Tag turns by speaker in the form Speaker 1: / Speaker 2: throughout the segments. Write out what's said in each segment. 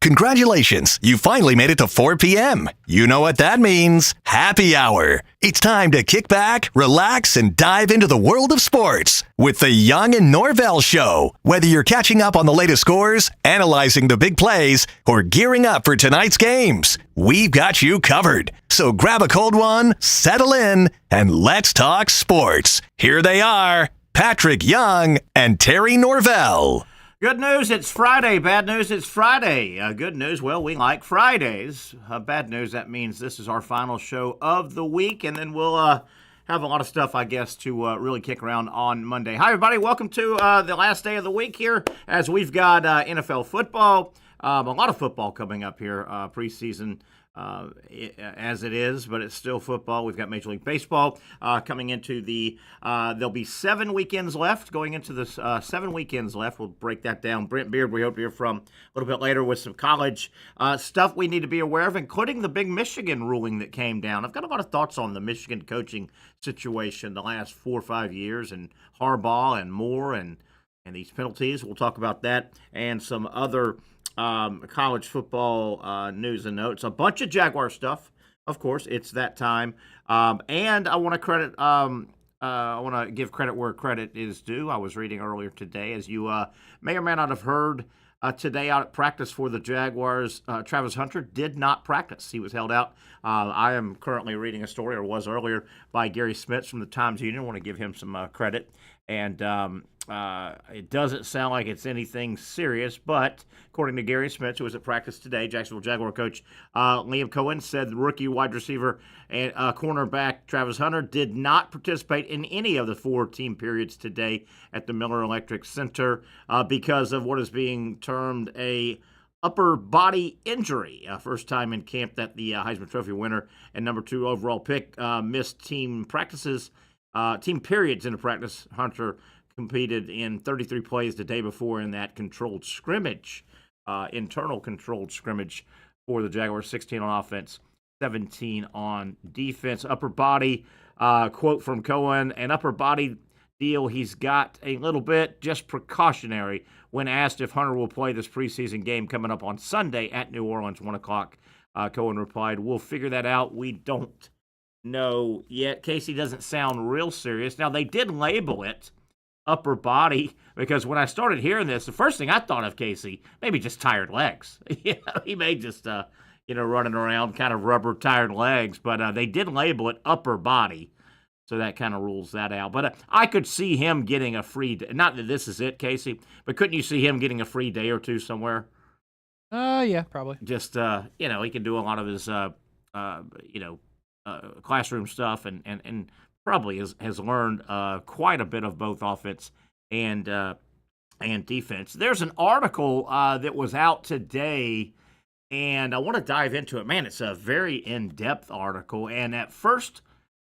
Speaker 1: Congratulations, you finally made it to 4 p.m. You know what that means. Happy hour. It's time to kick back, relax, and dive into the world of sports with the Young Norvelle Show. Whether you're catching up on the latest scores, analyzing the big plays, or gearing up for tonight's games, we've got you covered. So grab a cold one, settle in, and let's talk sports. Here they are, Patrick Young and Terry Norvelle.
Speaker 2: Good news, it's Friday. Bad news, it's Friday. Good news, well, we like Fridays. Bad news, that means this is our final show of the week, and then we'll have a lot of stuff, I guess, to really kick around on Monday. Hi, everybody. Welcome to the last day of the week here, as we've got NFL football, a lot of football coming up here, preseason as it is, but it's still football. We've got Major League Baseball coming into the there'll be 7 weekends left going into this 7 weekends left. We'll break that down. Brent, Beaird, we hope to hear from a little bit later with some college stuff we need to be aware of, including the big Michigan ruling that came down. I've got a lot of thoughts on the Michigan coaching situation the last 4 or 5 years, and Harbaugh and Moore and these penalties. We'll talk about that and some other college football news and notes. A bunch of Jaguar stuff, of course. It's that time, and I want to credit. I want to give credit where credit is due. I was reading earlier today, as you may or may not have heard, today out at practice for the Jaguars, Travis Hunter did not practice. He was held out. I am currently reading a story, or was earlier, by Gary Smits from the Times-Union. I want to give him some credit. And it doesn't sound like it's anything serious, but according to Gary Smits, who was at practice today, Jacksonville Jaguar coach Liam Cohen said the rookie wide receiver and cornerback Travis Hunter did not participate in any of the 4 team periods today at the Miller Electric Center because of what is being termed a upper body injury. First time in camp that the Heisman Trophy winner and number 2 overall pick missed team practices. Team periods in the practice. Hunter competed in 33 plays the day before in that controlled scrimmage, internal controlled scrimmage for the Jaguars, 16 on offense, 17 on defense. Upper body, quote from Cohen, an upper body deal he's got a little bit, just precautionary. When asked if Hunter will play this preseason game coming up on Sunday at New Orleans, 1 o'clock, Cohen replied, "We'll figure that out. We don't know yet." Casey doesn't sound real serious. Now, they did label it upper body because when I started hearing this, the first thing I thought of, Casey, maybe just tired legs. He may just, running around kind of rubber tired legs, but they did label it upper body. So that kind of rules that out. But I could see him getting a free day. Not that this is it, Casey, but couldn't you see him getting a free day or two somewhere?
Speaker 3: Yeah, probably.
Speaker 2: Just, he can do a lot of his, classroom stuff and probably has learned quite a bit of both offense and defense. There's an article that was out today, and I want to dive into it. Man, it's a very in-depth article, and at first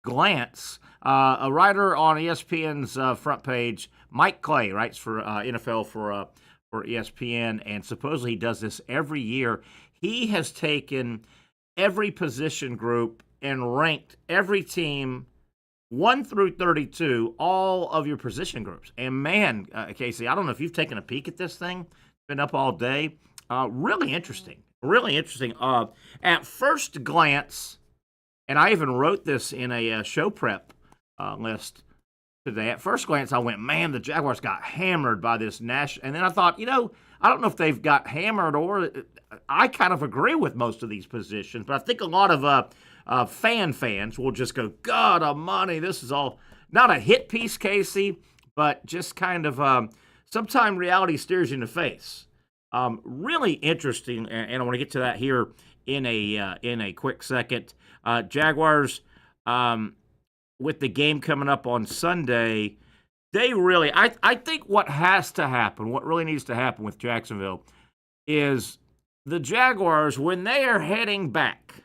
Speaker 2: glance, a writer on ESPN's front page, Mike Clay, writes for NFL for ESPN, and supposedly he does this every year. He has taken every position group and ranked every team 1 through 32, all of your position groups. And man, Casey, I don't know if you've taken a peek at this thing. It's been up all day. Really interesting. Really interesting. At first glance, and I even wrote this in a show prep list today. At first glance, I went, man, the Jaguars got hammered by this national. And then I thought, I don't know if they've got hammered or I kind of agree with most of these positions, but I think a lot of fans will just go, God almighty, this is all not a hit piece, Casey, but just kind of sometimes reality stares you in the face. Really interesting, and I want to get to that here in a quick second. Jaguars, with the game coming up on Sunday, they really, I think what has to happen, what really needs to happen with Jacksonville is the Jaguars, when they are heading back,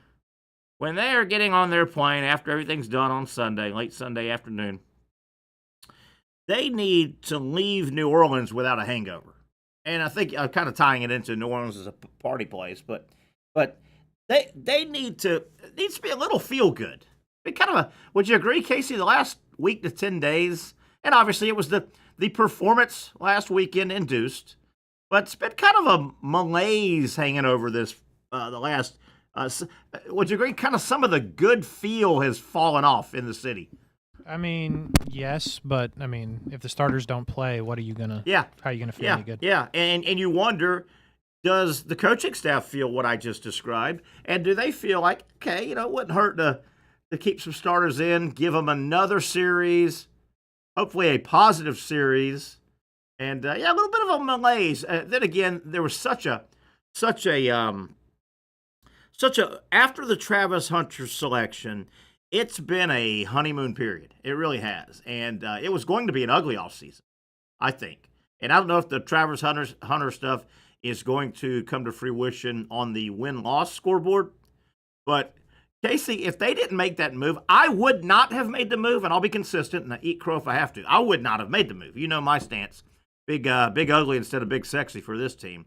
Speaker 2: when they are getting on their plane after everything's done on Sunday, late Sunday afternoon, they need to leave New Orleans without a hangover. And I think I'm kind of tying it into New Orleans as a party place, but they need to be a little feel good. Would you agree, Casey? The last week to 10 days, and obviously it was the performance last weekend induced, But it's been kind of a malaise hanging over this the last. Would you agree? Kind of some of the good feel has fallen off in the city.
Speaker 3: I mean, yes, but I mean, if the starters don't play, what are you gonna?
Speaker 2: Yeah.
Speaker 3: How are you gonna feel
Speaker 2: Yeah,
Speaker 3: any good?
Speaker 2: yeah, and you wonder, does the coaching staff feel what I just described, and do they feel like, okay, it wouldn't hurt to keep some starters in, give them another series, hopefully a positive series, and a little bit of a malaise. Then again, there was such a after the Travis Hunter selection, it's been a honeymoon period. It really has, and it was going to be an ugly offseason, I think. And I don't know if the Travis Hunter stuff is going to come to fruition on the win-loss scoreboard, but Casey, if they didn't make that move, I would not have made the move, and I'll be consistent and I eat crow if I have to. I would not have made the move. You know my stance. Big ugly instead of big sexy for this team.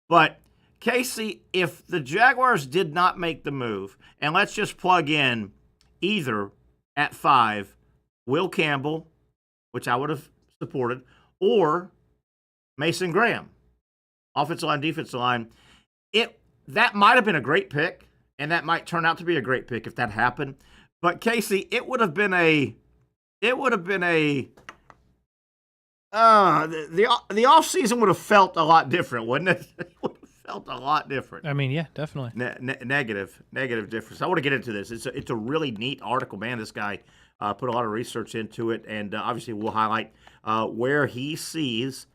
Speaker 2: But Casey, if the Jaguars did not make the move, and let's just plug in either at 5, Will Campbell, which I would have supported, or Mason Graham, offensive line, defensive line, that might have been a great pick, and that might turn out to be a great pick if that happened. But Casey, the offseason would have felt a lot different, wouldn't it? It would have felt a lot different.
Speaker 3: I mean, yeah, definitely.
Speaker 2: Negative difference. I want to get into this. It's a really neat article, man. This guy put a lot of research into it, and obviously we'll highlight where he sees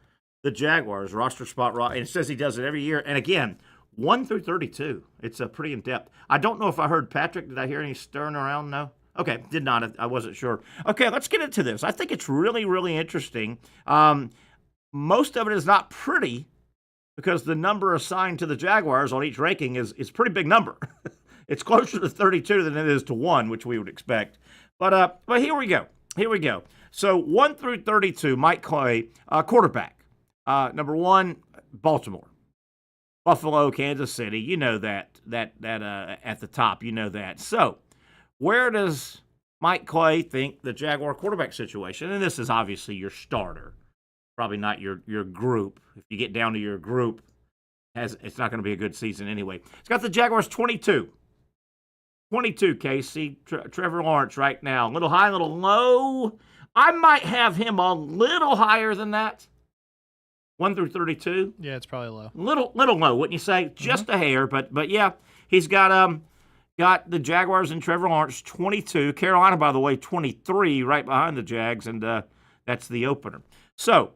Speaker 2: the Jaguars roster spot. And it says he does it every year. And again, 1 through 32. It's pretty in depth. I don't know if I heard Patrick. Did I hear any stirring around? No. Okay, did not. I wasn't sure. Okay, let's get into this. I think it's really, really interesting. Most of it is not pretty because the number assigned to the Jaguars on each ranking is a pretty big number. It's closer to 32 than it is to 1, which we would expect. But here we go. So 1 through 32, Mike Clay, quarterback. Number 1, Baltimore. Buffalo, Kansas City. You know that at the top. You know that. So where does Mike Clay think the Jaguar quarterback situation? And this is obviously your starter, probably not your group. If you get down to your group, it's not going to be a good season anyway. It's got the Jaguars 22. 22, Casey. Trevor Lawrence right now. A little high, a little low. I might have him a little higher than that. 1 through 32.
Speaker 3: Yeah, it's probably low.
Speaker 2: Little low, wouldn't you say? Just a hair, but yeah, he's got the Jaguars and Trevor Lawrence 22. Carolina, by the way, 23, right behind the Jags, and that's the opener. So,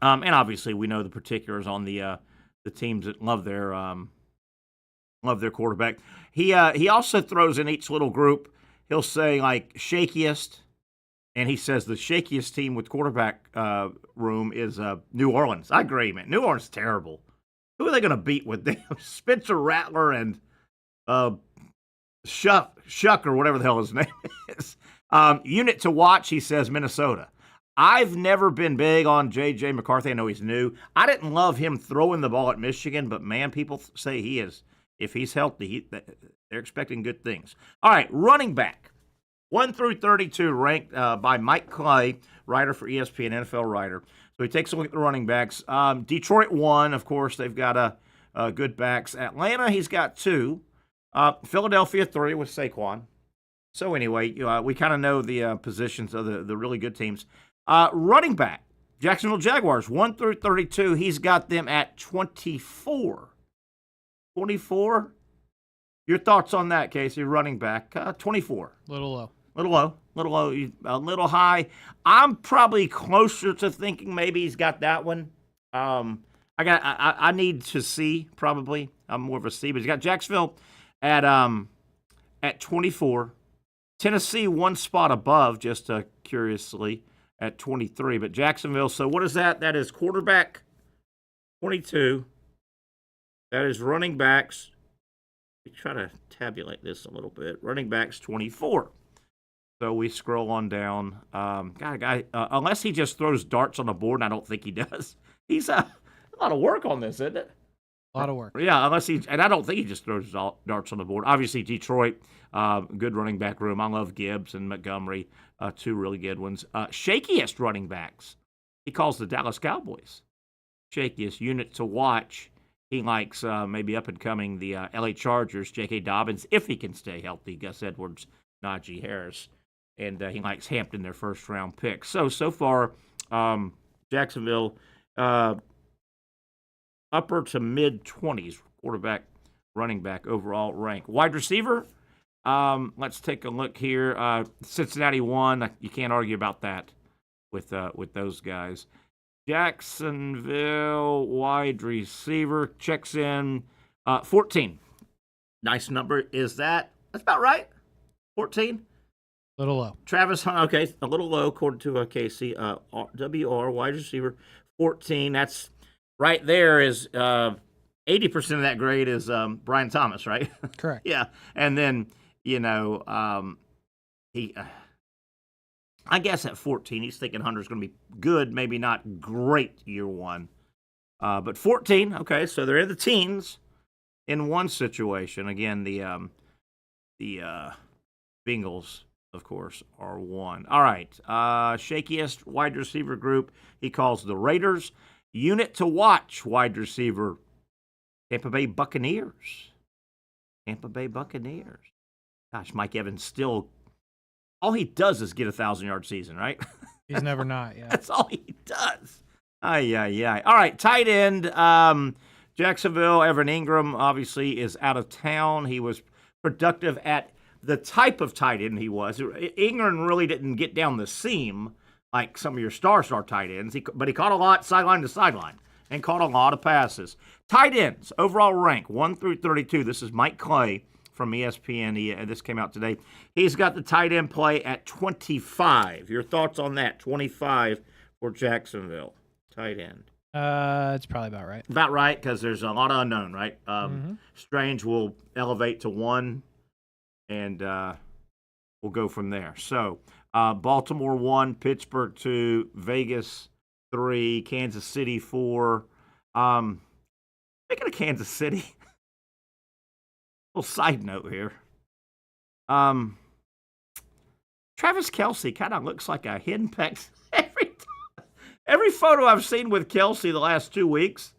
Speaker 2: and obviously we know the particulars on the teams that love their quarterback. He also throws in each little group. He'll say like shakiest. And he says the shakiest team with quarterback room is New Orleans. I agree, man. New Orleans is terrible. Who are they going to beat with them? Spencer Rattler and Shuck or whatever the hell his name is. Unit to watch, he says Minnesota. I've never been big on J.J. McCarthy. I know he's new. I didn't love him throwing the ball at Michigan, but, man, people say he is. If he's healthy, they're expecting good things. All right, running back. 1 through 32 ranked by Mike Clay, writer for ESPN, NFL writer. So he takes a look at the running backs. Detroit 1, of course. They've got good backs. Atlanta, he's got 2. Philadelphia 3 with Saquon. So anyway, we kind of know the positions of the really good teams. Running back, Jacksonville Jaguars, 1 through 32. He's got them at 24. 24? Your thoughts on that, Casey? Running back, 24.
Speaker 3: Little low.
Speaker 2: Little low, a little high. I'm probably closer to thinking maybe he's got that one. I need to see probably. I'm more of a C, but he's got Jacksonville at 24. Tennessee one spot above, just curiously, at 23. But Jacksonville. So what is that? That is quarterback 22. That is running backs. We try to tabulate this a little bit. Running backs 24. So we scroll on down. Unless he just throws darts on the board, and I don't think he does. He's a lot of work on this, isn't it?
Speaker 3: A lot of work.
Speaker 2: Yeah, and I don't think he just throws darts on the board. Obviously, Detroit, good running back room. I love Gibbs and Montgomery, 2 really good ones. Shakiest running backs, he calls the Dallas Cowboys. shakiest unit to watch. He likes maybe up-and-coming the L.A. Chargers, J.K. Dobbins, if he can stay healthy, Gus Edwards, Najee Harris. And he likes Hampton, their first-round pick. So far, Jacksonville, upper to mid-20s, quarterback, running back, overall rank. Wide receiver, let's take a look here. Cincinnati won. You can't argue about that with those guys. Jacksonville wide receiver checks in 14. Nice number. That's about right? 14?
Speaker 3: A little low.
Speaker 2: Travis Hunt, okay, a little low according to Casey. WR, wide receiver, 14. That's right there is 80% of that grade is Brian Thomas, right?
Speaker 3: Correct.
Speaker 2: Yeah. And then, I guess at 14, he's thinking Hunter's going to be good, maybe not great year one. But 14, okay, so they're in the teens in one situation. Again, the Bengals, of course, are one. All right, shakiest wide receiver group he calls the Raiders. Unit to watch, wide receiver, Tampa Bay Buccaneers. Tampa Bay Buccaneers. Gosh, Mike Evans still, all he does is get a 1,000-yard season, right?
Speaker 3: He's never not, yeah.
Speaker 2: That's all he does. Ay. All right, tight end. Jacksonville, Evan Ingram, obviously, is out of town. He was productive at the type of tight end he was. Ingram really didn't get down the seam like some of your star tight ends, but he caught a lot sideline to sideline and caught a lot of passes. Tight ends, overall rank, 1 through 32. This is Mike Clay from ESPN. This came out today. He's got the tight end play at 25. Your thoughts on that? 25 for Jacksonville, tight end.
Speaker 3: It's probably about right.
Speaker 2: About right, because there's a lot of unknown, right? Strange will elevate to 1, and we'll go from there. So, Baltimore 1, Pittsburgh 2, Vegas 3, Kansas City 4. Speaking of Kansas City, little side note here. Travis Kelce kind of looks like a henpecked every photo I've seen with Kelce the last 2 weeks.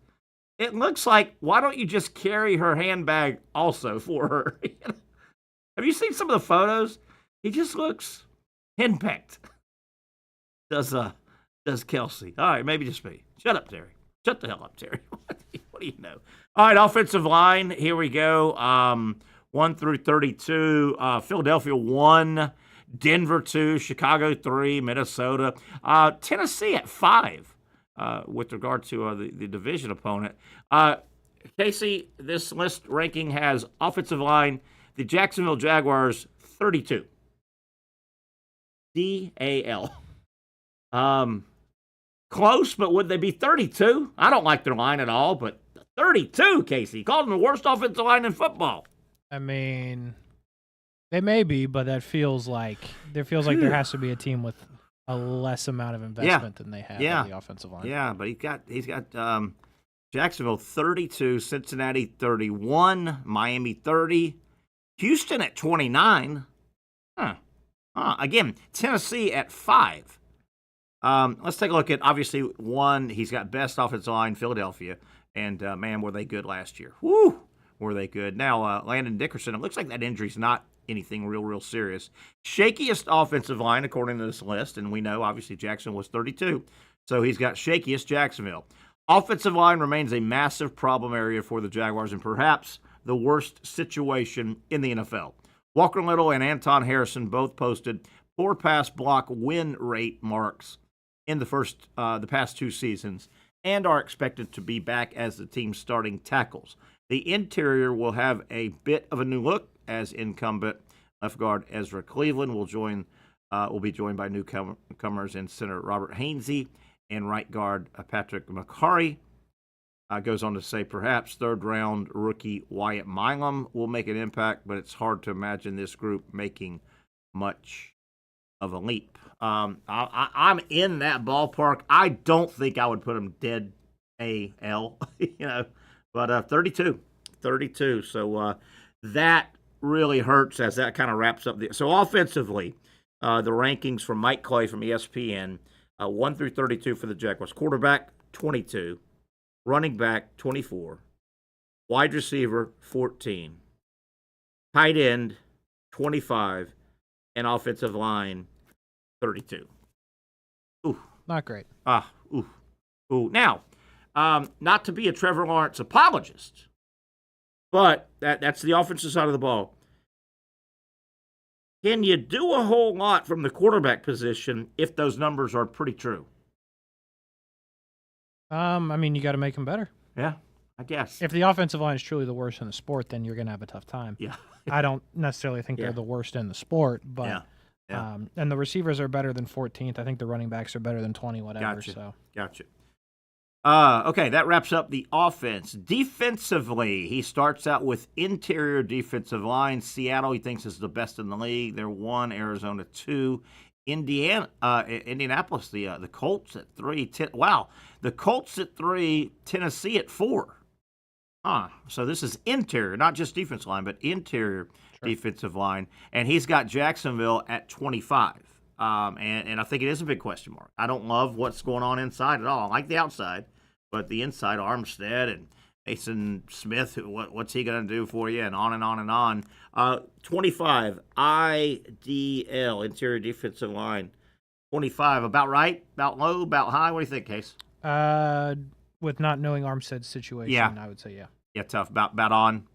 Speaker 2: It looks like, why don't you just carry her handbag also for her? Have you seen some of the photos? He just looks henpecked. Does Kelce? All right, maybe just me. Shut up, Terry. Shut the hell up, Terry. What do you know? All right, offensive line. Here we go. 1 through 32. Philadelphia 1, Denver 2, Chicago 3, Minnesota. Tennessee at 5 with regard to the division opponent. Casey, this list ranking has offensive line, the Jacksonville Jaguars 32. DAL. Close, but would they be 32? I don't like their line at all, but 32, Casey. Called them the worst offensive line in football.
Speaker 3: I mean, they may be, but there feels like there has to be a team with a less amount of investment than they have on the offensive line.
Speaker 2: Yeah, but he's got Jacksonville 32, Cincinnati 31, Miami 30, Houston at 29. Again, Tennessee at 5. Let's take a look at, obviously, 1, he's got best offensive line, Philadelphia, and, man, were they good last year. Woo! Were they good. Now, Landon Dickerson, it looks like that injury's not anything real serious. Shakiest offensive line, according to this list, and we know, obviously, Jackson was 32, so he's got shakiest Jacksonville. Offensive line remains a massive problem area for the Jaguars and perhaps the worst situation in the NFL. Walker Little and Anton Harrison both posted poor pass block win rate marks in the past 2 seasons and are expected to be back as the team's starting tackles. The interior will have a bit of a new look as incumbent left guard Ezra Cleveland will be joined by newcomers in center Robert Hainsey and right guard Patrick McCarry. Goes on to say perhaps third-round rookie Wyatt Milam will make an impact, but it's hard to imagine this group making much of a leap. I'm in that ballpark. I don't think I would put him dead AL, but 32. So that really hurts as that kind of wraps up. So offensively, the rankings from Mike Clay from ESPN, 1 through 32 for the Jaguars. Quarterback, 22. running back 24, wide receiver 14, tight end 25, and offensive line 32. Ooh.
Speaker 3: Not great.
Speaker 2: Ooh. Now, not to be a Trevor Lawrence apologist, but that's the offensive side of the ball. Can you do a whole lot from the quarterback position if those numbers are pretty true?
Speaker 3: I mean, you got to make them better.
Speaker 2: Yeah, I guess.
Speaker 3: If the offensive line is truly the worst in the sport, then you're going to have a tough time.
Speaker 2: Yeah.
Speaker 3: I don't necessarily think they're the worst in the sport, but and the receivers are better than 14th. I think the running backs are better than 20, whatever.
Speaker 2: Gotcha. Okay, that wraps up the offense. Defensively, he starts out with interior defensive line. Seattle, he thinks, is the best in the league. They're 1, Arizona 2. Indianapolis, the Colts at 3. Wow, the Colts at 3, Tennessee at 4. So this is interior, not just defensive line, but interior defensive line. And he's got Jacksonville at 25. And I think it is a big question mark. I don't love what's going on inside at all. I like the outside, but the inside, Armstead and Mason Smith, what's he going to do for you, and on and on and on. 25, IDL, interior defensive line. 25, about right? About low? About high? What do you think, Case?
Speaker 3: With not knowing Armstead's situation, I would say yeah.
Speaker 2: Yeah, tough. About on.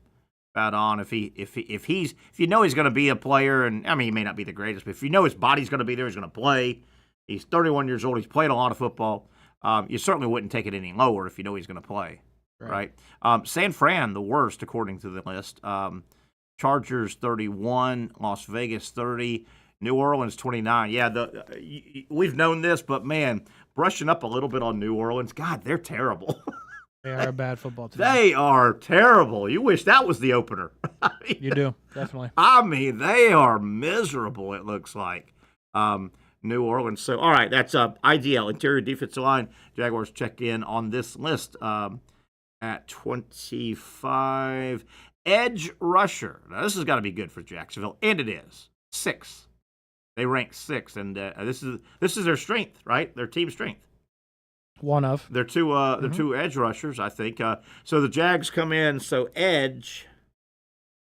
Speaker 2: About on. If you know he's going to be a player, and I mean he may not be the greatest, but if you know his body's going to be there, he's going to play. He's 31 years old. He's played a lot of football. You certainly wouldn't take it any lower if you know he's going to play. Right. San Fran, the worst according to the list. Chargers 31, Las Vegas 30, New Orleans 29. Yeah, we've known this, but man, brushing up a little bit on New Orleans. God, they're terrible.
Speaker 3: They are a bad football team.
Speaker 2: They are terrible. You wish that was the opener.
Speaker 3: You do, definitely.
Speaker 2: I mean, they are miserable, it looks like. New Orleans. So, all right, that's IDL, interior defensive line. Jaguars check in on this list at 25. Edge rusher. Now, this has got to be good for Jacksonville, and it is. 6. They rank 6, and this is their strength, right? Their team strength.
Speaker 3: One of.
Speaker 2: They're two edge rushers, I think. So the Jags come in. So edge,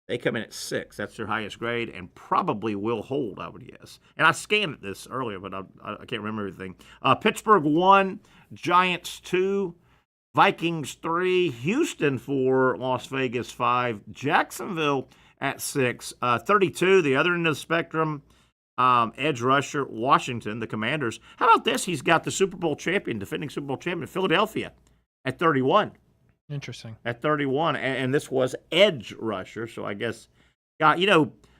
Speaker 2: they come in at 6. That's their highest grade, and probably will hold, I would guess. And I scanned this earlier, but I can't remember everything. Pittsburgh 1, Giants 2, Vikings 3, Houston 4, Las Vegas 5, Jacksonville at 6, 32, the other end of the spectrum. Edge rusher, Washington, the Commanders. How about this? He's got the defending Super Bowl champion, Philadelphia, at 31.
Speaker 3: Interesting.
Speaker 2: At 31, and this was edge rusher, so I guess,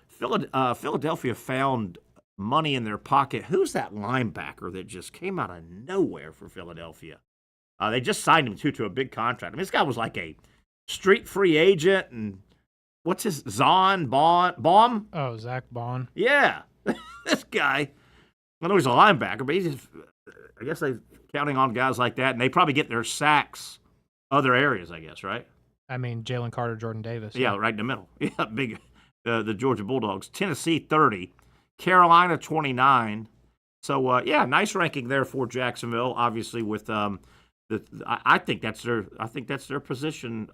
Speaker 2: Philadelphia found money in their pocket. Who's that linebacker that just came out of nowhere for Philadelphia? They just signed him, to a big contract. I mean, this guy was like a street free agent, and what's his, Baum?
Speaker 3: Oh, Zach Baum.
Speaker 2: Yeah. This guy, I know he's a linebacker, but I guess they're counting on guys like that, and they probably get their sacks other areas, I guess, right?
Speaker 3: I mean, Jalen Carter, Jordan Davis.
Speaker 2: Yeah, right in the middle. Yeah, big. The Georgia Bulldogs. Tennessee 30, Carolina 29. So nice ranking there for Jacksonville. Obviously, with I think that's their position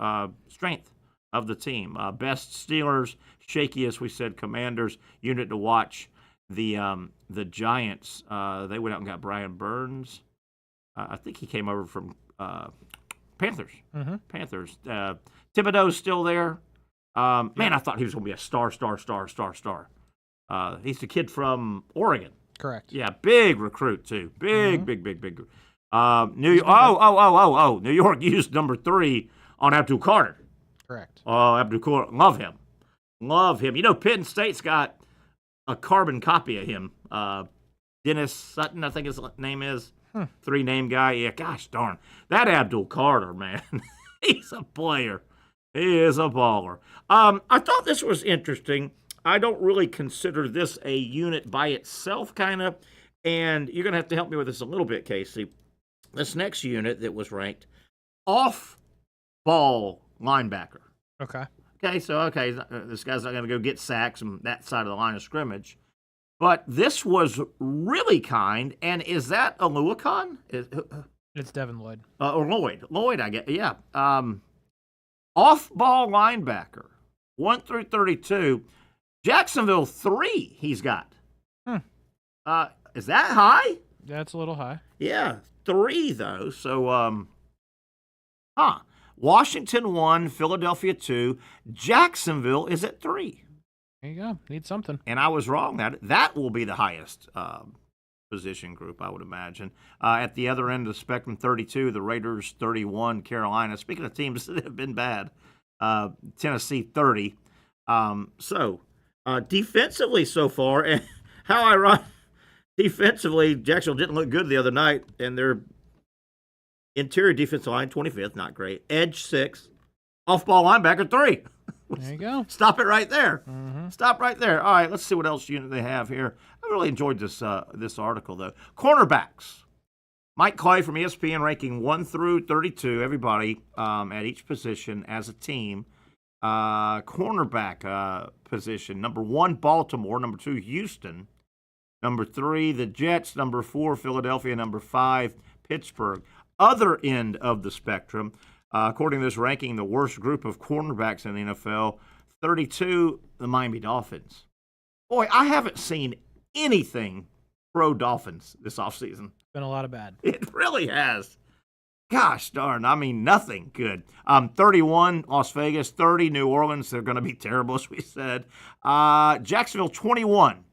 Speaker 2: strength of the team. Best Steelers, shakiest we said Commanders. Unit to watch. The Giants, they went out and got Brian Burns. I think he came over from Panthers. Mm-hmm. Panthers. Thibodeau's still there. Man, I thought he was going to be a star. He's the kid from Oregon.
Speaker 3: Correct.
Speaker 2: Yeah, big recruit too. Big. New York used number 3 on Abdul Carter.
Speaker 3: Correct.
Speaker 2: Oh, Abdul Carter, love him. You know, Penn State's got a carbon copy of him. Dennis Sutton, I think his name is. 3-name guy. Yeah, gosh darn. That Abdul Carter, man. He's a player. He is a baller. I thought this was interesting. I don't really consider this a unit by itself, kind of. And you're going to have to help me with this a little bit, Casey. This next unit that was ranked, off-ball linebacker.
Speaker 3: Okay.
Speaker 2: So this guy's not going to go get sacks on that side of the line of scrimmage. But this was really kind, and is that Aluakon?
Speaker 3: It's Devin Lloyd.
Speaker 2: Or Lloyd. Lloyd, I get. Yeah. Off-ball linebacker, 1 through 32. Jacksonville 3 he's got. Is that high?
Speaker 3: That's a little high.
Speaker 2: Yeah, 3 though. So, Washington 1, Philadelphia 2. Jacksonville is at 3.
Speaker 3: There you go. Need something.
Speaker 2: And I was wrong. That will be the highest position group, I would imagine. At the other end of the spectrum, 32, the Raiders 31, Carolina. Speaking of teams that have been bad, Tennessee 30. Defensively so far, and how ironic, defensively, Jacksonville didn't look good the other night, and their interior defensive line, 25th, not great. Edge 6, off-ball linebacker 3.
Speaker 3: There you go.
Speaker 2: Stop it right there.
Speaker 3: Mm-hmm.
Speaker 2: Stop right there. All right, let's see what else unit they have here. I really enjoyed this article, though. Cornerbacks. Mike Clay from ESPN ranking 1 through 32, everybody at each position as a team. Cornerback position. Number 1, Baltimore. Number 2, Houston. Number 3, the Jets. Number 4, Philadelphia. Number 5, Pittsburgh. Other end of the spectrum. According to this ranking, the worst group of cornerbacks in the NFL, 32, the Miami Dolphins. Boy, I haven't seen anything pro Dolphins this offseason.
Speaker 3: Been a lot of bad.
Speaker 2: It really has. Gosh darn, I mean, nothing good. 31, Las Vegas. 30, New Orleans. They're going to be terrible, as we said. Jacksonville, 21,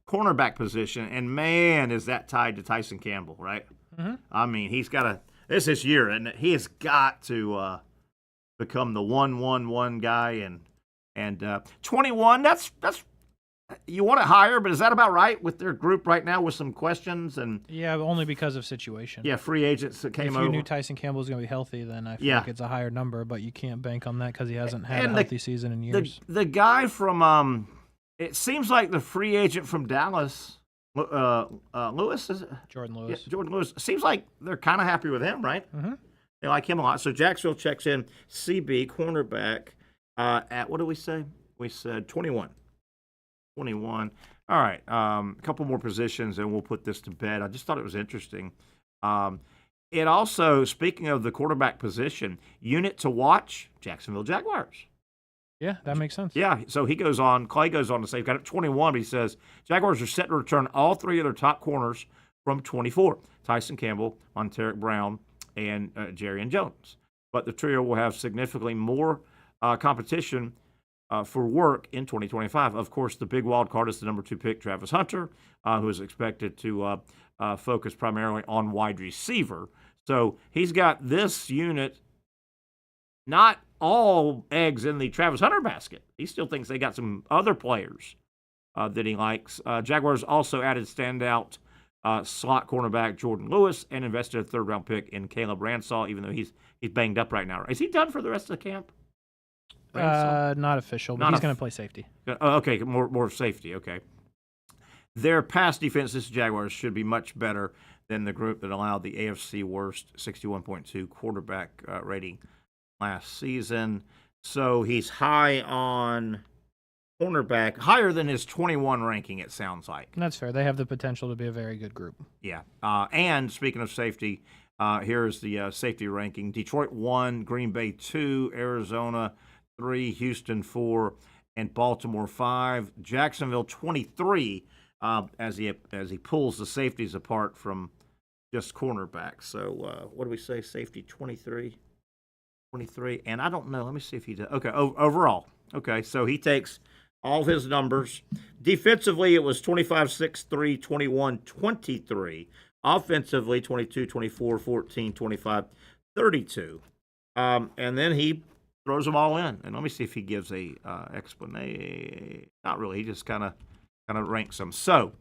Speaker 2: cornerback position. And, man, is that tied to Tyson Campbell, right?
Speaker 3: Mm-hmm.
Speaker 2: I mean, he's got to – this is year, and he has got to become the 1-1-1 guy. And 21, that's you want it higher, but is that about right with their group right now with some questions? And
Speaker 3: yeah, only because of situation.
Speaker 2: Yeah, free agents that came over.
Speaker 3: If you knew Tyson Campbell was going to be healthy, then I feel like it's a higher number, but you can't bank on that because he hasn't had a healthy season in years.
Speaker 2: The guy from it seems like the free agent from Dallas, Lewis, is it?
Speaker 3: Jordan Lewis.
Speaker 2: Yeah, Jordan Lewis. Seems like they're kind of happy with him, right?
Speaker 3: Mm-hmm.
Speaker 2: They like him a lot. So Jacksonville checks in CB, cornerback, at, what did we say? We said 21. 21. All right, a couple more positions, and we'll put this to bed. I just thought it was interesting. It also, speaking of the quarterback position, unit to watch, Jacksonville Jaguars.
Speaker 3: Yeah, that makes sense.
Speaker 2: Yeah, so Clay goes on to say, he's got it 21, but he says, Jaguars are set to return all 3 of their top corners from 24, Tyson Campbell, Monteric Brown, and Jerry Jones. But the trio will have significantly more competition for work in 2025. Of course, the big wild card is the number 2 pick, Travis Hunter, who is expected to focus primarily on wide receiver. So he's got this unit, not all eggs in the Travis Hunter basket. He still thinks they got some other players that he likes. Jaguars also added standout slot cornerback Jordan Lewis and invested a 3rd-round pick in Caleb Ransall, even though he's banged up right now. Is he done for the rest of the camp?
Speaker 3: Not official, but he's going to play safety.
Speaker 2: Okay, more safety, okay. Their pass defense, this Jaguars, should be much better than the group that allowed the AFC worst 61.2 quarterback rating last season. So he's high on cornerback, higher than his 21 ranking, it sounds like.
Speaker 3: That's fair. They have the potential to be a very good group.
Speaker 2: Yeah. And speaking of safety, here's the safety ranking. Detroit 1, Green Bay 2, Arizona 3, Houston 4, and Baltimore 5. Jacksonville 23 as he pulls the safeties apart from just cornerbacks. So what do we say? Safety 23. 23. And I don't know. Let me see if he does. Okay, overall. Okay, so he takes all of his numbers. Defensively, it was 25, 6, 3, 21, 23. Offensively, 22, 24, 14, 25, 32. And then he throws them all in. And let me see if he gives a explanation. Not really. He just kind of ranks them. So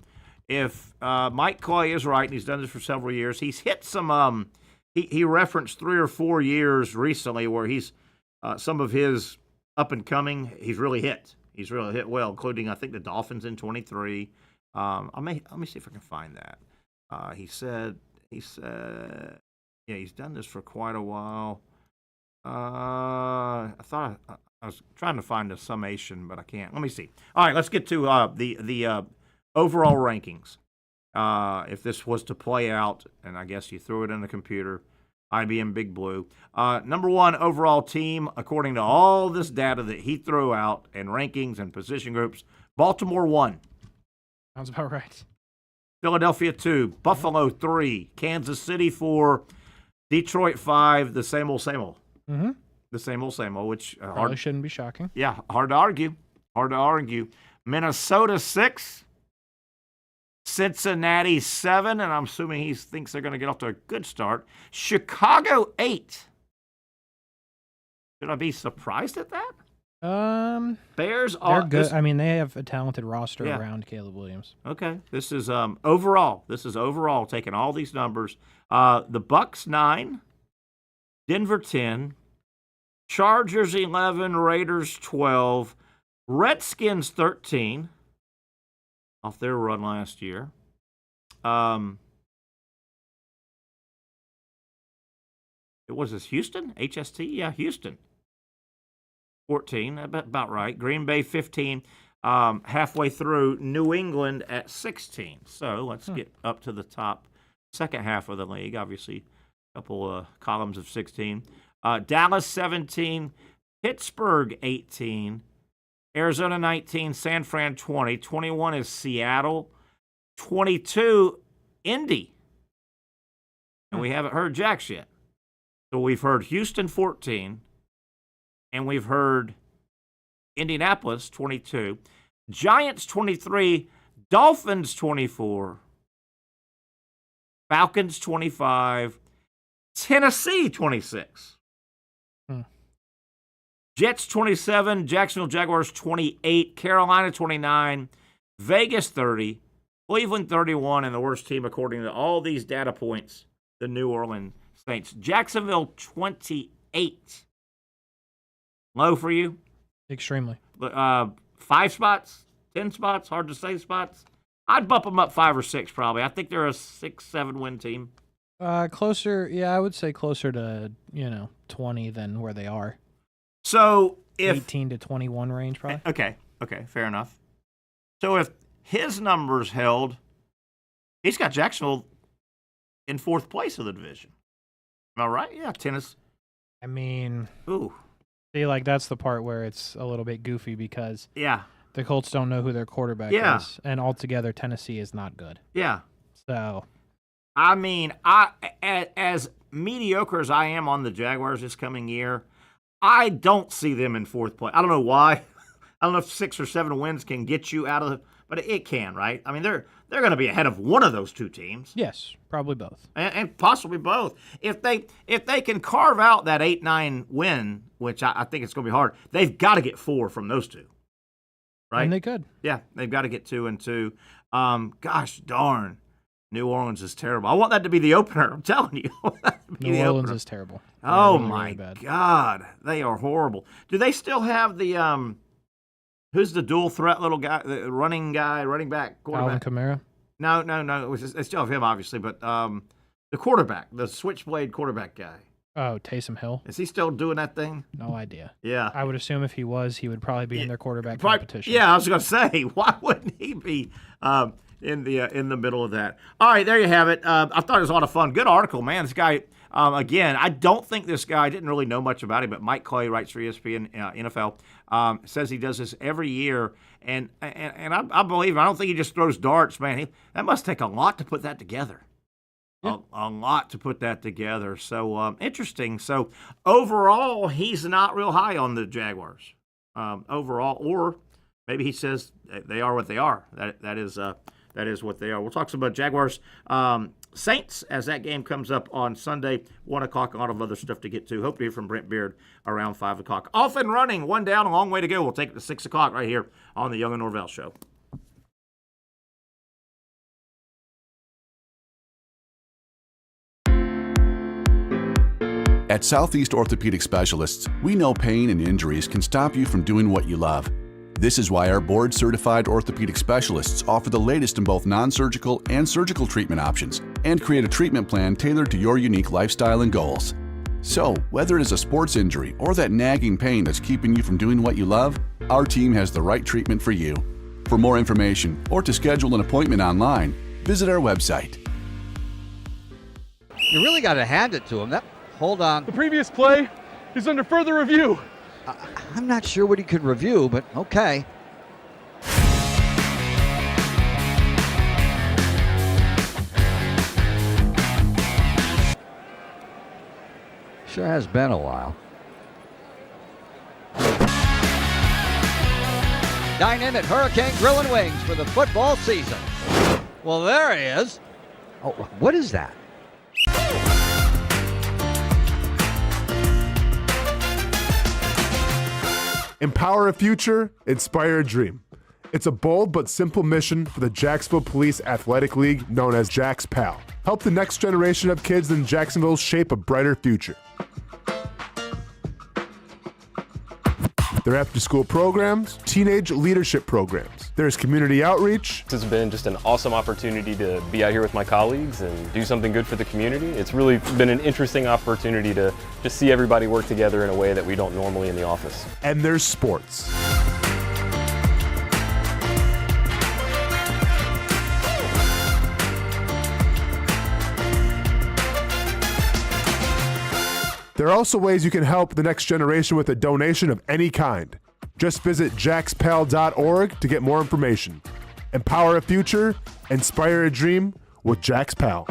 Speaker 2: if Mike Clay is right, and he's done this for several years, he's hit some he referenced 3 or 4 years recently where he's some of his up and coming, he's really hit. He's really hit well, including, I think, the Dolphins in 23. Let me see if I can find that. He said, yeah, he's done this for quite a while. I thought I was trying to find a summation, but I can't. Let me see. All right, let's get to the overall rankings. if this was to play out, and I guess you threw it in the computer, I'd be in Big Blue. Number one overall team, according to all this data that he threw out and rankings and position groups, Baltimore 1.
Speaker 3: Sounds about right.
Speaker 2: Philadelphia 2, Buffalo 3, Kansas City 4, Detroit 5, the same old, same old.
Speaker 3: Mm-hmm.
Speaker 2: The same old, which
Speaker 3: probably shouldn't be shocking.
Speaker 2: Yeah, hard to argue. Minnesota 6, Cincinnati 7, and I'm assuming he thinks they're going to get off to a good start. Chicago 8. Should I be surprised at that? Bears are
Speaker 3: good. I mean, they have a talented roster around Caleb Williams.
Speaker 2: Okay, this is overall. This is overall taking all these numbers. The Bucks 9, Denver 10, Chargers 11, Raiders 12, Redskins 13 off their run last year. Was this Houston? HST? Yeah, Houston. 14, about right. Green Bay 15. Halfway through, New England at 16. So let's get up to the top second half of the league. Obviously, a couple columns of 16. Dallas 17, Pittsburgh 18, Arizona 19, San Fran 20, 21 is Seattle, 22 Indy, and we haven't heard Jax yet. So we've heard Houston 14, and we've heard Indianapolis 22, Giants 23, Dolphins 24, Falcons 25, Tennessee 26. Jets 27, Jacksonville Jaguars 28, Carolina 29, Vegas 30, Cleveland 31, and the worst team according to all these data points, the New Orleans Saints. Jacksonville 28. Low for you?
Speaker 3: Extremely.
Speaker 2: 5 spots? 10 spots? Hard to say spots? I'd bump them up 5 or 6 probably. I think they're a 6-7 win team.
Speaker 3: Closer, I would say closer to, 20 than where they are.
Speaker 2: So if
Speaker 3: 18 to 21 range, probably.
Speaker 2: Okay, fair enough. So if his numbers held, he's got Jacksonville in 4th place of the division. Am I right? Yeah, tennis.
Speaker 3: I mean,
Speaker 2: ooh.
Speaker 3: See, that's the part where it's a little bit goofy because
Speaker 2: the
Speaker 3: Colts don't know who their quarterback is, and altogether Tennessee is not good.
Speaker 2: Yeah.
Speaker 3: So,
Speaker 2: I mean, as mediocre as I am on the Jaguars this coming year, I don't see them in 4th place. I don't know why. I don't know if 6 or 7 wins can get you out of but it can, right? I mean, they're going to be ahead of one of those two teams.
Speaker 3: Yes, probably both.
Speaker 2: And possibly both. If they can carve out that 8-9 win, which I think it's going to be hard, they've got to get 4 from those two. Right?
Speaker 3: And they could.
Speaker 2: Yeah, they've got to get 2 and 2. Gosh darn. New Orleans is terrible. I want that to be the opener. I'm telling you.
Speaker 3: New Orleans is terrible.
Speaker 2: Oh, really, my really God. They are horrible. Do they still have the who's the dual threat little guy, the running back, quarterback?
Speaker 3: Alvin Kamara?
Speaker 2: No. They still have him, obviously, but the quarterback, the switchblade quarterback guy.
Speaker 3: Oh, Taysom Hill?
Speaker 2: Is he still doing that thing?
Speaker 3: No idea.
Speaker 2: Yeah.
Speaker 3: I would assume if he was, he would probably be in their quarterback competition.
Speaker 2: Yeah, I was going to say, why wouldn't he be in the middle of that? All right, there you have it. I thought it was a lot of fun. Good article, man. This guy, again, I don't think this guy, I didn't really know much about him, but Mike Clay writes for ESPN NFL, says he does this every year, and I believe him. I don't think he just throws darts, man. That must take a lot to put that together. Yeah. A lot to put that together. So, interesting. So, overall, he's not real high on the Jaguars. Overall, or maybe he says they are what they are. That is what they are. We'll talk some about Jaguars Saints as that game comes up on Sunday, 1 o'clock. A lot of other stuff to get to. Hope to hear from Brent Beaird around 5 o'clock. Off and running, 1 down, a long way to go. We'll take it to 6 o'clock right here on the Young Norvelle Show.
Speaker 4: At Southeast Orthopedic Specialists, we know pain and injuries can stop you from doing what you love. This is why our board-certified orthopedic specialists offer the latest in both non-surgical and surgical treatment options and create a treatment plan tailored to your unique lifestyle and goals. So, whether it is a sports injury or that nagging pain that's keeping you from doing what you love, our team has the right treatment for you. For more information or to schedule an appointment online, Visit our website.
Speaker 5: You really got to hand it to him. Hold on.
Speaker 6: The previous play is under further review.
Speaker 5: I'm not sure what he could review, but okay. Sure has been a while. Dine in at Hurricane Grill and Wings for the football season. Well, there he is. Oh, what is that?
Speaker 7: Empower a future, inspire a dream. It's a bold but simple mission for the Jacksonville Police Athletic League known as Jags PAL. Help the next generation of kids in Jacksonville shape a brighter future. Their after-school programs, teenage leadership programs. There's community outreach.
Speaker 8: This has been just an awesome opportunity to be out here with my colleagues and do something good for the community. It's really been an interesting opportunity to just see everybody work together in a way that we don't normally in the office.
Speaker 7: And there's sports. There are also ways you can help the next generation with a donation of any kind. Just visit jaxpal.org to get more information. Empower a future, inspire a dream with Jags PAL.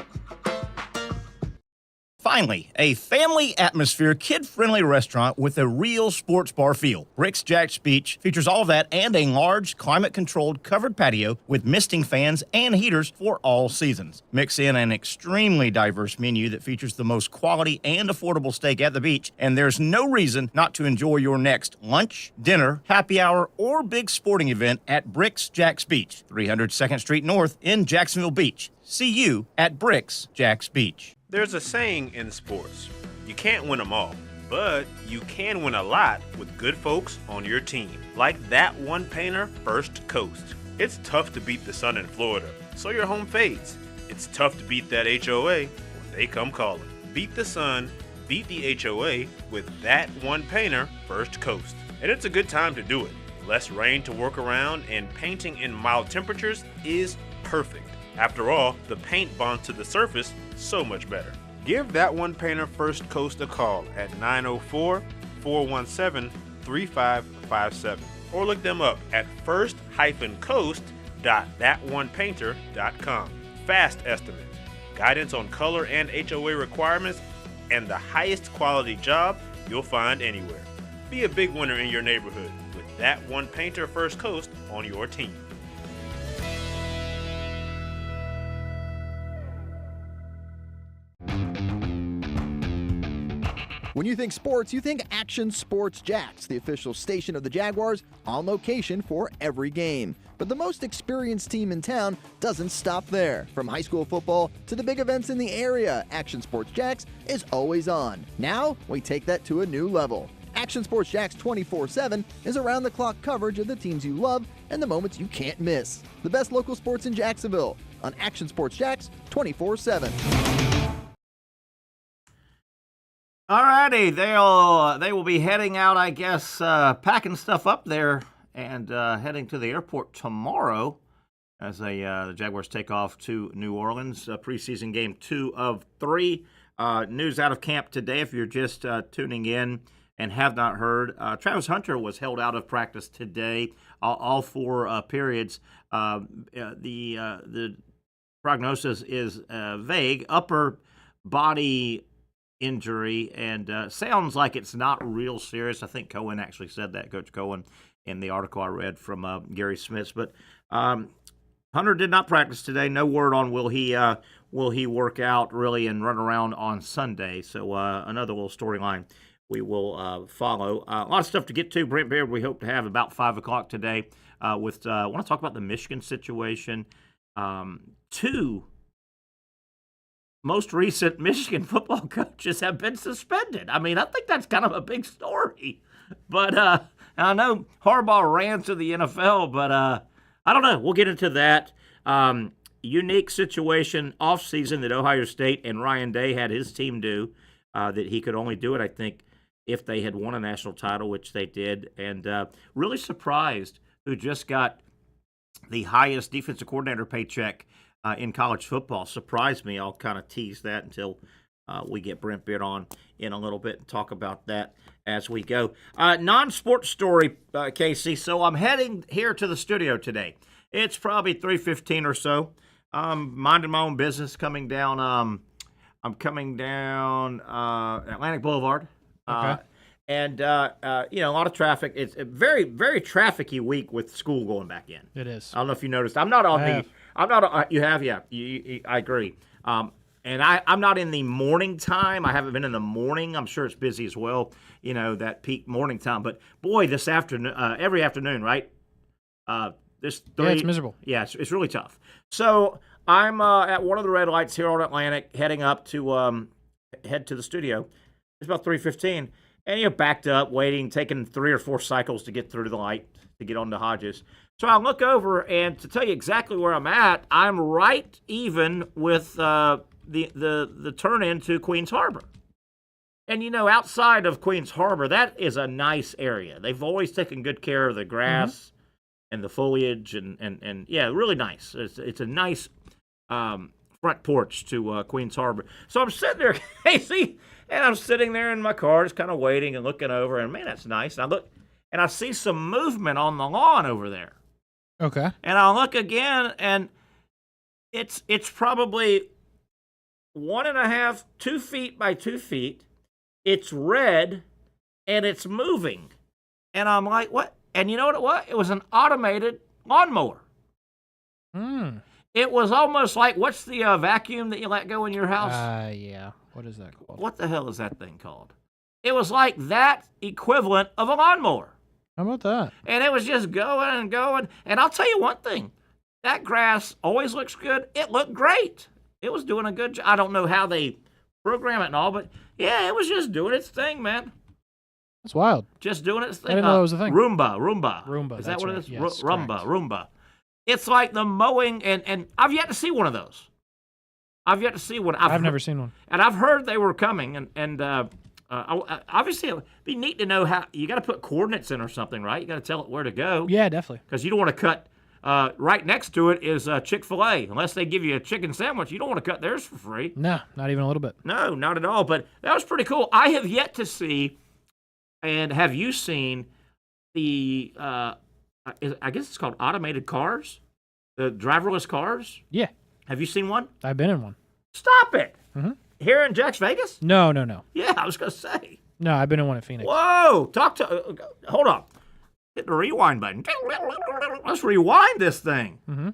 Speaker 2: Finally, a family atmosphere, kid-friendly restaurant with a real sports bar feel. Bricks Jax Beach features all of that and a large, climate-controlled covered patio with misting fans and heaters for all seasons. Mix in an extremely diverse menu that features the most quality and affordable steak at the beach, and there's no reason not to enjoy your next lunch, dinner, happy hour, or big sporting event at Bricks Jax Beach, 300 2nd Street North in Jacksonville Beach. See you at Bricks Jax Beach.
Speaker 9: There's a saying in sports, you can't win them all, but you can win a lot with good folks on your team. Like that one painter, First Coast. It's tough to beat the sun in Florida, so your home fades. It's tough to beat that HOA when they come calling. Beat the sun, beat the HOA with that one painter, First Coast. And it's a good time to do it. Less rain to work around and painting in mild temperatures is perfect. After all, the paint bonds to the surface so much better. Give that one painter First Coast a call at 904-417-3557 or look them up at first-coast.thatonepainter.com. Fast estimate, guidance on color and HOA requirements, and the highest quality job you'll find anywhere. Be a big winner in your neighborhood with that one painter First Coast on your team.
Speaker 10: When you think sports, you think Action Sports Jax, the official station of the Jaguars, on location for every game. But the most experienced team in town doesn't stop there. From high school football to the big events in the area, Action Sports Jax is always on. Now, we take that to a new level. Action Sports Jax 24/7 is around-the-clock coverage of the teams you love and the moments you can't miss. The best local sports in Jacksonville on Action Sports Jax 24/7.
Speaker 2: All righty, they will be heading out, I guess, packing stuff up there and heading to the airport tomorrow as the Jaguars take off to New Orleans. Preseason game 2 of 3. News out of camp today, if you're just tuning in and have not heard. Travis Hunter was held out of practice today, all 4 periods. The prognosis is vague, upper body injury, and sounds like it's not real serious. I think Cohen actually said that, Coach Cohen, in the article I read from Gary Smith. But Hunter did not practice today. No word on will he work out really and run around on Sunday. So another little storyline we will follow. A lot of stuff to get to. Brent Beaird, we hope to have about 5 o'clock today. I want to talk about the Michigan situation. 2 most recent Michigan football coaches have been suspended. I mean, I think that's kind of a big story. But I know Harbaugh ran to the NFL, but I don't know. We'll get into that. Unique situation offseason that Ohio State and Ryan Day had his team do, that he could only do it, I think, if they had won a national title, which they did. And really surprised who just got the highest defensive coordinator paycheck in college football. Surprised me. I'll kind of tease that until we get Brent Beaird on in a little bit and talk about that as we go. Non-sports story, Casey. So I'm heading here to the studio today. It's probably 3:15 or so. Minding my own business, coming down. I'm coming down Atlantic Boulevard.
Speaker 3: Okay.
Speaker 2: And a lot of traffic. It's a very, very trafficy week with school going back in.
Speaker 3: It is.
Speaker 2: I don't know if you noticed. I'm not on the. I'm not. You have, yeah. I agree. And I'm not in the morning time. I haven't been in the morning. I'm sure it's busy as well. That peak morning time. But boy, this afternoon, every afternoon, right? It's
Speaker 3: miserable.
Speaker 2: Yeah, it's really tough. So I'm at one of the red lights here on Atlantic, heading up to head to the studio. It's about 3:15. And you're backed up, waiting, taking 3 or 4 cycles to get through the light, to get onto Hodges. So I look over, and to tell you exactly where I'm at, I'm right even with the turn into Queens Harbor. And, outside of Queens Harbor, that is a nice area. They've always taken good care of the grass and the foliage, and yeah, really nice. It's a nice front porch to Queens Harbor. So I'm sitting there, Casey, and I'm sitting there in my car just kind of waiting and looking over, and man, that's nice. And I look, and I see some movement on the lawn over there.
Speaker 3: Okay.
Speaker 2: And I look again, and it's probably 1.5, 2 feet by 2 feet. It's red, and it's moving. And I'm like, what? And you know what it was? It was an automated lawnmower. It was almost like, what's the vacuum that you let go in your house?
Speaker 3: Yeah. What is that called?
Speaker 2: What the hell is that thing called? It was like that equivalent of a lawnmower.
Speaker 3: How about that?
Speaker 2: And it was just going and going. And I'll tell you one thing. That grass always looks good. It looked great. It was doing a good job. I don't know how they program it and all, but yeah, it was just doing its thing, man.
Speaker 3: That's wild.
Speaker 2: Just doing its thing.
Speaker 3: I didn't know that was a thing.
Speaker 2: Roomba. Is that what it is?
Speaker 3: Yes,
Speaker 2: Roomba. It's like the mowing, and I've yet to see one of those. I've yet to see one.
Speaker 3: I've never seen one.
Speaker 2: And I've heard they were coming, and obviously it'd be neat to know how. You got to put coordinates in or something, right? You got to tell it where to go.
Speaker 3: Yeah, definitely.
Speaker 2: Because you don't want to cut. Right next to it is Chick-fil-A. Unless they give you a chicken sandwich, you don't want to cut theirs for free.
Speaker 3: No, not even a little bit.
Speaker 2: No, not at all. But that was pretty cool. I have yet to see, and have you seen the? I guess it's called automated cars, the driverless cars.
Speaker 3: Yeah.
Speaker 2: Have you seen one?
Speaker 3: I've been in one.
Speaker 2: Stop it.
Speaker 3: Mm-hmm.
Speaker 2: Here in Jax Vegas?
Speaker 3: No.
Speaker 2: Yeah, I was gonna say.
Speaker 3: No, I've been in one at Phoenix.
Speaker 2: Whoa! Hold on. Hit the rewind button. Let's rewind this thing.
Speaker 3: Mm-hmm.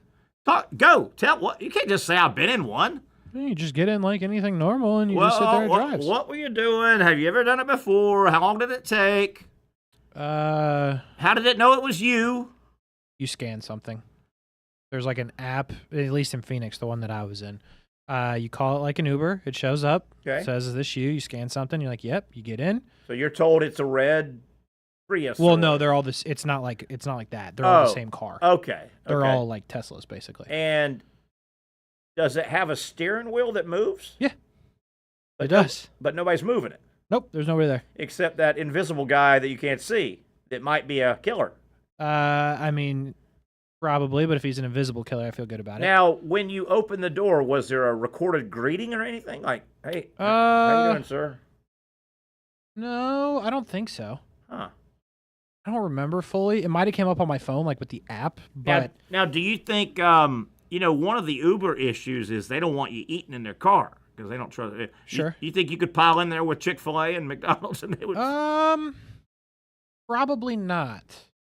Speaker 2: Tell what. You can't just say I've been in one.
Speaker 3: You just get in like anything normal, and you just sit there and drive.
Speaker 2: What were you doing? Have you ever done it before? How long did it take? How did it know it was you?
Speaker 3: You scan something. There's like an app, at least in Phoenix, the one that I was in. You call it like an Uber. It shows up.
Speaker 2: Okay.
Speaker 3: It says, "Is this you?" You scan something. You're like, "Yep." You get in.
Speaker 2: So you're told it's a red Prius.
Speaker 3: Well, no, they're all this. It's not like that. They're all the same car.
Speaker 2: Okay.
Speaker 3: They're all like Teslas, basically.
Speaker 2: And does it have a steering wheel that moves?
Speaker 3: Yeah, it does.
Speaker 2: But nobody's moving it.
Speaker 3: Nope, there's nobody there.
Speaker 2: Except that invisible guy that you can't see that might be a killer.
Speaker 3: I mean, probably, but if he's an invisible killer, I feel good about it.
Speaker 2: Now, when you opened the door, was there a recorded greeting or anything? Like, hey, how you doing, sir?
Speaker 3: No, I don't think so.
Speaker 2: Huh.
Speaker 3: I don't remember fully. It might have came up on my phone, like with the app. But
Speaker 2: now do you think, one of the Uber issues is they don't want you eating in their car because they don't trust it.
Speaker 3: Sure.
Speaker 2: You think you could pile in there with Chick-fil-A and McDonald's and they would?
Speaker 3: Probably not.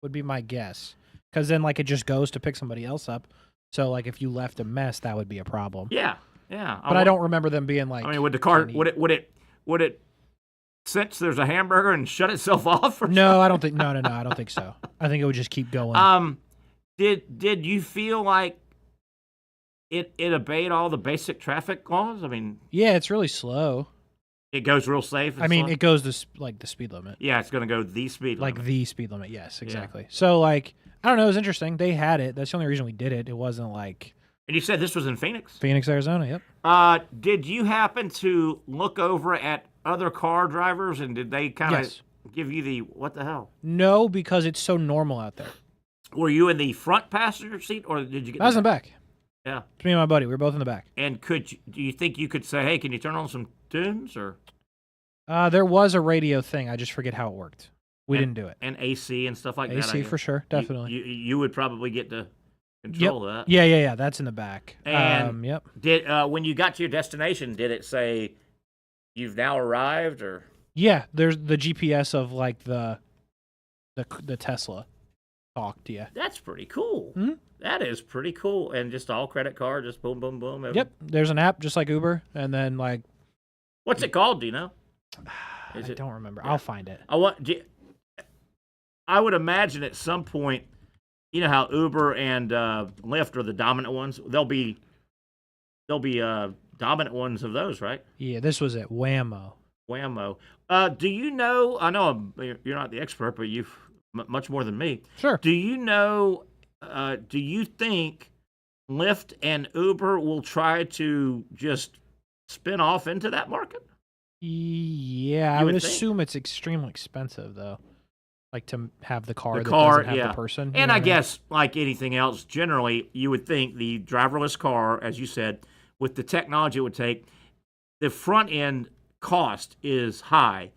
Speaker 3: Would be my guess. Because then, like, it just goes to pick somebody else up. So, like, if you left a mess, that would be a problem.
Speaker 2: Yeah.
Speaker 3: But I don't remember them being like.
Speaker 2: I mean, would the car would it sense there's a hamburger and shut itself off? Or
Speaker 3: no, I don't think. No, I don't think so. I think it would just keep going.
Speaker 2: Did you feel like it obeyed all the basic traffic laws? I mean,
Speaker 3: yeah, it's really slow.
Speaker 2: It goes real safe.
Speaker 3: I mean, it goes the speed limit.
Speaker 2: Yeah, it's going to go the speed limit.
Speaker 3: Like the speed limit. Yes, exactly. Yeah. So like, I don't know. It was interesting. They had it. That's the only reason we did it. It wasn't like.
Speaker 2: And you said this was in Phoenix?
Speaker 3: Phoenix, Arizona. Yep.
Speaker 2: Did you happen to look over at other car drivers and did they kind of give you the what the hell?
Speaker 3: No, because it's so normal out there.
Speaker 2: Were you in the front passenger seat or did you get?
Speaker 3: I was in the back.
Speaker 2: Yeah.
Speaker 3: It's me and my buddy. We were both in the back.
Speaker 2: And do you think you could say, hey, can you turn on some tunes? Or
Speaker 3: There was a radio thing. I just forget how it worked. We didn't do it.
Speaker 2: And AC and stuff like that.
Speaker 3: AC for sure, definitely.
Speaker 2: You would probably get to control that.
Speaker 3: Yeah. That's in the back.
Speaker 2: And
Speaker 3: yep.
Speaker 2: Did when you got to your destination, did it say you've now arrived or?
Speaker 3: Yeah, there's the GPS of like the Tesla talked. Yeah.
Speaker 2: That's pretty cool.
Speaker 3: Mm-hmm.
Speaker 2: That is pretty cool. And just all credit card, just boom, boom, boom.
Speaker 3: Yep. There's an app just like Uber, and then like.
Speaker 2: What's it called? Do you know?
Speaker 3: I don't remember. Yeah. I'll find it.
Speaker 2: I would imagine at some point, you know how Uber and Lyft are the dominant ones. They'll be dominant ones of those, right?
Speaker 3: Yeah, this was it. Whammo.
Speaker 2: Do you know? I know you're not the expert, but you've much more than me.
Speaker 3: Sure.
Speaker 2: Do you know? Do you think Lyft and Uber will try to just spin off into that market?
Speaker 3: Yeah, I would assume it's extremely expensive though. Like to have the car that doesn't have the person.
Speaker 2: And I guess like anything else, generally you would think the driverless car, as you said, with the technology it would take, the front end cost is high.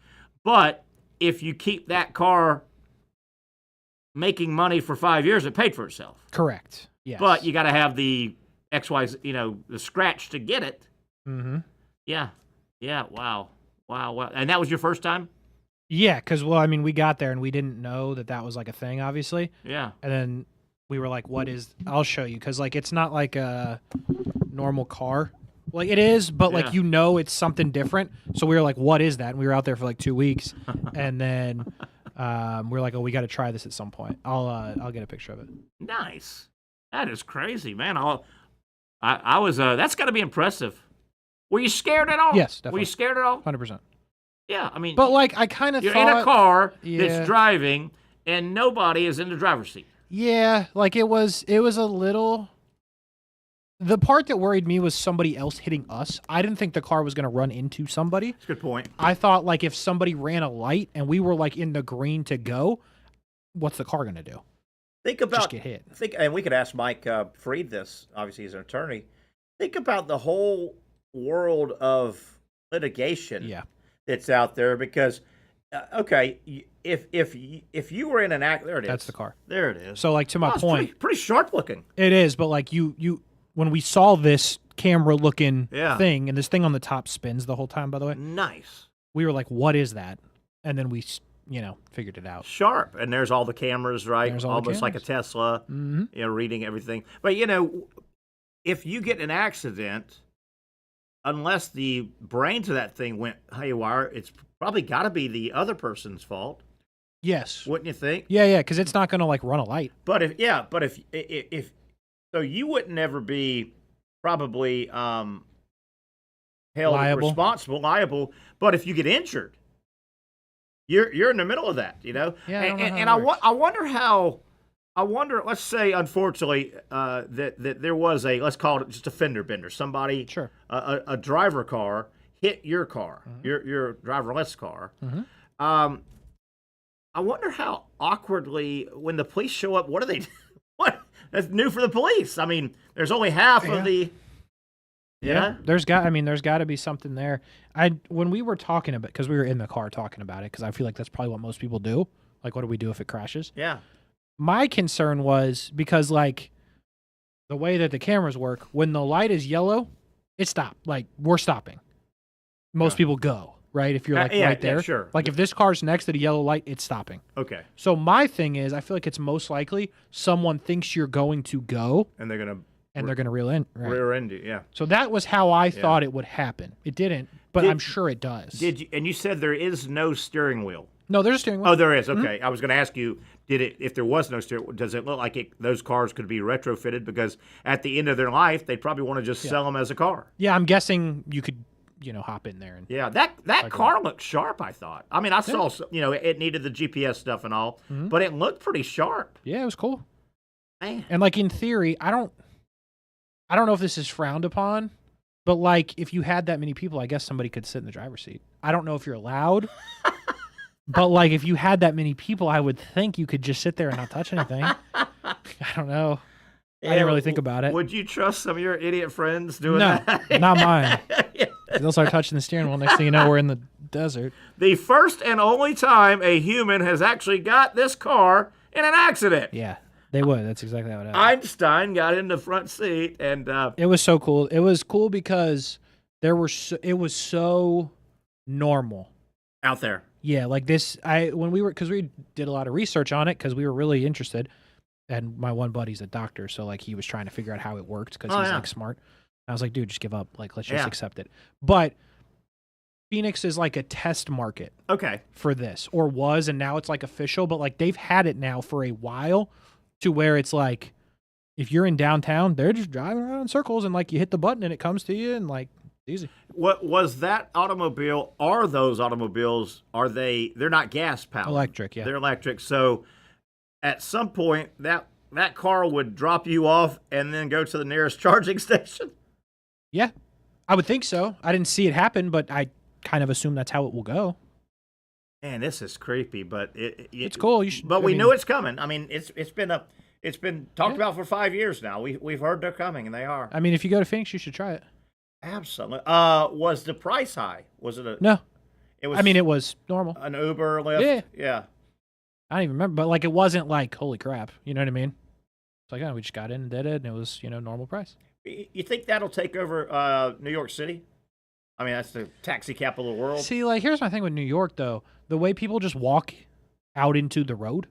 Speaker 2: But if you keep that car making money for 5 years, it paid for itself.
Speaker 3: Correct. Yes.
Speaker 2: But you got to have the XY, the scratch to get it.
Speaker 3: Mm-hmm.
Speaker 2: Yeah. Wow. And that was your first time?
Speaker 3: Yeah, because, we got there and we didn't know that was like a thing, obviously.
Speaker 2: Yeah.
Speaker 3: And then we were like, I'll show you. Because, it's not like a normal car. Like, it is, but, it's something different. So we were like, what is that? And we were out there for, 2 weeks. And then we were like, we got to try this at some point. I'll get a picture of it.
Speaker 2: Nice. That is crazy, man. I was, that's got to be impressive. Were you scared at all?
Speaker 3: Yes, definitely.
Speaker 2: Were you scared at all?
Speaker 3: 100%.
Speaker 2: Yeah, I mean.
Speaker 3: But, I kind of
Speaker 2: thought.
Speaker 3: You're
Speaker 2: in a car that's driving, and nobody is in the driver's seat.
Speaker 3: Yeah, it was a little. The part that worried me was somebody else hitting us. I didn't think the car was going to run into somebody.
Speaker 2: That's a good point.
Speaker 3: I thought, if somebody ran a light and we were, in the green to go, what's the car going to do?
Speaker 2: Think about.
Speaker 3: Just get hit.
Speaker 2: And we could ask Mike Freed this. Obviously, he's an attorney. Think about the whole world of litigation that's out there because, if you were in an act, there it is.
Speaker 3: That's the car.
Speaker 2: There it is.
Speaker 3: So, to my point.
Speaker 2: Pretty sharp looking.
Speaker 3: It is, but, you when we saw this camera-looking thing, and this thing on the top spins the whole time, by the way.
Speaker 2: Nice.
Speaker 3: We were like, what is that? And then we, figured it out.
Speaker 2: Sharp. And there's all the cameras, right?
Speaker 3: There's all
Speaker 2: almost
Speaker 3: the
Speaker 2: like a Tesla,
Speaker 3: mm-hmm.
Speaker 2: Reading everything. But, if you get in an accident, unless the brains of that thing went haywire, it's probably got to be the other person's fault.
Speaker 3: Yes.
Speaker 2: Wouldn't you think?
Speaker 3: Yeah, because it's not going to, run a light.
Speaker 2: But if so you wouldn't ever be probably held liable. But if you get injured, you're in the middle of that,
Speaker 3: Yeah,
Speaker 2: I wonder how. Let's say, unfortunately, that there was let's call it just a fender bender. Somebody, a driver car hit your car, your driverless car.
Speaker 3: Mm-hmm.
Speaker 2: I wonder how awkwardly when the police show up, what do they? What? That's new for the police. I mean, there's only half of the. Yeah.
Speaker 3: There's got to be something there. When we were talking about, because we were in the car talking about it, because I feel like that's probably what most people do. Like, what do we do if it crashes?
Speaker 2: Yeah.
Speaker 3: My concern was because, the way that the cameras work, when the light is yellow, it stopped. We're stopping. Most people go, right? If you're, right there.
Speaker 2: Yeah, sure.
Speaker 3: If this car's next to the yellow light, it's stopping.
Speaker 2: Okay.
Speaker 3: So my thing is, I feel like it's most likely someone thinks you're going to go.
Speaker 2: And they're going
Speaker 3: to reel in. Right?
Speaker 2: Rear end you, yeah.
Speaker 3: So that was how I thought it would happen. It didn't, but I'm sure it does.
Speaker 2: And you said there is no steering wheel.
Speaker 3: No, there's a steering wheel.
Speaker 2: Oh, there is. Okay.
Speaker 3: Mm-hmm.
Speaker 2: I was going to ask you, if there was no steering wheel, does it look like those cars could be retrofitted? Because at the end of their life, they'd probably want to just sell them as a car.
Speaker 3: Yeah, I'm guessing you could, hop in there. And
Speaker 2: that car looked sharp, I thought. I mean, I saw, it needed the GPS stuff and all, but it looked pretty sharp.
Speaker 3: Yeah, it was cool.
Speaker 2: Man.
Speaker 3: And, in theory, I don't know if this is frowned upon, but, if you had that many people, I guess somebody could sit in the driver's seat. I don't know if you're allowed. But, if you had that many people, I would think you could just sit there and not touch anything. I don't know. I didn't really think about it.
Speaker 2: Would you trust some of your idiot friends doing
Speaker 3: No,
Speaker 2: that?
Speaker 3: not mine. They'll start touching the steering wheel. Next thing you know, we're in the desert.
Speaker 2: The first and only time a human has actually got this car in an accident.
Speaker 3: Yeah, they would. That's exactly how it happened.
Speaker 2: Einstein got in the front seat, and
Speaker 3: It was so cool. It was cool because it was so normal.
Speaker 2: out there.
Speaker 3: Yeah, like this. Because we did a lot of research on it because we were really interested. And my one buddy's a doctor, so like he was trying to figure out how it worked because he's like smart. I was like, dude, just give up. Like, let's just accept it. But Phoenix is like a test market.
Speaker 2: Okay.
Speaker 3: For this, or was, and now it's like official. But like they've had it now for a while, to where it's like, if you're in downtown, they're just driving around in circles, and like you hit the button and it comes to you, and like easy.
Speaker 2: What was that automobile? Are those automobiles? They're not gas powered?
Speaker 3: Electric, yeah.
Speaker 2: They're electric. So at some point that car would drop you off and then go to the nearest charging station.
Speaker 3: Yeah, I would think so. I didn't see it happen, but I kind of assume that's how it will go.
Speaker 2: Man, this is creepy, but
Speaker 3: it's cool.
Speaker 2: We knew it's coming. I mean, it's been talked about for 5 years now. We've heard they're coming, and they are.
Speaker 3: I mean, if you go to Phoenix, you should try it.
Speaker 2: Absolutely. Was the price high? Was it
Speaker 3: No.
Speaker 2: It was.
Speaker 3: I mean, it was normal.
Speaker 2: An Uber, Lyft. Yeah.
Speaker 3: I don't even remember, but like it wasn't like holy crap. You know what I mean? It's like, we just got in and did it, and it was normal price.
Speaker 2: You think that'll take over New York City? I mean, that's the taxi capital of the world.
Speaker 3: See, like here's my thing with New York though: the way people just walk out into the road,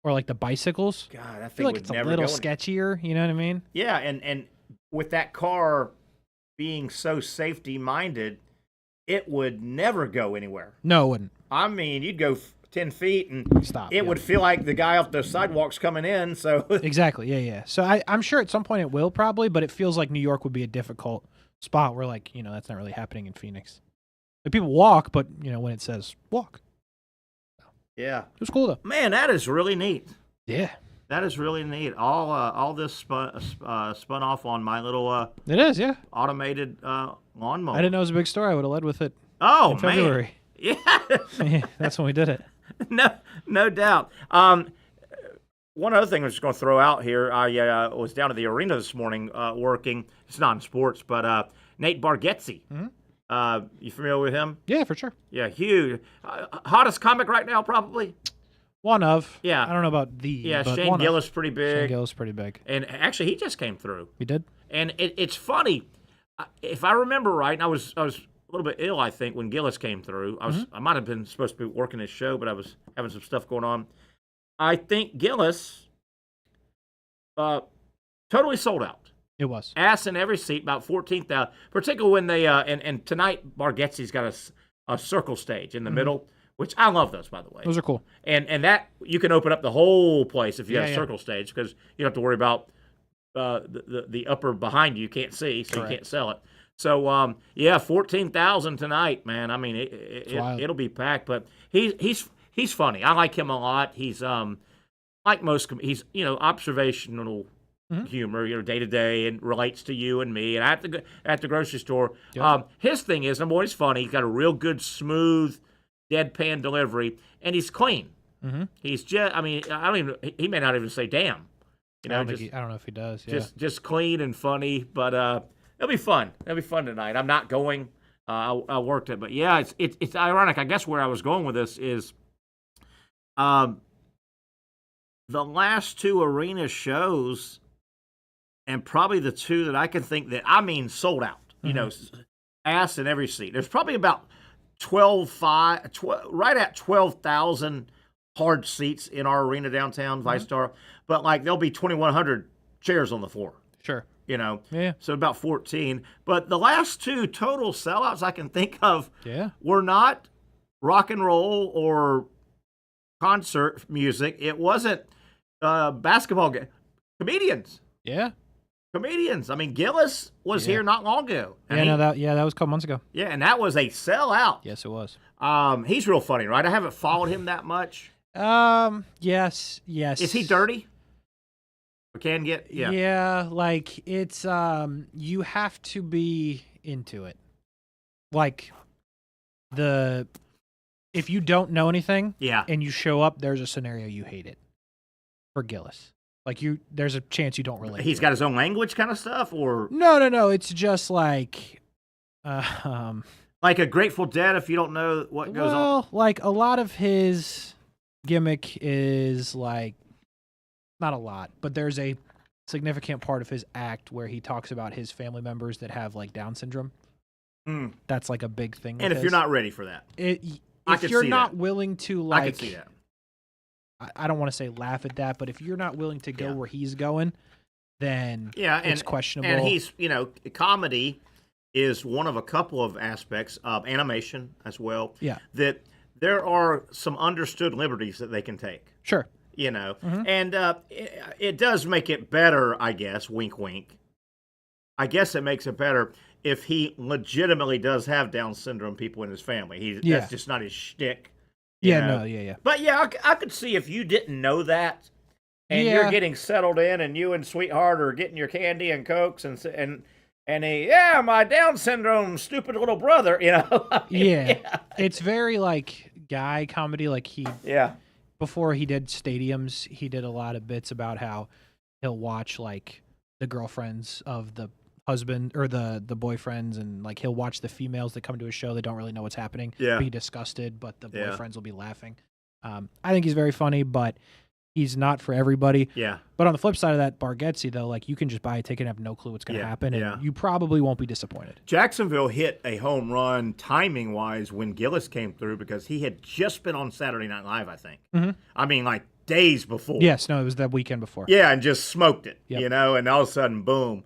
Speaker 3: or like the bicycles.
Speaker 2: God, I
Speaker 3: feel like it's a little sketchier. You know what I mean?
Speaker 2: Yeah, and with that car being so safety minded, it would never go anywhere.
Speaker 3: No, it wouldn't.
Speaker 2: I mean, you'd go 10 feet and
Speaker 3: stop.
Speaker 2: It would feel like the guy off the sidewalk's coming in. So
Speaker 3: exactly, yeah. So I'm sure at some point it will probably, but it feels like New York would be a difficult spot where like that's not really happening in Phoenix. Like people walk, but when it says walk.
Speaker 2: Yeah,
Speaker 3: it was cool though.
Speaker 2: Man, that is really neat.
Speaker 3: Yeah,
Speaker 2: that is really neat. All this spun off on my little.
Speaker 3: It is, yeah.
Speaker 2: Automated lawnmower.
Speaker 3: I didn't know it was a big story. I would have led with it.
Speaker 2: Oh,
Speaker 3: in February.
Speaker 2: Man. Yeah.
Speaker 3: That's when we did it.
Speaker 2: No doubt. One other thing I was just going to throw out here. I was down at the arena this morning working. It's not in sports, but Nate Bargatze.
Speaker 3: Mm-hmm.
Speaker 2: You familiar with him?
Speaker 3: Yeah, for sure.
Speaker 2: Yeah, huge. Hottest comic right now, probably.
Speaker 3: One of.
Speaker 2: Yeah.
Speaker 3: I don't know about the.
Speaker 2: Yeah,
Speaker 3: but
Speaker 2: Shane Gillis pretty big.
Speaker 3: Shane Gillis pretty big.
Speaker 2: And actually, he just came through.
Speaker 3: He did?
Speaker 2: And it's funny. If I remember right, and I was a little bit ill, I think, when Gillis came through. I might have been supposed to be working his show, but I was having some stuff going on. I think Gillis totally sold out.
Speaker 3: It was.
Speaker 2: Ass in every seat, about 14,000. Particularly when they and tonight Bargatze's got a circle stage in the middle, which I love those, by the way.
Speaker 3: Those are cool.
Speaker 2: And that you can open up the whole place if you have a circle stage, because you don't have to worry about the upper behind you. You can't see, so
Speaker 3: Correct.
Speaker 2: you can't sell it. So 14,000 tonight, man. I mean, it'll be packed. But he's funny. I like him a lot. He's like most. He's observational humor, day to day, and relates to you and me. And at the grocery store, his thing is, number one, he's funny. He's got a real good, smooth, deadpan delivery, and he's clean.
Speaker 3: Mm-hmm.
Speaker 2: He's just. I mean, I don't even. He may not even say damn.
Speaker 3: I don't know if he does. Yeah.
Speaker 2: Just clean and funny, but it'll be fun. It'll be fun tonight. I'm not going. I worked it, but yeah, it's ironic. I guess where I was going with this is, the last two arena shows, and probably the two that I can think that sold out. Ass in every seat. There's probably about 12,000 hard seats in our arena downtown, ViStar, but like there'll be 2,100 chairs on the floor.
Speaker 3: Sure.
Speaker 2: Yeah. So about 14. But the last two total sellouts I can think of were not rock and roll or concert music. It wasn't basketball comedians.
Speaker 3: Yeah.
Speaker 2: Comedians. I mean, Gillis was here not long ago.
Speaker 3: That was a couple months ago.
Speaker 2: Yeah, and that was a sellout.
Speaker 3: Yes, it was.
Speaker 2: He's real funny, right? I haven't followed him that much.
Speaker 3: Yes.
Speaker 2: Is he dirty? Or can get? Yeah.
Speaker 3: Yeah, like it's you have to be into it. Like if you don't know anything, and you show up, there's a scenario you hate it. For Gillis. Like there's a chance you don't relate.
Speaker 2: He's got his own language kind of stuff, or
Speaker 3: no. It's just like,
Speaker 2: like a Grateful Dead. If you don't know what goes on,
Speaker 3: well, like a lot of his gimmick is like, not a lot, but there's a significant part of his act where he talks about his family members that have like Down syndrome. That's like a big thing.
Speaker 2: And if you're not ready for that,
Speaker 3: if you're not willing to, like,
Speaker 2: I can see that.
Speaker 3: I don't want to say laugh at that, but if you're not willing to go where he's going, then it's questionable.
Speaker 2: And he's, comedy is one of a couple of aspects of animation as well.
Speaker 3: Yeah.
Speaker 2: That there are some understood liberties that they can take.
Speaker 3: Sure.
Speaker 2: And it does make it better, I guess, wink, wink. I guess it makes it better if he legitimately does have Down syndrome people in his family. That's just not his shtick.
Speaker 3: Yeah.
Speaker 2: But I could see if you didn't know that, and you're getting settled in, and you and Sweetheart are getting your candy and Cokes, and my Down syndrome stupid little brother,
Speaker 3: It's very like guy comedy. Like before he did stadiums, he did a lot of bits about how he'll watch like the girlfriends of the husband or the boyfriends, and like he'll watch the females that come to his show that don't really know what's happening, be disgusted, but the boyfriends will be laughing. I think he's very funny, but he's not for everybody. But on the flip side of that, Bargatze, though, like you can just buy a ticket and have no clue what's going to happen, and you probably won't be disappointed.
Speaker 2: Jacksonville hit a home run timing wise when Gillis came through, because he had just been on Saturday Night Live, I think. I mean, like days before.
Speaker 3: Yes, no, it was that weekend before.
Speaker 2: Yeah, and just smoked it, and all of a sudden, boom.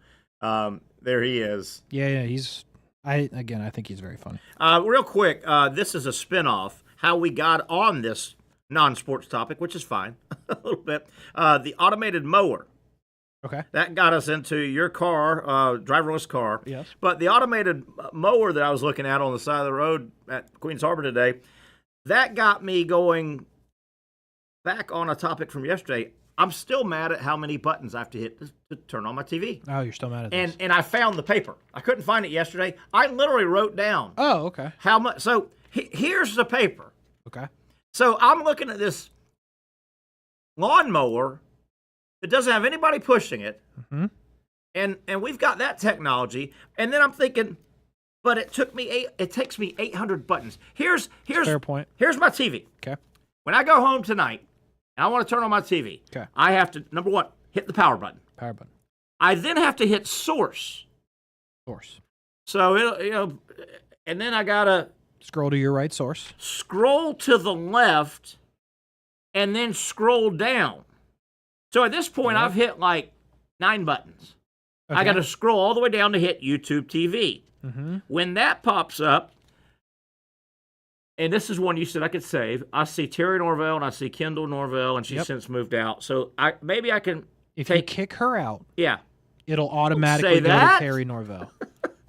Speaker 2: There he is.
Speaker 3: Yeah, I think he's very funny.
Speaker 2: Real quick, this is a spinoff, how we got on this non-sports topic, which is fine, a little bit. The automated mower.
Speaker 3: Okay.
Speaker 2: That got us into your car, driverless car.
Speaker 3: Yes.
Speaker 2: But the automated mower that I was looking at on the side of the road at Queens Harbor today, that got me going back on a topic from yesterday. I'm still mad at how many buttons I have to hit to turn on my TV.
Speaker 3: Oh, you're still mad at this.
Speaker 2: And I found the paper. I couldn't find it yesterday. I literally wrote down.
Speaker 3: Oh, okay.
Speaker 2: How much? So here's the paper.
Speaker 3: Okay.
Speaker 2: So I'm looking at this lawnmower that doesn't have anybody pushing it. And we've got that technology. And then I'm thinking, but it takes me 800 buttons. Here's
Speaker 3: fair point.
Speaker 2: Here's my TV.
Speaker 3: Okay.
Speaker 2: When I go home tonight, and I want to turn on my TV.
Speaker 3: Okay.
Speaker 2: I have to, number one, hit the power button.
Speaker 3: Power button.
Speaker 2: I then have to hit source. So it'll, and then I gotta
Speaker 3: scroll to your right source.
Speaker 2: Scroll to the left, and then scroll down. So at this point, I've hit like 9 buttons. Okay. I got to scroll all the way down to hit YouTube TV. When that pops up, and this is one you said I could save. I see Terry Norvelle and I see Kendall Norvelle, and she's since moved out. So maybe I can
Speaker 3: you kick her out, it'll
Speaker 2: say
Speaker 3: automatically go
Speaker 2: that?
Speaker 3: to Terry Norvelle.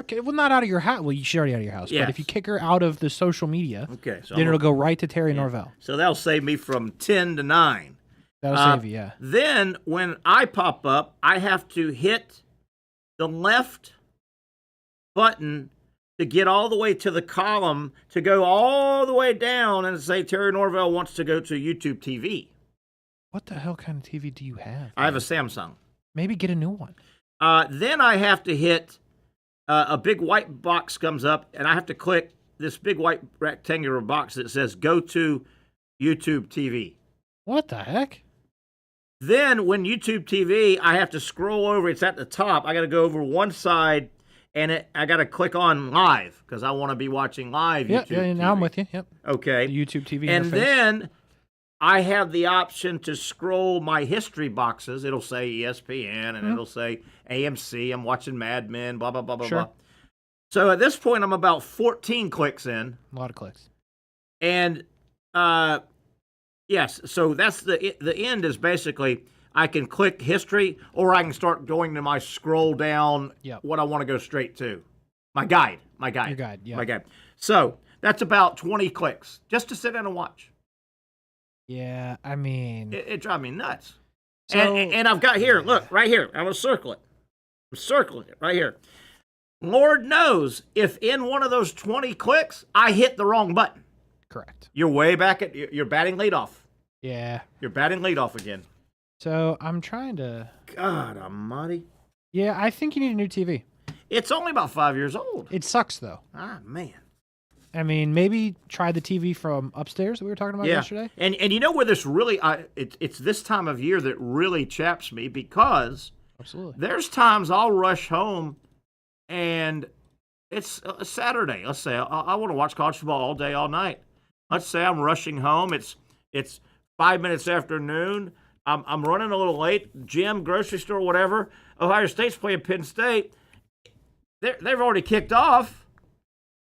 Speaker 3: Okay, well, not out of your house. Well, she's already out of your house. But if you kick her out of the social media,
Speaker 2: so
Speaker 3: then it'll go right to Terry Norvelle.
Speaker 2: So that'll save me from 10 to 9.
Speaker 3: That'll save you,
Speaker 2: Then when I pop up, I have to hit the left button to get all the way to the column, to go all the way down and say Terry Norvelle wants to go to YouTube TV.
Speaker 3: What the hell kind of TV do you have?
Speaker 2: I have a Samsung.
Speaker 3: Maybe get a new one.
Speaker 2: Then I have to hit, a big white box comes up, and I have to click this big white rectangular box that says go to YouTube TV.
Speaker 3: What the heck?
Speaker 2: Then when YouTube TV, I have to scroll over. It's at the top. I got to go over one side, and I got to click on live because I want to be watching live YouTube TV.
Speaker 3: Yeah, now I'm with you. Yep.
Speaker 2: Okay.
Speaker 3: The YouTube TV
Speaker 2: and
Speaker 3: interface.
Speaker 2: then I have the option to scroll my history boxes. It'll say ESPN, and it'll say AMC. I'm watching Mad Men, blah, blah, blah, blah, blah. So at this point, I'm about 14 clicks in.
Speaker 3: A lot of clicks.
Speaker 2: And, yes, so that's the end is basically I can click history, or I can start going to my scroll down what I want to go straight to. My guide.
Speaker 3: Your guide, yeah.
Speaker 2: My guide. So that's about 20 clicks just to sit down and watch.
Speaker 3: Yeah, I mean...
Speaker 2: It drives me nuts.
Speaker 3: So,
Speaker 2: and I've got here, look, right here. I'm going to circle it. I'm circling it right here. Lord knows if in one of those 20 clicks, I hit the wrong button.
Speaker 3: Correct.
Speaker 2: You're way back at... You're batting leadoff.
Speaker 3: Yeah.
Speaker 2: You're batting leadoff again.
Speaker 3: So I'm trying to.
Speaker 2: God almighty.
Speaker 3: Yeah, I think you need a new TV.
Speaker 2: It's only about 5 years old.
Speaker 3: It sucks though.
Speaker 2: Ah, man.
Speaker 3: I mean, maybe try the TV from upstairs that we were talking about yesterday.
Speaker 2: And you know where this really, it's this time of year that really chaps me because
Speaker 3: Absolutely.
Speaker 2: there's times I'll rush home and it's a Saturday. Let's say I want to watch college football all day, all night. Let's say I'm rushing home. It's 5 minutes after noon. I'm running a little late. Gym, grocery store, whatever. Ohio State's playing Penn State. They've already kicked off.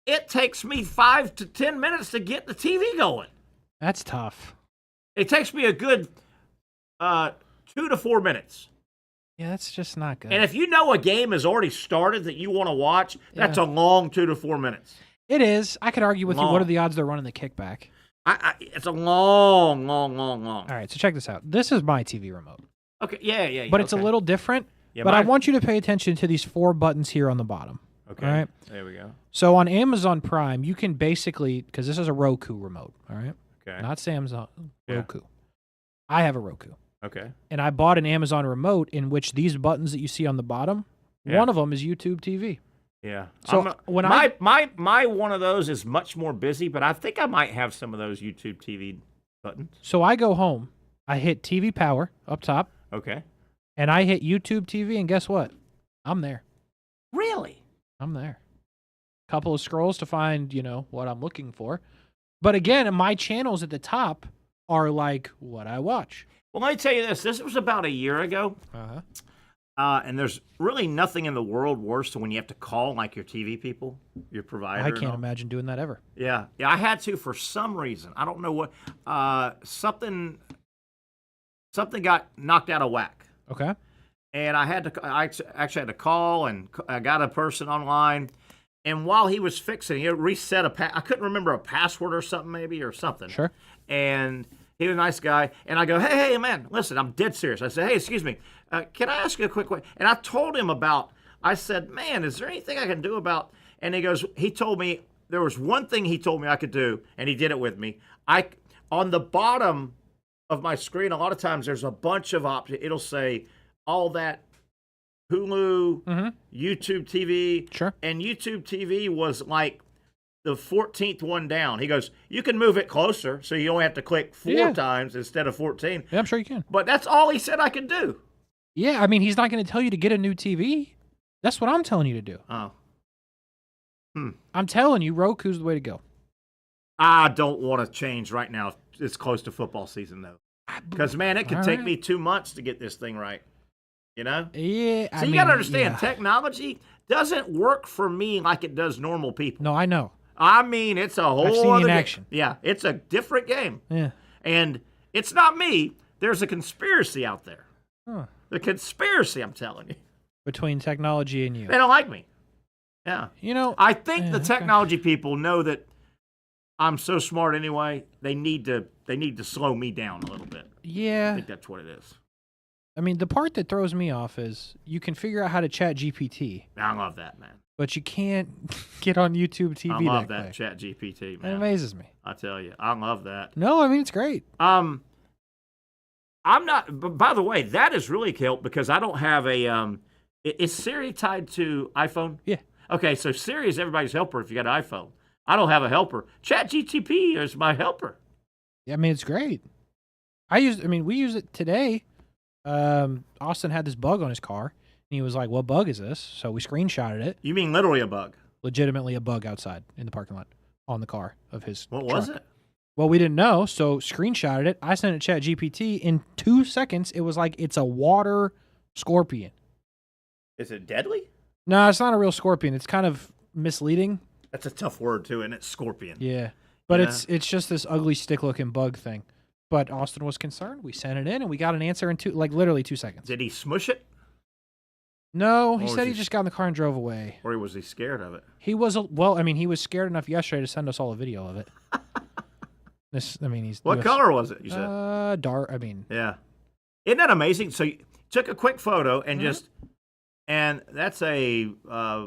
Speaker 2: It takes me 5 to 10 minutes to get the TV going.
Speaker 3: That's tough.
Speaker 2: It takes me a good 2 to 4 minutes.
Speaker 3: Yeah, that's just not good.
Speaker 2: And if you know a game has already started that you want to watch, that's a long 2 to 4 minutes.
Speaker 3: It is. I could argue with you. What are the odds they're running the kickback?
Speaker 2: It's a long.
Speaker 3: All right, so check this out. This is my TV remote.
Speaker 2: Okay, yeah.
Speaker 3: But it's a little different.
Speaker 2: Yeah,
Speaker 3: but I want you to pay attention to these 4 buttons here on the bottom.
Speaker 2: Okay,
Speaker 3: all right?
Speaker 2: There we go.
Speaker 3: So on Amazon Prime, you can basically, because this is a Roku remote, all right?
Speaker 2: Okay.
Speaker 3: Not Samsung,
Speaker 2: Yeah.
Speaker 3: Roku. I have a Roku.
Speaker 2: Okay.
Speaker 3: And I bought an Amazon remote in which these buttons that you see on the bottom, one of them is YouTube TV.
Speaker 2: Yeah.
Speaker 3: So when
Speaker 2: my one of those is much more busy, but I think I might have some of those YouTube TV buttons.
Speaker 3: So I go home, I hit TV power up top,
Speaker 2: Okay.
Speaker 3: and I hit YouTube TV, and guess what? I'm there.
Speaker 2: Really?
Speaker 3: I'm there. Couple of scrolls to find, what I'm looking for. But again, my channels at the top are like what I watch.
Speaker 2: Well, let me tell you this. This was about a year ago.
Speaker 3: Uh-huh.
Speaker 2: And there's really nothing in the world worse than when you have to call like your TV people, your provider.
Speaker 3: I can't imagine doing that ever.
Speaker 2: Yeah, I had to for some reason. I don't know what. Something got knocked out of whack.
Speaker 3: Okay.
Speaker 2: And I actually had to call, and I got a person online. And while he was fixing it, he reset I couldn't remember a password or something.
Speaker 3: Sure.
Speaker 2: And he was a nice guy. And I go, hey, man, listen, I'm dead serious. I said, hey, excuse me, can I ask you a quick question? And I told him I said, man, is there anything I can do about? And he told me, there was one thing he told me I could do, and he did it with me. On the bottom of my screen, a lot of times there's a bunch of options. It'll say all that Hulu, YouTube TV.
Speaker 3: Sure.
Speaker 2: And YouTube TV was like the 14th one down. He goes, you can move it closer, so you only have to click 4 times instead of 14.
Speaker 3: Yeah, I'm sure you can.
Speaker 2: But that's all he said I could do.
Speaker 3: Yeah, I mean, he's not going to tell you to get a new TV. That's what I'm telling you to do.
Speaker 2: Oh.
Speaker 3: I'm telling you, Roku's the way to go.
Speaker 2: I don't want to change right now. It's close to football season, though. Because, man, it could take me 2 months to get this thing right. You know?
Speaker 3: Yeah.
Speaker 2: So you got to understand, technology doesn't work for me like it does normal people.
Speaker 3: No, I know.
Speaker 2: I mean, it's a whole
Speaker 3: I've seen
Speaker 2: other
Speaker 3: in
Speaker 2: game.
Speaker 3: action.
Speaker 2: Yeah, it's a different game.
Speaker 3: Yeah.
Speaker 2: And it's not me. There's a conspiracy out there.
Speaker 3: Huh.
Speaker 2: The conspiracy, I'm telling you.
Speaker 3: Between technology and you.
Speaker 2: They don't like me. Yeah. I think the technology people know that I'm so smart anyway. They need to slow me down a little bit.
Speaker 3: Yeah.
Speaker 2: I think that's what it is.
Speaker 3: I mean, the part that throws me off is you can figure out how to chat GPT.
Speaker 2: I love that, man.
Speaker 3: But you can't get on YouTube TV.
Speaker 2: I love that chat GPT, man.
Speaker 3: It amazes me.
Speaker 2: I tell you, I love that.
Speaker 3: No, I mean, it's great.
Speaker 2: I'm not, but by the way, that has really helped because I don't have a, is Siri tied to iPhone?
Speaker 3: Yeah.
Speaker 2: Okay, so Siri is everybody's helper if you got an iPhone. I don't have a helper. ChatGPT is my helper.
Speaker 3: Yeah, I mean, it's great. We use it today. Austin had this bug on his car, and he was like, what bug is this? So we screenshotted it.
Speaker 2: You mean literally a bug?
Speaker 3: Legitimately a bug outside in the parking lot on the car of his
Speaker 2: What
Speaker 3: truck.
Speaker 2: was it?
Speaker 3: Well, we didn't know, so screenshotted it. I sent it to ChatGPT. In 2 seconds, it was like it's a water scorpion.
Speaker 2: Is it deadly?
Speaker 3: No, it's not a real scorpion. It's kind of misleading.
Speaker 2: That's a tough word, too, and it's scorpion.
Speaker 3: Yeah. But
Speaker 2: Yeah.
Speaker 3: it's just this ugly stick-looking bug thing. But Austin was concerned. We sent it in, and we got an answer in literally 2 seconds.
Speaker 2: Did he smush it?
Speaker 3: No, he
Speaker 2: Or
Speaker 3: said
Speaker 2: was
Speaker 3: he
Speaker 2: he-
Speaker 3: just got in the car and drove away.
Speaker 2: Or was he scared of it?
Speaker 3: He was he was scared enough yesterday to send us all a video of it.
Speaker 2: What color was it, you said?
Speaker 3: Dark.
Speaker 2: Yeah. Isn't that amazing? So you took a quick photo and
Speaker 3: Mm-hmm.
Speaker 2: and that's a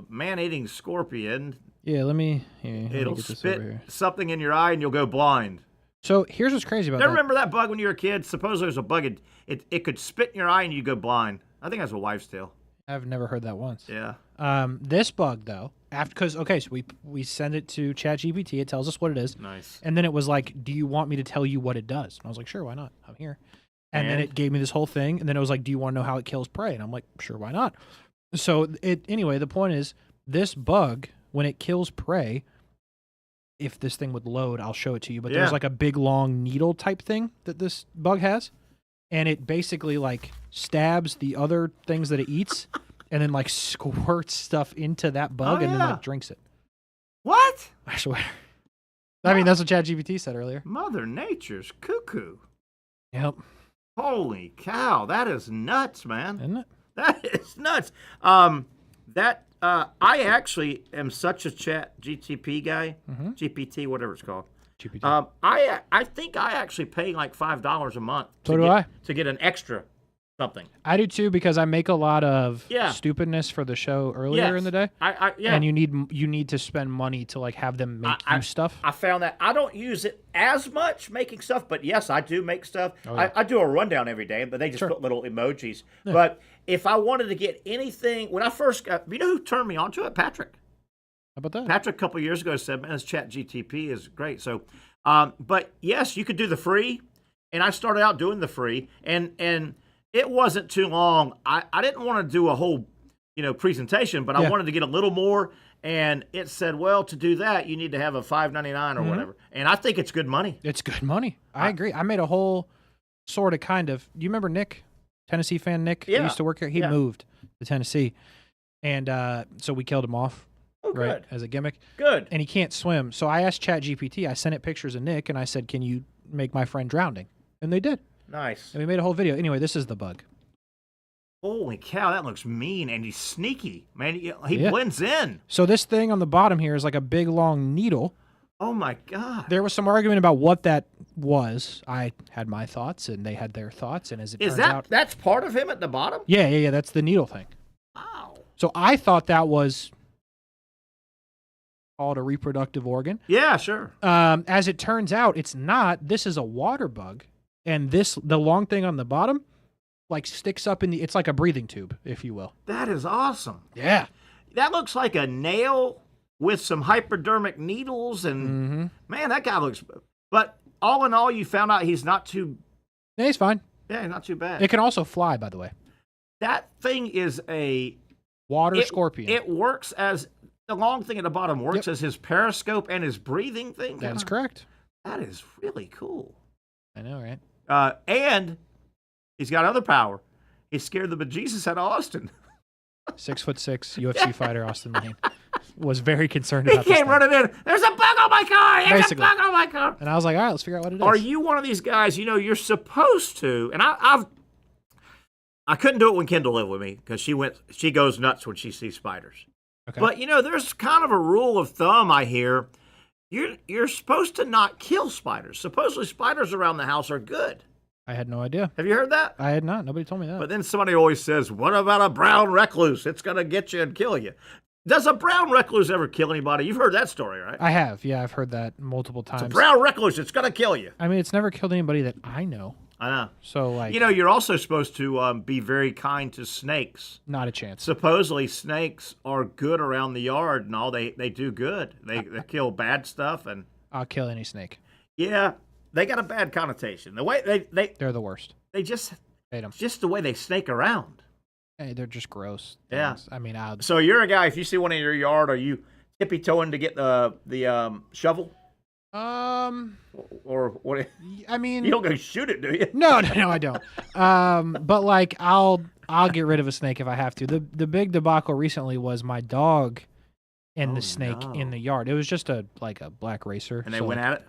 Speaker 2: man-eating scorpion.
Speaker 3: Yeah, let me
Speaker 2: It'll
Speaker 3: get this over
Speaker 2: spit
Speaker 3: here.
Speaker 2: something in your eye and you'll go blind.
Speaker 3: So here's what's crazy about
Speaker 2: You
Speaker 3: that.
Speaker 2: remember that bug when you were a kid? Suppose there's a bug, it could spit in your eye and you go blind. I think that's a wives' tale.
Speaker 3: I've never heard that once.
Speaker 2: Yeah.
Speaker 3: This bug though, so we send it to ChatGPT. It tells us what it is.
Speaker 2: Nice.
Speaker 3: And then it was like, "Do you want me to tell you what it does?" And I was like, "Sure, why not? I'm here." And then it gave me this whole thing. And then it was like, "Do you want to know how it kills prey?" And I'm like, "Sure, why not?" So anyway, the point is, this bug, when it kills prey, if this thing would load, I'll show it to you. But there's like a big long needle type thing that this bug has, and it basically like stabs the other things that it eats, and then like squirts stuff into that bug, and then like drinks it.
Speaker 2: What?
Speaker 3: I swear. I mean, that's what ChatGPT said earlier.
Speaker 2: Mother Nature's cuckoo.
Speaker 3: Yep.
Speaker 2: Holy cow, that is nuts, man.
Speaker 3: Isn't it?
Speaker 2: That is nuts. I actually am such a Chat GTP guy, GPT, whatever it's called.
Speaker 3: GPT.
Speaker 2: I think I actually pay like $5 a month.
Speaker 3: So do I.
Speaker 2: To get an extra something.
Speaker 3: I do too, because I make a lot of stupidness for the show earlier in the day. And you need to spend money to like have them make you stuff.
Speaker 2: I found that I don't use it as much making stuff, but yes, I do make stuff.
Speaker 3: Oh, yeah.
Speaker 2: I do a rundown every day, but they just put little emojis. Yeah. But if I wanted to get anything, when I first got, you know who turned me on to it? Patrick.
Speaker 3: How about that?
Speaker 2: Patrick a couple of years ago said, "Man, this Chat GTP is great." So, but yes, you could do the free, and I started out doing the free, and it wasn't too long. I didn't want to do a whole, presentation, but I wanted to get a little more. And it said, well, to do that, you need to have a $5.99 or whatever. And I think it's good money.
Speaker 3: It's good money. I agree. I made a whole sort of kind of. Do you remember Nick, Tennessee fan Nick?
Speaker 2: Yeah.
Speaker 3: He used to work here. He moved to Tennessee, and so we killed him off.
Speaker 2: Oh,
Speaker 3: right,
Speaker 2: good.
Speaker 3: as a gimmick.
Speaker 2: Good.
Speaker 3: And he can't swim. So I asked ChatGPT. I sent it pictures of Nick, and I said, "Can you make my friend drowning?" And they did.
Speaker 2: Nice.
Speaker 3: And we made a whole video. Anyway, this is the bug.
Speaker 2: Holy cow, that looks mean, and he's sneaky, man. He blends in.
Speaker 3: So this thing on the bottom here is like a big long needle.
Speaker 2: Oh my God.
Speaker 3: There was some argument about what that was. I had my thoughts, and they had their thoughts. And as it turns out,
Speaker 2: that's part of him at the bottom?
Speaker 3: Yeah. That's the needle thing.
Speaker 2: Wow.
Speaker 3: So I thought that was called a reproductive organ.
Speaker 2: Yeah, sure.
Speaker 3: As it turns out, it's not. This is a water bug, and the long thing on the bottom, like sticks up it's like a breathing tube, if you will.
Speaker 2: That is awesome.
Speaker 3: Yeah.
Speaker 2: That looks like a nail with some hypodermic needles, and man, that guy looks. But all in all, you found out he's not too.
Speaker 3: Yeah, he's fine.
Speaker 2: Yeah, he's not too bad.
Speaker 3: It can also fly, by the way.
Speaker 2: That thing is a
Speaker 3: water scorpion.
Speaker 2: It works as the long thing at the bottom works as his periscope and his breathing thing.
Speaker 3: That is correct.
Speaker 2: That is really cool.
Speaker 3: I know, right?
Speaker 2: And he's got other power. He scared the bejesus out of Austin.
Speaker 3: 6'6" UFC fighter Austin Lane was very concerned about this.
Speaker 2: He came running in. There's a bug on my car. There's a bug on my car.
Speaker 3: And I was like, all right, let's figure out what it is.
Speaker 2: Are you one of these guys? You're supposed to. And I couldn't do it when Kendall lived with me because she goes nuts when she sees spiders.
Speaker 3: Okay.
Speaker 2: But there's kind of a rule of thumb I hear. You're supposed to not kill spiders. Supposedly spiders around the house are good.
Speaker 3: I had no idea.
Speaker 2: Have you heard that?
Speaker 3: I had not. Nobody told me that.
Speaker 2: But then somebody always says, what about a brown recluse? It's going to get you and kill you. Does a brown recluse ever kill anybody? You've heard that story, right?
Speaker 3: I have. Yeah, I've heard that multiple times.
Speaker 2: It's a brown recluse. It's going to kill you.
Speaker 3: I mean, it's never killed anybody that I know.
Speaker 2: I know.
Speaker 3: So,
Speaker 2: you're also supposed to be very kind to snakes.
Speaker 3: Not a chance.
Speaker 2: Supposedly, snakes are good around the yard and all. They do good. They kill bad stuff. And
Speaker 3: I'll kill any snake.
Speaker 2: Yeah, they got a bad connotation. The way
Speaker 3: they're the worst.
Speaker 2: They just
Speaker 3: hate them.
Speaker 2: Just the way they snake around.
Speaker 3: Hey, they're just gross.
Speaker 2: Yeah.
Speaker 3: I mean,
Speaker 2: so you're a guy. If you see one in your yard, are you tippy toeing to get the shovel? Or what?
Speaker 3: I mean,
Speaker 2: you don't go shoot it, do you?
Speaker 3: No, I don't. But I'll get rid of a snake if I have to. The big debacle recently was my dog and the snake in the yard. It was just a black racer.
Speaker 2: And they went at it?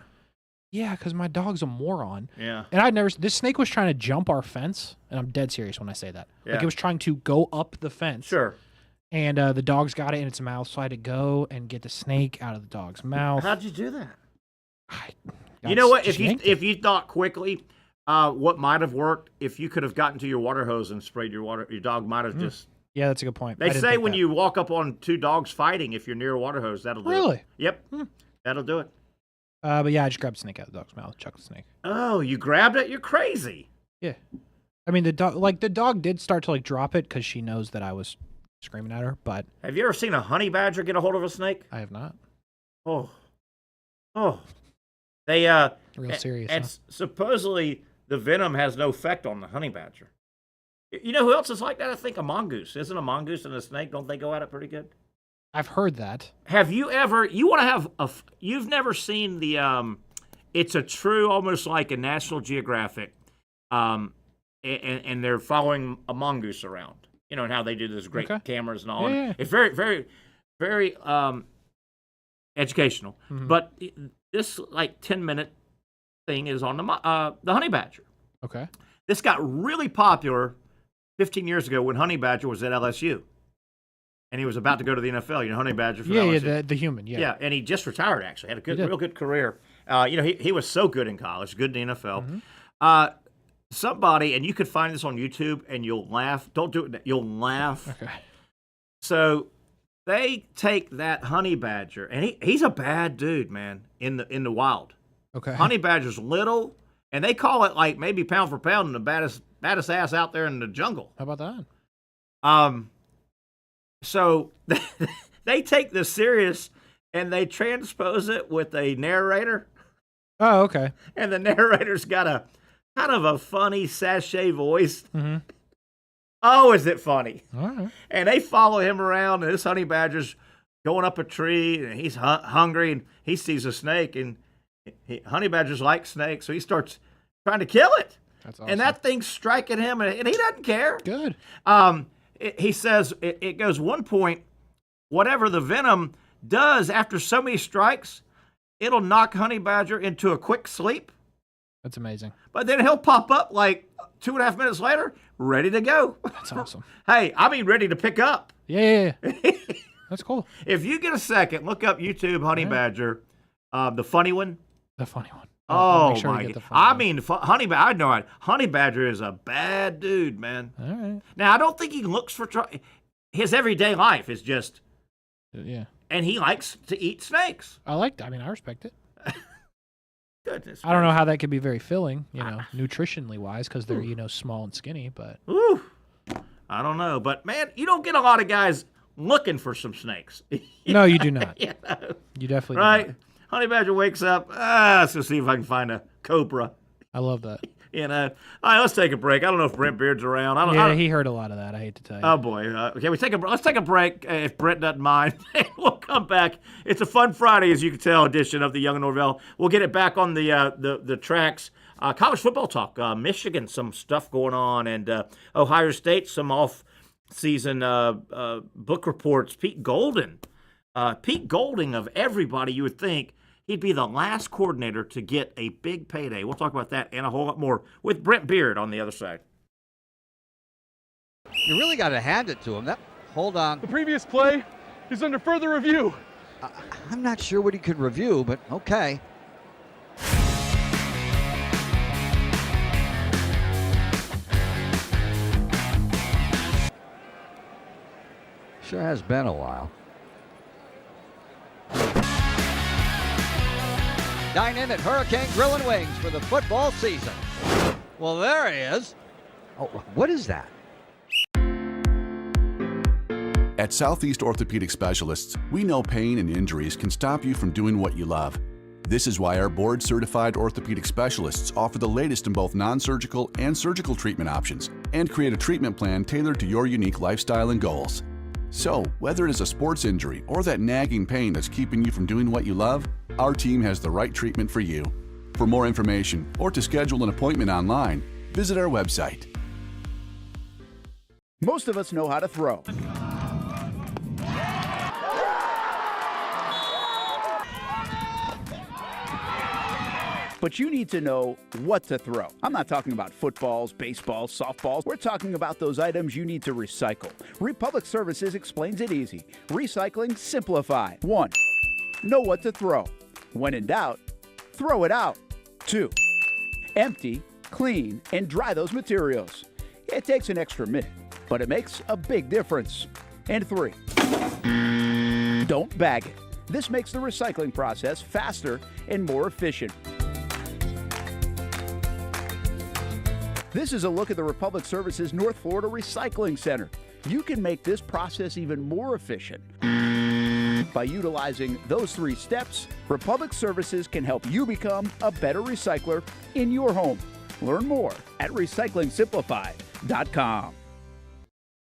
Speaker 3: Yeah, because my dog's a moron.
Speaker 2: Yeah.
Speaker 3: And this snake was trying to jump our fence, and I'm dead serious when I say that.
Speaker 2: Yeah.
Speaker 3: It was trying to go up the fence.
Speaker 2: Sure.
Speaker 3: And the dog's got it in its mouth, so I had to go and get the snake out of the dog's mouth.
Speaker 2: How'd you do that? You know what? If you thought quickly, what might have worked if you could have gotten to your water hose and sprayed your water, your dog might have just.
Speaker 3: Yeah, that's a good point.
Speaker 2: They say when you walk up on two dogs fighting, if you're near a water hose, that'll do it.
Speaker 3: Really?
Speaker 2: Yep. That'll do it.
Speaker 3: But yeah, I just grabbed a snake out of the dog's mouth, chucked the snake.
Speaker 2: Oh, you grabbed it? You're crazy.
Speaker 3: Yeah. I mean, the dog did start to like drop it because she knows that I was screaming at her. But
Speaker 2: have you ever seen a honey badger get a hold of a snake?
Speaker 3: I have not.
Speaker 2: Oh, they
Speaker 3: real serious.
Speaker 2: And
Speaker 3: huh?
Speaker 2: supposedly the venom has no effect on the honey badger. You know who else is like that? I think a mongoose. Isn't a mongoose and a snake? Don't they go at it pretty good?
Speaker 3: I've heard that.
Speaker 2: Have you ever? You want to have you've never seen the? It's a true, almost like a National Geographic. And they're following a mongoose around, you know, and how they do those great cameras and all.
Speaker 3: Yeah.
Speaker 2: It's very, very, very educational.
Speaker 3: Mm-hmm.
Speaker 2: But this like 10-minute thing is on the honey badger.
Speaker 3: Okay.
Speaker 2: This got really popular 15 years ago when honey badger was at LSU, and he was about to go to the NFL. You know, honey badger from LSU.
Speaker 3: Yeah, the human. Yeah.
Speaker 2: Yeah, and he just retired. Actually, had a real good career. You know, he was so good in college, good in the NFL.
Speaker 3: Mm-hmm.
Speaker 2: Somebody, and you could find this on YouTube, and you'll laugh. Don't do it. You'll laugh.
Speaker 3: Okay.
Speaker 2: So they take that honey badger, and he's a bad dude, man, in the wild.
Speaker 3: Okay.
Speaker 2: Honey badger's little, and they call it like maybe pound for pound the baddest ass out there in the jungle.
Speaker 3: How about that?
Speaker 2: So they take this serious, and they transpose it with a narrator.
Speaker 3: Oh, okay.
Speaker 2: And the narrator's got a kind of a funny sachet voice.
Speaker 3: Mm-hmm.
Speaker 2: Oh, is it funny?
Speaker 3: All right.
Speaker 2: And they follow him around, and this honey badger's going up a tree, and he's hungry, and he sees a snake, and honey badgers like snakes, so he starts trying to kill it.
Speaker 3: That's awesome.
Speaker 2: And that thing's striking him, and he doesn't care.
Speaker 3: Good.
Speaker 2: He says it goes one point, whatever the venom does after so many strikes, it'll knock honey badger into a quick sleep.
Speaker 3: That's amazing.
Speaker 2: But then he'll pop up like 2.5 minutes later, ready to go.
Speaker 3: That's awesome.
Speaker 2: Hey, I mean ready to pick up.
Speaker 3: Yeah. That's cool.
Speaker 2: If you get a second, look up YouTube honey badger, the funny one.
Speaker 3: The funny one.
Speaker 2: Oh,
Speaker 3: make sure
Speaker 2: my
Speaker 3: to get
Speaker 2: God.
Speaker 3: the funny
Speaker 2: I
Speaker 3: one.
Speaker 2: mean, honey badger. I know it. Honey badger is a bad dude, man.
Speaker 3: All right.
Speaker 2: Now, I don't think he looks for his everyday life is just.
Speaker 3: Yeah.
Speaker 2: And he likes to eat snakes.
Speaker 3: I respect it.
Speaker 2: Goodness.
Speaker 3: I don't know how that could be very filling, nutritionally wise, because they're, small and skinny, but.
Speaker 2: Ooh. I don't know. But, man, you don't get a lot of guys looking for some snakes.
Speaker 3: No, you do not.
Speaker 2: You know?
Speaker 3: You definitely
Speaker 2: right?
Speaker 3: do not.
Speaker 2: Honey badger wakes up. Let's see if I can find a cobra.
Speaker 3: I love that.
Speaker 2: All right, let's take a break. I don't know if Brent Beaird's around.
Speaker 3: He heard a lot of that. I hate to tell you.
Speaker 2: Oh boy. Okay, let's take a break if Brent doesn't mind. We'll come back. It's a fun Friday, as you can tell, edition of the Young Norvelle. We'll get it back on the tracks. College football talk. Michigan, some stuff going on, and Ohio State, some off-season book reports. Pete Golding of everybody, you would think. He'd be the last coordinator to get a big payday. We'll talk about that and a whole lot more with Brent Beaird on the other side.
Speaker 5: You really got to hand it to him. Hold on.
Speaker 6: The previous play is under further review.
Speaker 5: I'm not sure what he could review, but okay. Sure has been a while. Dine in at Hurricane Grill and Wings for the football season. Well, there he is. Oh, what is that?
Speaker 4: At Southeast Orthopedic Specialists, we know pain and injuries can stop you from doing what you love. This is why our board-certified orthopedic specialists offer the latest in both non-surgical and surgical treatment options and create a treatment plan tailored to your unique lifestyle and goals. So, whether it is a sports injury or that nagging pain that's keeping you from doing what you love, our team has the right treatment for you. For more information or to schedule an appointment online, visit our website.
Speaker 11: Most of us know how to throw. But you need to know what to throw. I'm not talking about footballs, baseballs, softballs. We're talking about those items you need to recycle. Republic Services explains it easy. Recycling simplified. 1. Know what to throw. When in doubt, throw it out. 2. Empty, clean, and dry those materials. It takes an extra minute, but it makes a big difference. And 3. Don't bag it. This makes the recycling process faster and more efficient. This is a look at the Republic Services North Florida Recycling Center. You can make this process even more efficient. By utilizing those 3 steps, Republic Services can help you become a better recycler in your home. Learn more at recyclingsimplified.com.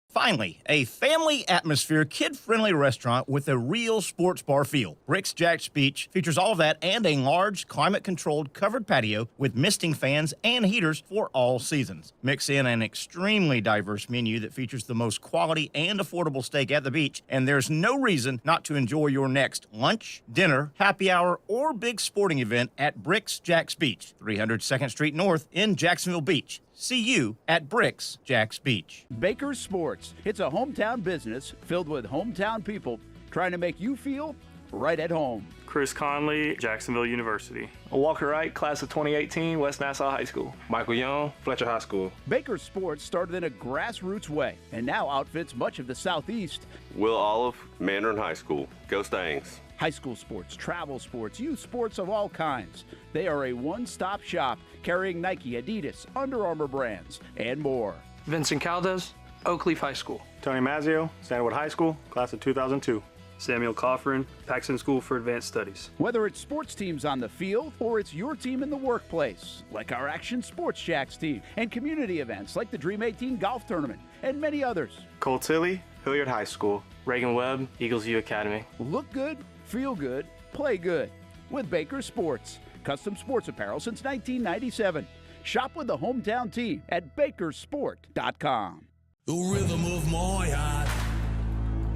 Speaker 2: Finally, a family atmosphere, kid-friendly restaurant with a real sports bar feel. Bricks Jack's Beach features all of that and a large, climate-controlled covered patio with misting fans and heaters for all seasons. Mix in an extremely diverse menu that features the most quality and affordable steak at the beach, and there's no reason not to enjoy your next lunch, dinner, happy hour, or big sporting event at Bricks Jack's Beach, 300 2nd Street North in Jacksonville Beach. See you at Bricks Jack's Beach.
Speaker 11: Baker's Sports. It's a hometown business filled with hometown people trying to make you feel right at home.
Speaker 12: Chris Conley, Jacksonville University. Walker Wright, class of 2018, West Nassau High School.
Speaker 13: Michael Young, Fletcher High School.
Speaker 11: Baker's Sports started in a grassroots way and now outfits much of the Southeast.
Speaker 14: Will Olive, Mandarin High School. Go Stangs.
Speaker 11: High school sports, travel sports, youth sports of all kinds. They are a one-stop shop carrying Nike, Adidas, Under Armour brands, and more.
Speaker 12: Vincent Caldes, Oakleaf High School. Tony Mazzio, Sandwood High School, class of 2002. Samuel Coffrin, Paxton School for Advanced Studies.
Speaker 11: Whether it's sports teams on the field or it's your team in the workplace, like our Action Sports Shacks team, and community events like the Dream 18 Golf Tournament, and many others.
Speaker 12: Cole Tilley, Hilliard High School. Reagan Webb, Eagles View Academy.
Speaker 11: Look good, feel good, play good with Baker Sports. Custom sports apparel since 1997. Shop with the hometown team at bakersport.com.
Speaker 15: The rhythm of my heart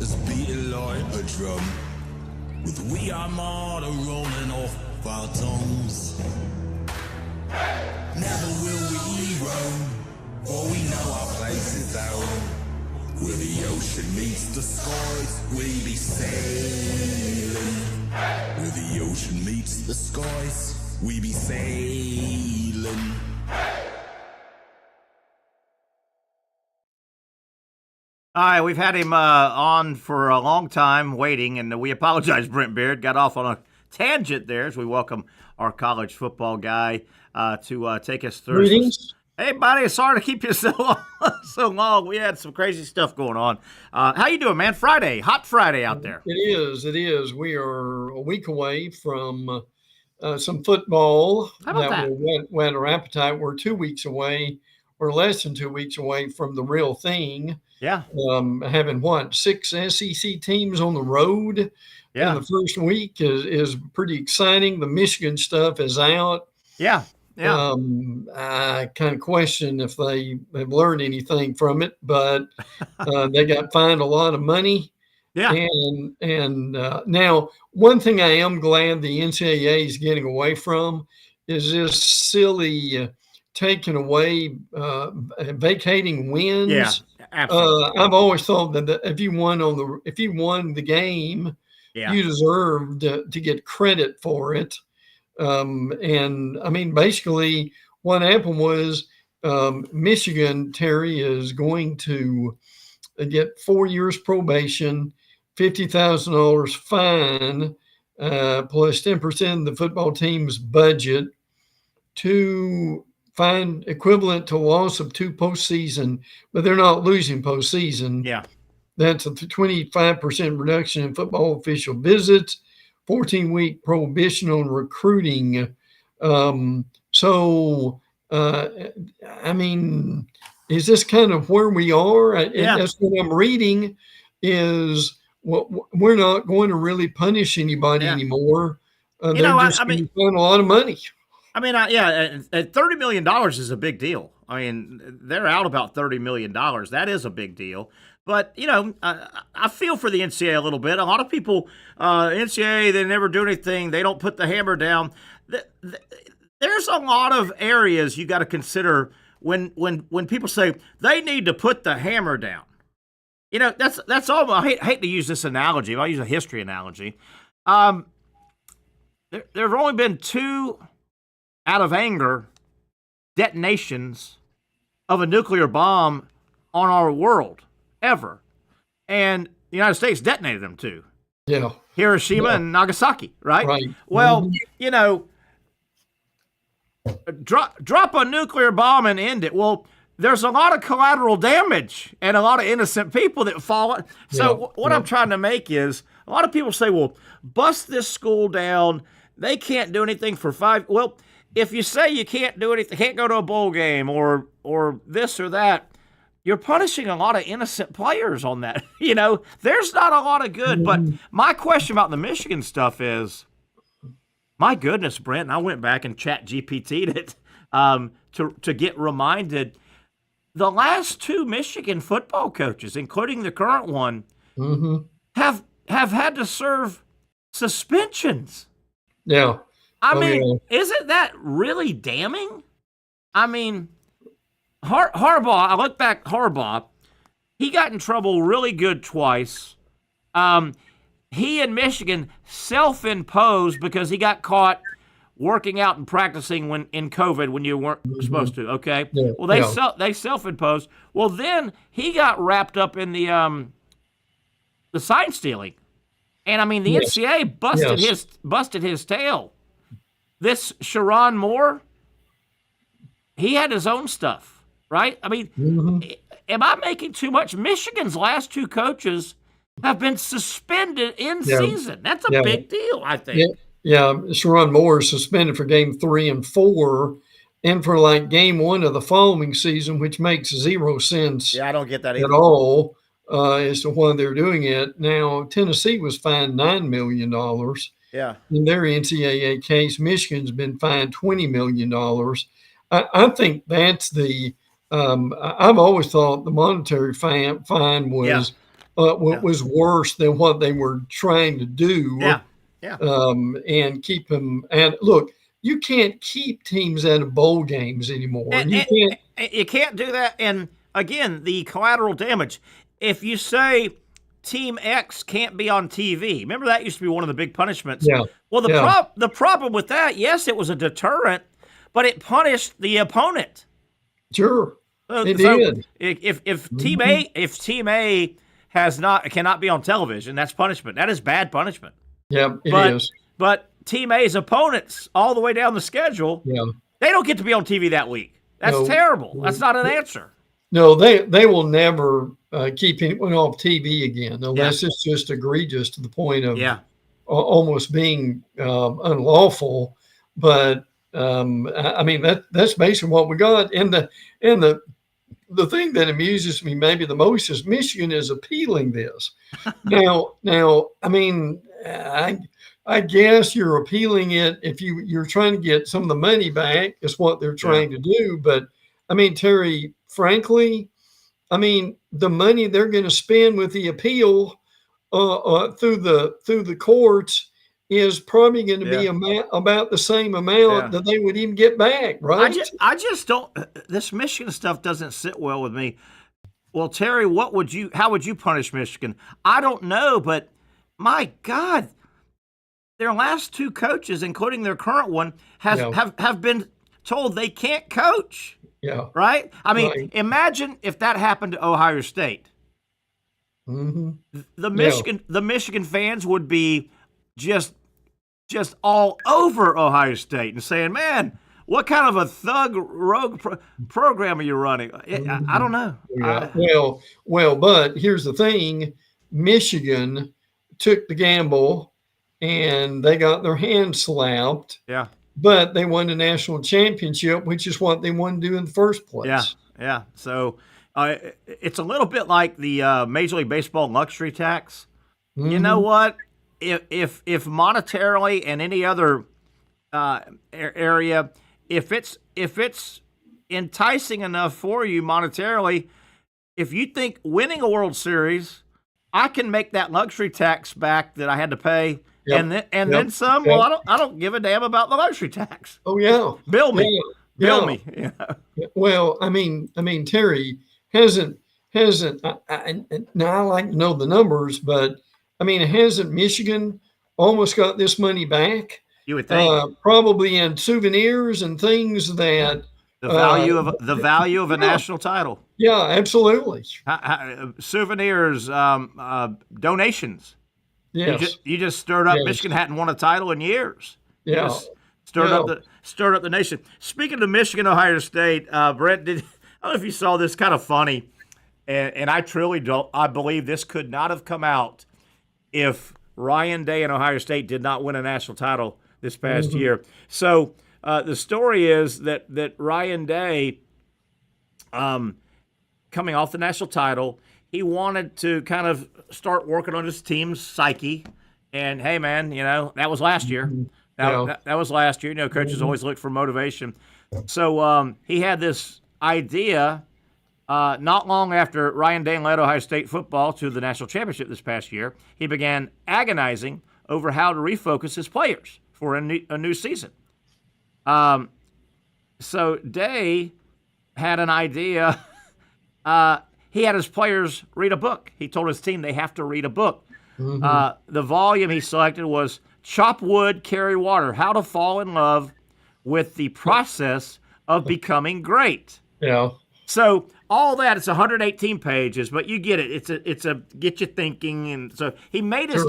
Speaker 15: is beating like a drum, with we are more rolling off our tongues. Never will we roam, for we know our place is out. Where the ocean meets the skies, we be sailing. Where the ocean meets the skies, we be sailing.
Speaker 2: All right, we've had him on for a long time waiting, and we apologize, Brent Beaird. Got off on a tangent there as we welcome our college football guy to take us through.
Speaker 16: Greetings.
Speaker 2: Hey, buddy, sorry to keep you so long. We had some crazy stuff going on. How you doing, man? Friday, hot Friday out there.
Speaker 16: It is. We are a week away from some football.
Speaker 2: How about that?
Speaker 16: Will whet our appetite. We're 2 weeks away, or less than 2 weeks away from the real thing.
Speaker 2: Yeah.
Speaker 16: Having 6 SEC teams on the road.
Speaker 2: Yeah.
Speaker 16: In the first week is pretty exciting. The Michigan stuff is out.
Speaker 2: Yeah. Yeah.
Speaker 16: I kind of question if they have learned anything from it, but they got fined a lot of money.
Speaker 2: Yeah.
Speaker 16: And now one thing I am glad the NCAA is getting away from is this silly taking away vacating wins.
Speaker 2: Yeah. Absolutely.
Speaker 16: I've always thought that if you won the game,
Speaker 2: yeah,
Speaker 16: you deserved to get credit for it. And I mean, basically what happened was Michigan, Terry, is going to get 4 years probation, $50,000 fine, plus 10% of the football team's budget, to fine equivalent to loss of 2 postseason, but they're not losing postseason.
Speaker 2: Yeah.
Speaker 16: That's a 25% reduction in football official visits, 14-week prohibition on recruiting. I mean, is this kind of where we are?
Speaker 2: Yeah.
Speaker 16: That's what I'm reading is we're not going to really punish anybody anymore. They're just going to spend a lot of money.
Speaker 2: I mean, $30 million is a big deal. I mean, they're out about $30 million. That is a big deal. But, I feel for the NCAA a little bit. A lot of people, NCAA, they never do anything. They don't put the hammer down. There's a lot of areas you got to consider when people say they need to put the hammer down. That's all. I hate to use this analogy, but I'll use a history analogy. There have only been 2 out of anger detonations of a nuclear bomb on our world ever, and the United States detonated them too.
Speaker 16: Yeah.
Speaker 2: Hiroshima and Nagasaki, right?
Speaker 16: Right.
Speaker 2: Well, you know, drop a nuclear bomb and end it. Well, there's a lot of collateral damage and a lot of innocent people that fall. So what I'm trying to make is, a lot of people say, well, bust this school down. They can't do anything for 5. Well, if you say you can't do anything, can't go to a bowl game or this or that, you're punishing a lot of innocent players on that. You know, there's not a lot of good. But my question about the Michigan stuff is, my goodness, Brent, and I went back and chat GPT'd it to get reminded. The last 2 Michigan football coaches, including the current one, have had to serve suspensions.
Speaker 16: Yeah.
Speaker 2: I mean, isn't that really damning? I mean, Harbaugh, I look back, Harbaugh, he got in trouble really good twice. He and Michigan self-imposed because he got caught working out and practicing when in COVID when you weren't supposed to, okay?
Speaker 16: Yeah,
Speaker 2: well, they self-imposed. Well, then he got wrapped up in the sign stealing. And I mean, the NCAA busted his tail. This Sharon Moore, he had his own stuff, right? I mean, am I making too much? Michigan's last 2 coaches have been suspended in season. That's a big deal, I think.
Speaker 16: Yeah, Sharon Moore is suspended for game 3 and 4 and for like game 1 of the following season, which makes 0 sense
Speaker 2: I don't get that either.
Speaker 16: at all as to why they're doing it. Now, Tennessee was fined $9 million in their NCAA case. Michigan's been fined $20 million. I think that's the I've always thought the monetary fine was was worse than what they were trying to do. And keep them. And look, you can't keep teams out of bowl games anymore.
Speaker 2: You can't do that. And again, the collateral damage. If you say Team X can't be on TV, remember that used to be one of the big punishments.
Speaker 16: Yeah.
Speaker 2: Well, the problem with that, yes, it was a deterrent, but it punished the opponent.
Speaker 16: Sure, it did.
Speaker 2: If Team A cannot be on television, that's punishment. That is bad punishment.
Speaker 16: Yeah, it is.
Speaker 2: But Team A's opponents, all the way down the schedule, they don't get to be on TV that week. That's terrible. That's not an answer.
Speaker 16: No, they will never keep anyone off TV again unless it's just egregious to the point of almost being unlawful. But I mean that's basically what we got. And the thing that amuses me maybe the most is Michigan is appealing this. Now, I mean, I guess you're appealing it if you're trying to get some of the money back is what they're trying to do. But I mean, Terry, frankly, I mean, the money they're going to spend with the appeal through the courts is probably going to be about the same amount that they would even get back, right?
Speaker 2: I just don't. This Michigan stuff doesn't sit well with me. Well, Terry, how would you punish Michigan? I don't know, but my God, their last 2 coaches, including their current one, have been told they can't coach.
Speaker 16: Yeah.
Speaker 2: Right? I mean, imagine if that happened to Ohio State. The Michigan fans would be just all over Ohio State and saying, "Man, what kind of a thug rogue program are you running?" I don't know.
Speaker 16: Well, but here's the thing: Michigan took the gamble, and they got their hands slapped.
Speaker 2: Yeah.
Speaker 16: But they won the national championship, which is what they wanted to do in the first place.
Speaker 2: Yeah. So it's a little bit like the Major League Baseball luxury tax. You know what? If monetarily and any other area, if it's enticing enough for you monetarily, if you think winning a World Series, I can make that luxury tax back that I had to pay. And then some. Yep. Well, I don't give a damn about the luxury tax.
Speaker 16: Oh yeah,
Speaker 2: bill me. Yeah.
Speaker 16: Well, I mean, Terry hasn't. Now I like to know the numbers, but I mean, hasn't Michigan almost got this money back?
Speaker 2: You would think
Speaker 16: probably in souvenirs and things that
Speaker 2: the value of a national title.
Speaker 16: Yeah, absolutely.
Speaker 2: Souvenirs, donations.
Speaker 16: Yes.
Speaker 2: You just stirred up.
Speaker 16: Yes.
Speaker 2: Michigan hadn't won a title in years. You
Speaker 16: Yeah.
Speaker 2: just stirred up the nation. Speaking of Michigan, Ohio State, Brent, I don't know if you saw this, kind of funny, and I truly don't. I believe this could not have come out if Ryan Day and Ohio State did not win a national title this past year. So the story is that Ryan Day, coming off the national title, he wanted to kind of start working on his team's psyche. And, hey, man, that was last year. That was last year. Coaches always look for motivation. So he had this idea not long after Ryan Day led Ohio State football to the national championship this past year. He began agonizing over how to refocus his players for a new season. So Day had an idea. He had his players read a book. He told his team they have to read a book. The volume he selected was Chop Wood, Carry Water, How to Fall in Love with the Process of Becoming Great.
Speaker 16: Yeah.
Speaker 2: So all that, it's 118 pages, but you get it. It's a get you thinking. And so he made his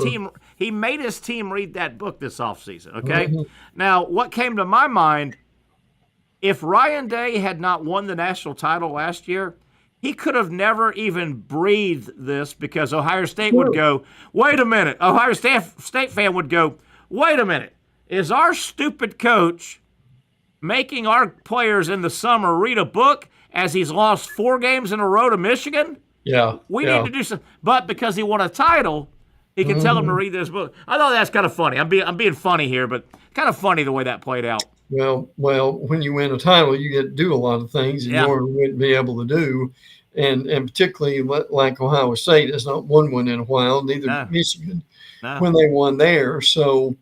Speaker 2: team read that book this offseason, okay? Now, what came to my mind, if Ryan Day had not won the national title last year, he could have never even breathed this, because Ohio State would go, wait a minute. Ohio State fan would go, wait a minute. Is our stupid coach making our players in the summer read a book as he's lost 4 games in a row to Michigan?
Speaker 16: Yeah.
Speaker 2: We need to do something. But because he won a title, he can tell them to read this book. I thought that's kind of funny. I'm being funny here, but kind of funny the way that played out.
Speaker 16: Well, when you win a title, you get to do a lot of things you normally wouldn't be able to do. And particularly like Ohio State has not won one in a while, neither did Michigan when they won there. So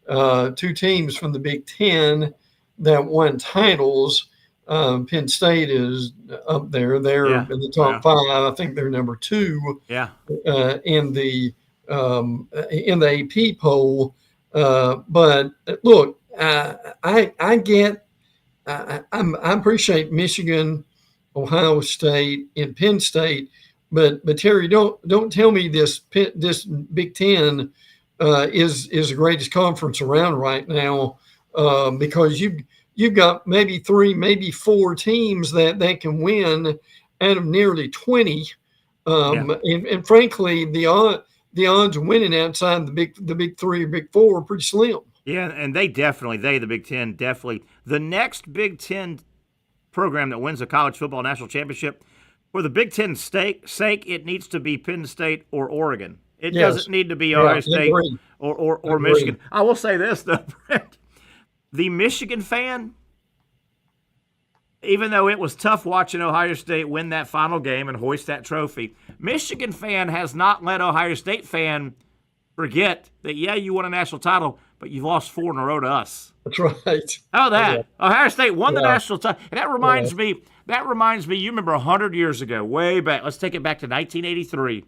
Speaker 16: 2 teams from the Big Ten that won titles. Penn State is up there. They're in the top 5. I think they're number 2 in the AP poll. But look, I appreciate Michigan, Ohio State, and Penn State, but Terry, don't tell me this Big Ten is the greatest conference around right now, because you've got maybe 3, maybe 4 teams that can win out of nearly 20, and frankly, the odds of winning outside the big 3 or big 4 are pretty slim.
Speaker 2: Yeah, and the Big Ten, definitely. The next Big Ten program that wins the college football national championship, for the Big Ten's sake, it needs to be Penn State or Oregon. It doesn't need to be Ohio State or Michigan. I will say this, though, Brent. The Michigan fan, even though it was tough watching Ohio State win that final game and hoist that trophy, Michigan fan has not let Ohio State fan forget that, you won a national title, but you've lost 4 in a row to us.
Speaker 16: That's right.
Speaker 2: How that? Yeah. Ohio State won the national title. And that reminds me, you remember 100 years ago, way back. Let's take it back to 1983.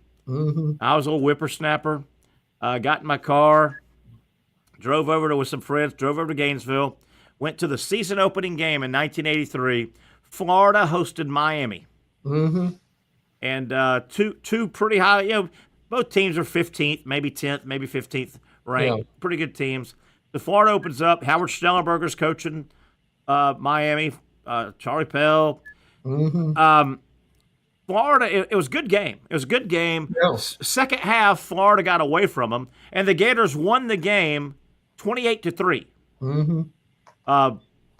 Speaker 2: I was a little whippersnapper. Got in my car, drove over with some friends, drove over to Gainesville, went to the season opening game in 1983. Florida hosted Miami. And two pretty high, both teams are 15th, maybe 10th, maybe 15th ranked. Pretty good teams. The Florida opens up. Howard Schnellenberger's coaching Miami. Charlie Pell. Florida, it was a good game. Second half, Florida got away from them, and the Gators won the game 28-3. Who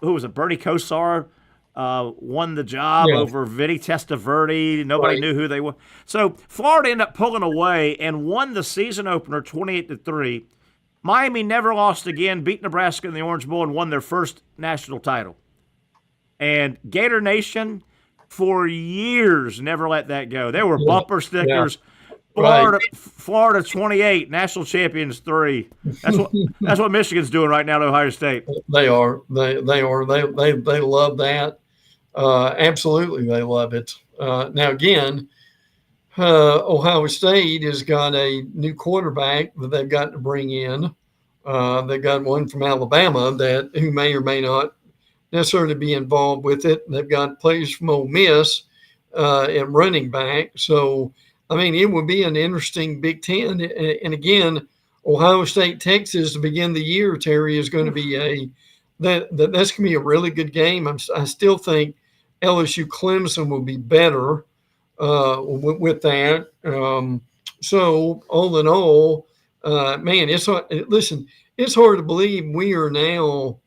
Speaker 2: was it? Bernie Kosar won the job over Vinny Testaverde. Nobody knew who they were. So Florida ended up pulling away and won the season opener 28-3. Miami never lost again, beat Nebraska in the Orange Bowl, and won their first national title. And Gator Nation, for years, never let that go. There were bumper stickers. Florida 28, national champions 3. That's what Michigan's doing right now to Ohio State.
Speaker 16: They are. They love that. Absolutely, they love it. Now again, Ohio State has got a new quarterback that they've got to bring in. They've got one from Alabama who may or may not necessarily be involved with it. They've got players from Ole Miss at running back. So, I mean, it would be an interesting Big Ten. And again, Ohio State, Texas to begin the year, Terry, is going to be that's going to be a really good game. I still think LSU Clemson will be better with that. So all in all, man, it's hard to believe we are now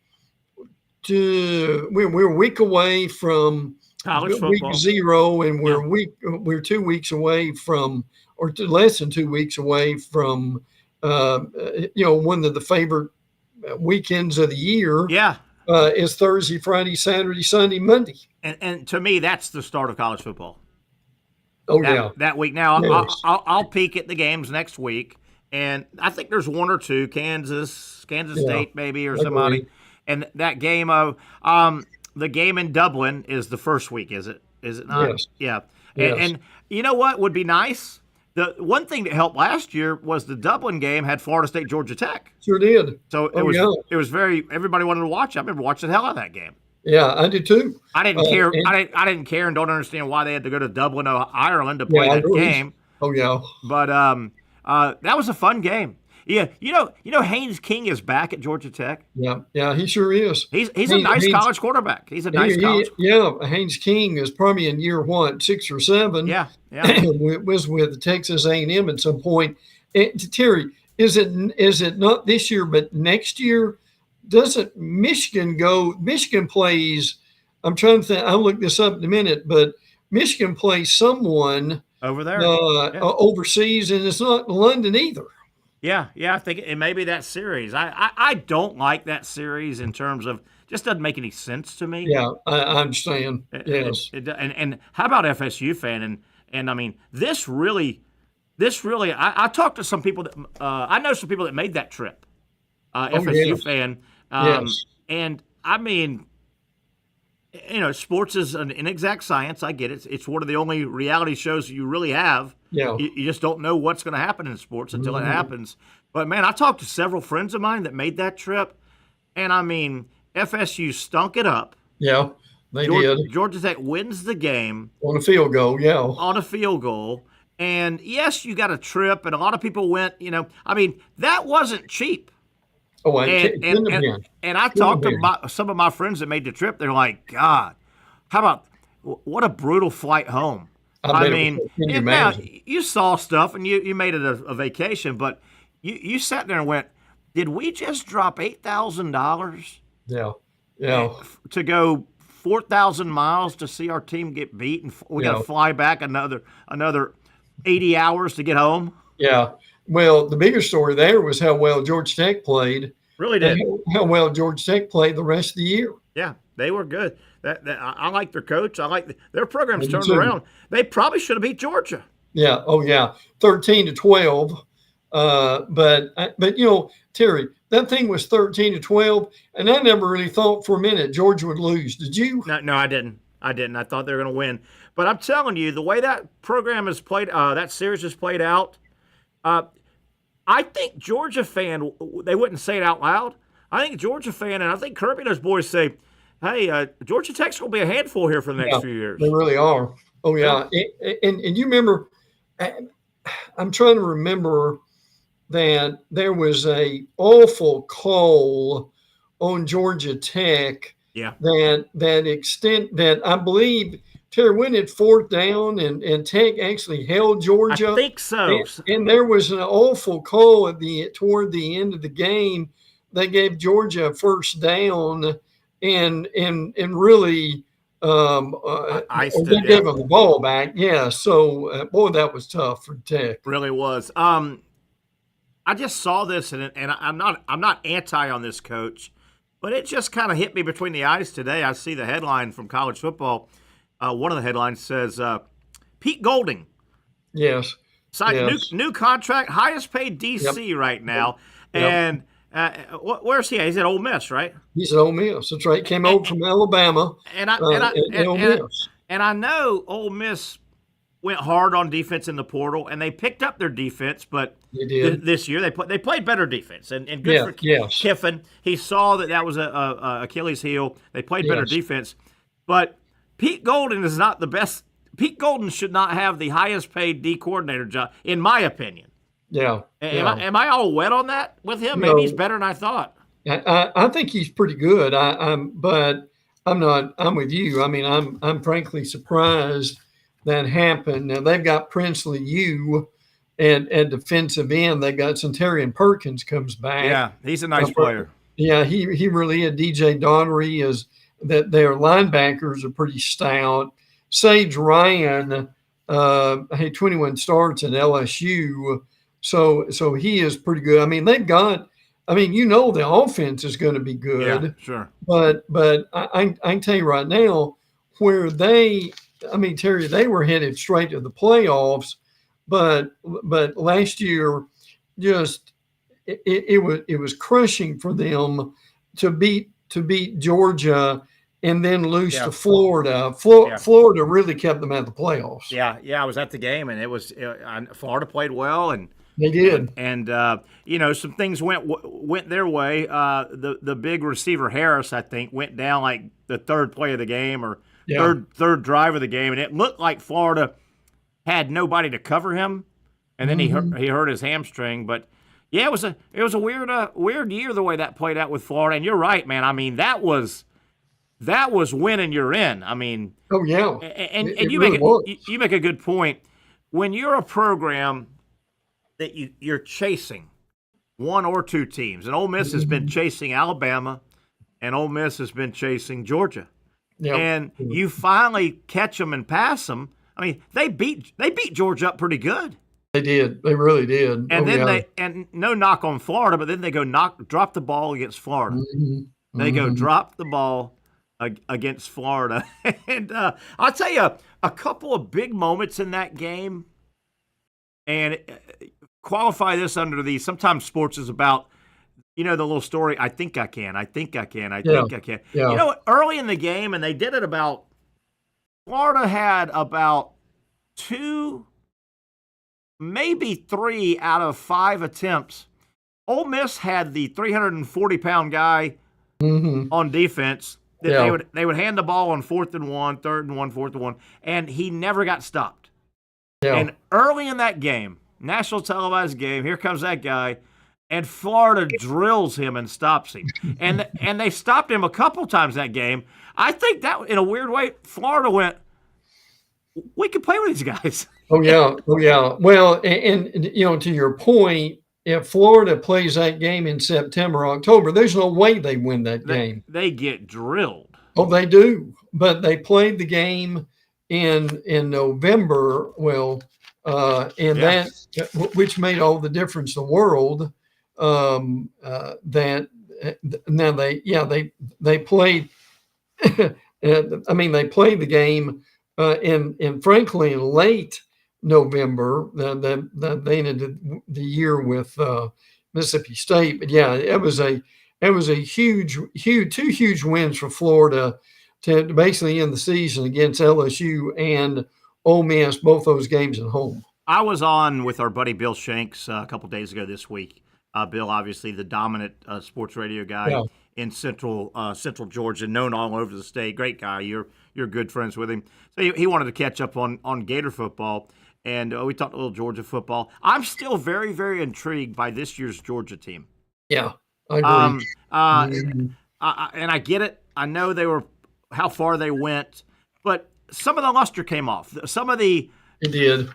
Speaker 16: we're a week away from
Speaker 2: college football.
Speaker 16: Week 0, and we're 2 weeks away from, or less than 2 weeks away from, one of the favorite weekends of the year.
Speaker 2: Yeah.
Speaker 16: Is Thursday, Friday, Saturday, Sunday, Monday.
Speaker 2: And to me, that's the start of college football.
Speaker 16: Oh, yeah.
Speaker 2: That week. Now,
Speaker 16: Yes.
Speaker 2: I'll peek at the games next week, and I think there's one or two, Kansas State maybe, or somebody. And that game of the game in Dublin is the first week, is it? Is it not?
Speaker 16: Yes.
Speaker 2: Yeah.
Speaker 16: Yes.
Speaker 2: And you know what would be nice? The one thing that helped last year was the Dublin game had Florida State, Georgia Tech.
Speaker 16: Sure did.
Speaker 2: So it was everybody wanted to watch it. I remember watching the hell out of that game.
Speaker 16: Yeah, I did too.
Speaker 2: I didn't care. I didn't care and don't understand why they had to go to Dublin, Ireland to play that game.
Speaker 16: Oh yeah.
Speaker 2: But that was a fun game. Yeah, you know Haynes King is back at Georgia Tech.
Speaker 16: Yeah, he sure is.
Speaker 2: He's a nice college quarterback. He's a nice college.
Speaker 16: Haynes King is probably in year 6 or 7.
Speaker 2: Yeah.
Speaker 16: Was with Texas A&M at some point. Terry, is it not this year but next year? Doesn't Michigan go? Michigan plays. I'm trying to think. I'll look this up in a minute, but Michigan plays someone
Speaker 2: over there
Speaker 16: overseas, and it's not London either.
Speaker 2: Yeah, I think it may be that series. I don't like that series in terms of just doesn't make any sense to me.
Speaker 16: Yeah, I understand. Yes.
Speaker 2: And how about FSU fan? And I mean, this really, I talked to some people that I know some people that made that trip. FSU fan.
Speaker 16: Yes.
Speaker 2: And I mean, sports is an inexact science. I get it. It's one of the only reality shows you really have.
Speaker 16: Yeah.
Speaker 2: You just don't know what's going to happen in sports until it happens. But, man, I talked to several friends of mine that made that trip, and, I mean, FSU stunk it up.
Speaker 16: Yeah, they did.
Speaker 2: Georgia Tech wins the game.
Speaker 16: On a field goal, yeah.
Speaker 2: On a field goal. And, yes, you got a trip, and a lot of people went, I mean, that wasn't cheap.
Speaker 16: Oh,
Speaker 2: and I talked to some of my friends that made the trip. They're like, God, how about what a brutal flight home. I mean, now you saw stuff and you made it a vacation, but you sat there and went, did we just drop $8,000?
Speaker 16: Yeah.
Speaker 2: To go 4,000 miles to see our team get beat, and we got to fly back another 80 hours to get home?
Speaker 16: Yeah. Well, the bigger story there was how well Georgia Tech played.
Speaker 2: Really did.
Speaker 16: How well Georgia Tech played the rest of the year.
Speaker 2: Yeah, they were good. I like their coach. I like their program's turned around. They probably should have beat Georgia.
Speaker 16: Yeah. Oh, yeah. 13-12. But Terry, that thing was 13-12, and I never really thought for a minute Georgia would lose. Did you?
Speaker 2: No, I didn't. I thought they were going to win. But I'm telling you, the way that program is played, that series is played out, I think Georgia fan, they wouldn't say it out loud. I think Georgia fan, and I think Kirby and those boys say, hey, Georgia Tech's going to be a handful here for the next few years.
Speaker 16: They really are. Oh, yeah. And you remember, I'm trying to remember that there was a awful call on Georgia Tech.
Speaker 2: Yeah.
Speaker 16: That I believe Terry went at 4th down and Tech actually held Georgia.
Speaker 2: I think so.
Speaker 16: And there was an awful call toward the end of the game. They gave Georgia a 1st down and really they gave them the ball back. Yeah. So boy, that was tough for Tech.
Speaker 2: Really was. I just saw this and I'm not anti on this coach, but it just kind of hit me between the eyes today. I see the headline from college football. One of the headlines says, Pete Golding.
Speaker 16: Yes.
Speaker 2: Signed new contract, highest paid DC right now. Yep. And where's he at? He's at Ole Miss, right?
Speaker 16: He's at Ole Miss. That's right. Came over from Alabama.
Speaker 2: And I know Ole Miss went hard on defense in the portal, and they picked up their defense, but this year they played better defense. And good for Kiffin. He saw that was a Achilles heel. They played better defense. But Pete Golding is not the best. Pete Golding should not have the highest paid D coordinator job, in my opinion.
Speaker 16: Yeah.
Speaker 2: Am I all wet on that with him?
Speaker 16: No.
Speaker 2: Maybe he's better than I thought.
Speaker 16: I think he's pretty good. But I'm not. I'm with you. I mean, I'm frankly surprised that happened. Now they've got Princely U at defensive end. They got Centurion Perkins comes back.
Speaker 2: Yeah, he's a nice player.
Speaker 16: Yeah, he really had DJ Daugherty is that their linebackers are pretty stout. Sage Ryan had 21 starts at LSU, so he is pretty good. I mean, they've got. I mean, the offense is going to be good.
Speaker 2: Yeah, sure.
Speaker 16: But I can tell you right now where Terry, they were headed straight to the playoffs, but last year just it was crushing for them to beat Georgia and then lose to Florida. Florida really kept them at the playoffs.
Speaker 2: Yeah, I was at the game, and Florida played well, and
Speaker 16: they did.
Speaker 2: And some things went their way. The big receiver Harris, I think, went down like the third play of the game or third drive of the game, and it looked like Florida had nobody to cover him, and then he hurt his hamstring. But yeah, it was a weird year the way that played out with Florida. And you're right, man. I mean, that was winning you're in. I mean,
Speaker 16: oh yeah,
Speaker 2: and you make a good point when you're a program that you're chasing one or two teams. And Ole Miss has been chasing Alabama, and Ole Miss has been chasing Georgia. Yep. And you finally catch them and pass them. I mean, they beat Georgia up pretty good.
Speaker 16: They did. They really did.
Speaker 2: And then no knock on Florida, but then they go drop the ball against Florida. They go drop the ball against Florida. And I'll tell you a couple of big moments in that game. And qualify this under the sometimes sports is about, the little story, I think I can. Think I can. Yeah. Early in the game, and they did it Florida had about 2, maybe 3 out of 5 attempts. Ole Miss had the 340-pound guy on defense. That they would hand the ball on 4th and 1, 3rd and 1, 4th and 1, and he never got stopped. Yeah. And early in that game, national televised game, here comes that guy, and Florida drills him and stops him. And they stopped him a couple times that game. I think that, in a weird way, Florida went, we can play with these guys.
Speaker 16: Oh, yeah. Well, and to your point, if Florida plays that game in September or October, there's no way they win that game.
Speaker 2: They get drilled.
Speaker 16: Oh, they do. But they played the game in November. Well, that which made all the difference in the world. That now they played. They played the game in frankly in late November. They ended the year with Mississippi State, but yeah, it was a huge 2 huge wins for Florida to basically end the season against LSU and Ole Miss, both those games at home.
Speaker 2: I was on with our buddy Bill Shanks a couple days ago this week. Bill, obviously the dominant sports radio guy in Central Georgia, known all over the state. Great guy. You're good friends with him. So he wanted to catch up on Gator football, and we talked a little Georgia football. I'm still very, very intrigued by this year's Georgia team.
Speaker 16: Yeah, I agree.
Speaker 2: And I get it. I know how far they went, but some of the luster came off. Some of the
Speaker 16: It did.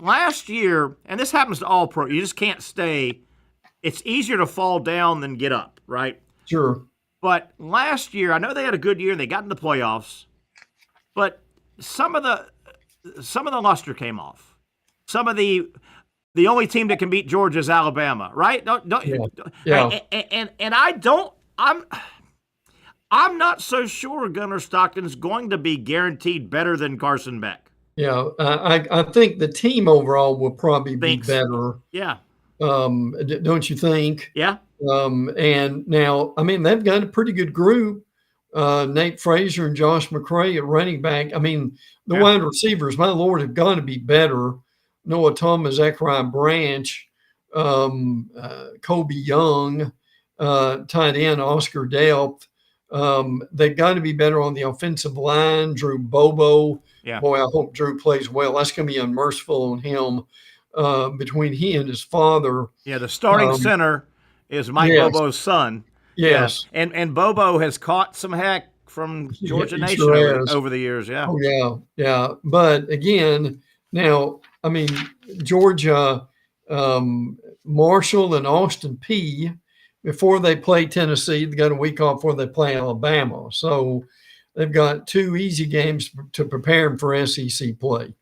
Speaker 2: Last year, and this happens to all pro, you just can't stay. It's easier to fall down than get up, right?
Speaker 16: Sure.
Speaker 2: But last year, I know they had a good year and they got in the playoffs, but some of the luster came off. Some of the only team that can beat Georgia is Alabama, right? I'm not so sure Gunnar Stockton's going to be guaranteed better than Carson Beck.
Speaker 16: Yeah, I think the team overall will probably be better.
Speaker 2: Yeah.
Speaker 16: Don't you think?
Speaker 2: Yeah.
Speaker 16: And now, they've got a pretty good group. Nate Frazier and Josh McCray at running back. The wide receivers, my Lord, have got to be better. Noah Thomas, Zachariah Branch, Kobe Young, tight end Oscar Delp. They've got to be better on the offensive line. Drew Bobo.
Speaker 2: Yeah.
Speaker 16: Boy, I hope Drew plays well. That's going to be unmerciful on him. between he and his father.
Speaker 2: Yeah, the starting center is Mike Bobo's son.
Speaker 16: Yes.
Speaker 2: Yeah. And Bobo has caught some heck from Georgia
Speaker 16: He
Speaker 2: Nation
Speaker 16: sure
Speaker 2: over the years. Yeah.
Speaker 16: Oh, yeah. But again, now, I mean, Georgia, Marshall and Austin P, before they play Tennessee, they got a week off before they play Alabama. So they've got 2 easy games to prepare them for SEC play.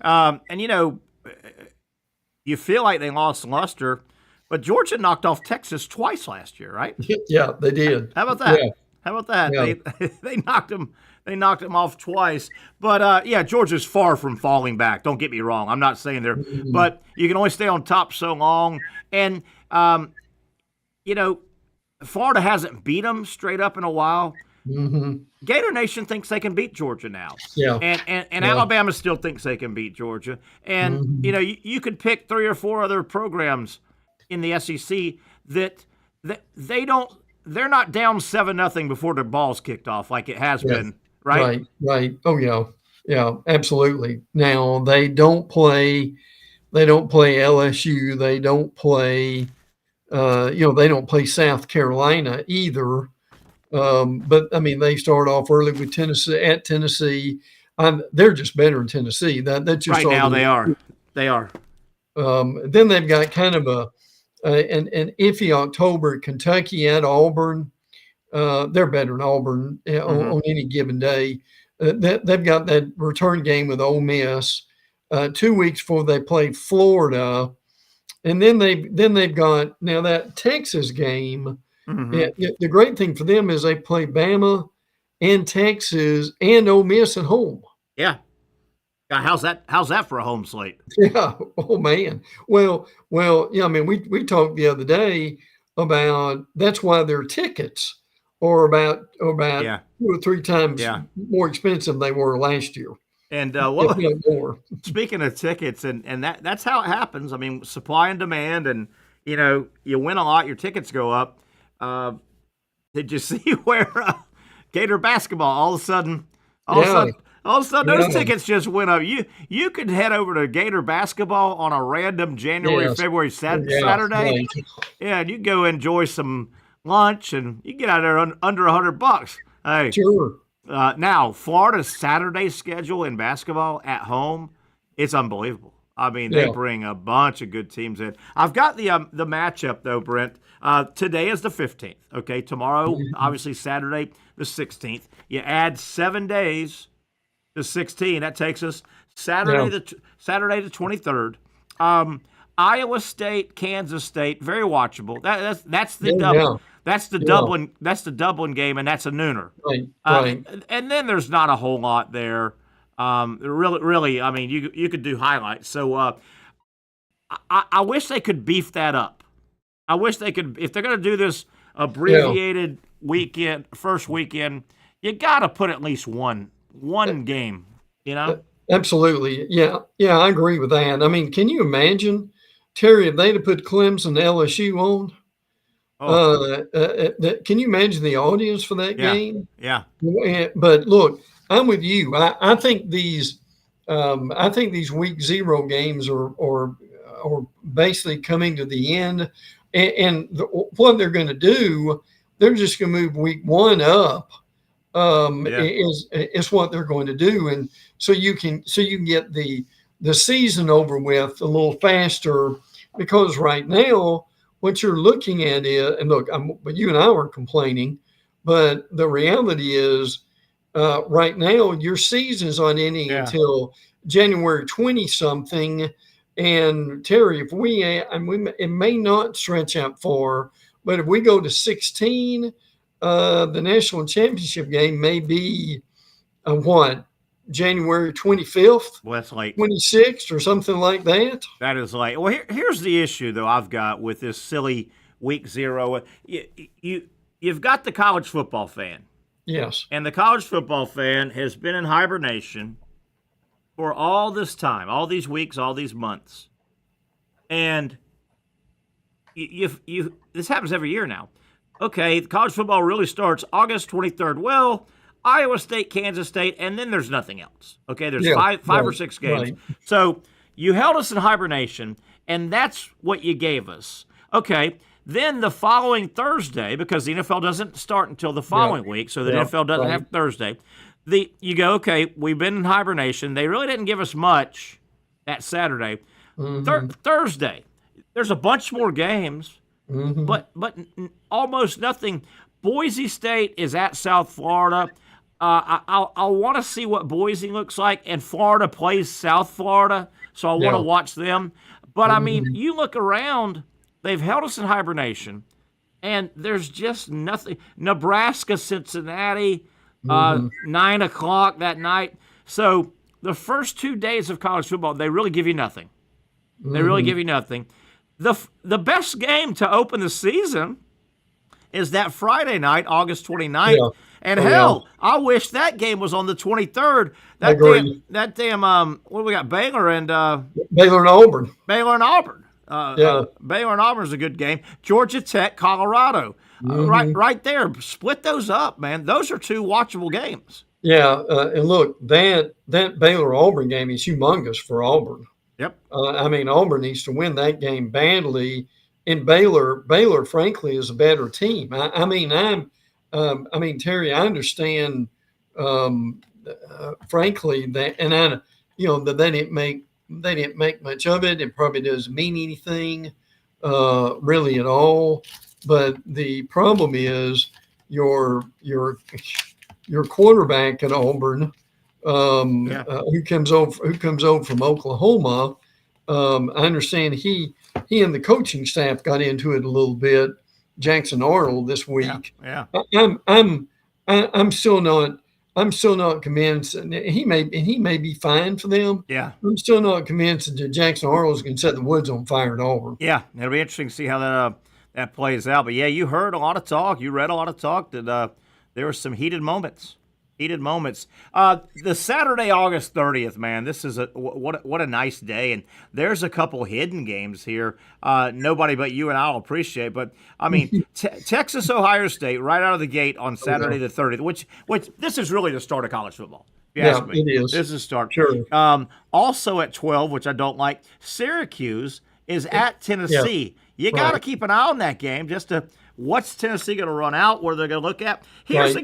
Speaker 2: And, you feel like they lost luster, but Georgia knocked off Texas twice last year, right?
Speaker 16: Yeah, they did.
Speaker 2: How about that?
Speaker 16: Yeah.
Speaker 2: How about that?
Speaker 16: Yeah.
Speaker 2: They knocked them off twice. But Georgia's far from falling back. Don't get me wrong. I'm not saying they're, but you can only stay on top so long. And Florida hasn't beat them straight up in a while. Gator Nation thinks they can beat Georgia now.
Speaker 16: Yeah.
Speaker 2: And Alabama still thinks they can beat Georgia. And you could pick 3 or 4 other programs in the SEC that they're not down 7-0 before the ball's kicked off like it has been, right?
Speaker 16: Right. Oh yeah. Yeah, absolutely. Now they don't play LSU, they don't play they don't play South Carolina either. But I mean, they start off early with Tennessee. They're just better in Tennessee. That's just
Speaker 2: right now they are. They are.
Speaker 16: Then they've got kind of an iffy October at Kentucky at Auburn. They're better than Auburn on any given day. They've got that return game with Ole Miss 2 weeks before they play Florida, and then they've got now that Texas game. The great thing for them is they play Bama and Texas and Ole Miss at home.
Speaker 2: Yeah. How's that for a home slate?
Speaker 16: Yeah. Oh man. Well. Yeah. I mean, we talked the other day about that's why their tickets are about 2 or 3 times more expensive than they were last year.
Speaker 2: And
Speaker 16: more.
Speaker 2: Speaking of tickets, and that's how it happens. I mean, supply and demand, and you win a lot, your tickets go up. Did you see where Gator basketball all of a sudden those tickets just went up? You could head over to Gator basketball on a random January, February, Saturday.
Speaker 16: Right.
Speaker 2: Yeah, and you go enjoy some lunch and you get out there under $100. Hey,
Speaker 16: sure.
Speaker 2: Now Florida's Saturday schedule in basketball at home, it's unbelievable. I mean, they bring a bunch of good teams in. I've got the matchup though, Brent. Today is the 15th. Okay, tomorrow, obviously Saturday the 16th. You add 7 days to 16. That takes us Saturday the 23rd. Iowa State, Kansas State, very watchable. That's the double. That's the Dublin. That's the Dublin game, and that's a nooner.
Speaker 16: Right.
Speaker 2: And then there's not a whole lot there. Really. I mean, you could do highlights. So I wish they could beef that up. I wish they could. If they're going to do this abbreviated weekend, first weekend, you got to put at least one game.
Speaker 16: Absolutely. Yeah. I agree with that. I mean, can you imagine, Terry, if they'd have put Clemson LSU on? Can you imagine the audience for that game?
Speaker 2: Yeah.
Speaker 16: But look, I'm with you. I think these week 0 games are basically coming to the end, and what they're going to do, they're just going to move week 1 up. Is what they're going to do, and so you can get the season over with a little faster, because right now what you're looking at is, and look, but you and I were complaining, but the reality is right now your season's not ending until January 20 something. And Terry, if it may not stretch out far, but if we go to 16, the national championship game may be January 25th?
Speaker 2: Well, that's like
Speaker 16: 26th or something like that.
Speaker 2: That is like, well, here's the issue though I've got with this silly week 0. You've got the college football fan.
Speaker 16: Yes.
Speaker 2: And the college football fan has been in hibernation for all this time, all these weeks, all these months. And this happens every year now. Okay, college football really starts August 23rd. Well, Iowa State, Kansas State, and then there's nothing else. Okay, there's five or six games.
Speaker 16: Right.
Speaker 2: So you held us in hibernation, and that's what you gave us. Okay, then the following Thursday, because the NFL doesn't start until the following week, so the NFL doesn't have Thursday. You go, okay, we've been in hibernation. They really didn't give us much that Saturday. Thursday, there's a bunch more games, but almost nothing. Boise State is at South Florida. I want to see what Boise looks like, and Florida plays South Florida, so I want to watch them. But, I mean, you look around, they've held us in hibernation, and there's just nothing. Nebraska, Cincinnati, 9 o'clock that night. So the first 2 days of college football, they really give you nothing. They really give you nothing. The best game to open the season is that Friday night, August 29th. Yeah. And I wish that game was on the 23rd. That damn what do we got? Baylor and Auburn.
Speaker 16: Baylor and Auburn.
Speaker 2: Baylor and Auburn is a good game. Georgia Tech, Colorado. Right there. Split those up, man. Those are 2 watchable games.
Speaker 16: Yeah, and look, that Baylor Auburn game is humongous for Auburn.
Speaker 2: Yep.
Speaker 16: I mean, Auburn needs to win that game badly, and Baylor, frankly, is a better team. I mean, Terry, I understand, frankly, that, and that they didn't make much of it. It probably doesn't mean anything, really at all. But the problem is your quarterback at Auburn, who comes over from Oklahoma. I understand he and the coaching staff got into it a little bit. Jackson Arnold this week.
Speaker 2: Yeah.
Speaker 16: I'm still not convinced. He may be fine for them.
Speaker 2: Yeah.
Speaker 16: I'm still not convinced that Jackson Arnold's going to set the woods on fire at Auburn.
Speaker 2: Yeah, it'll be interesting to see how that plays out. But yeah, you heard a lot of talk. You read a lot of talk that there were some heated moments. The Saturday, August 30th, man, this is what a nice day. And there's a couple hidden games here. Nobody but you and I will appreciate. But, I mean, Texas, Ohio State right out of the gate on Saturday the 30th, which this is really the start of college football. If you ask me.
Speaker 16: It is.
Speaker 2: This is the start.
Speaker 16: Sure.
Speaker 2: Also at 12, which I don't like, Syracuse is at Tennessee. Yeah. You got to keep an eye on that game just to – what's Tennessee going to run out? What are they going to look at? Here's a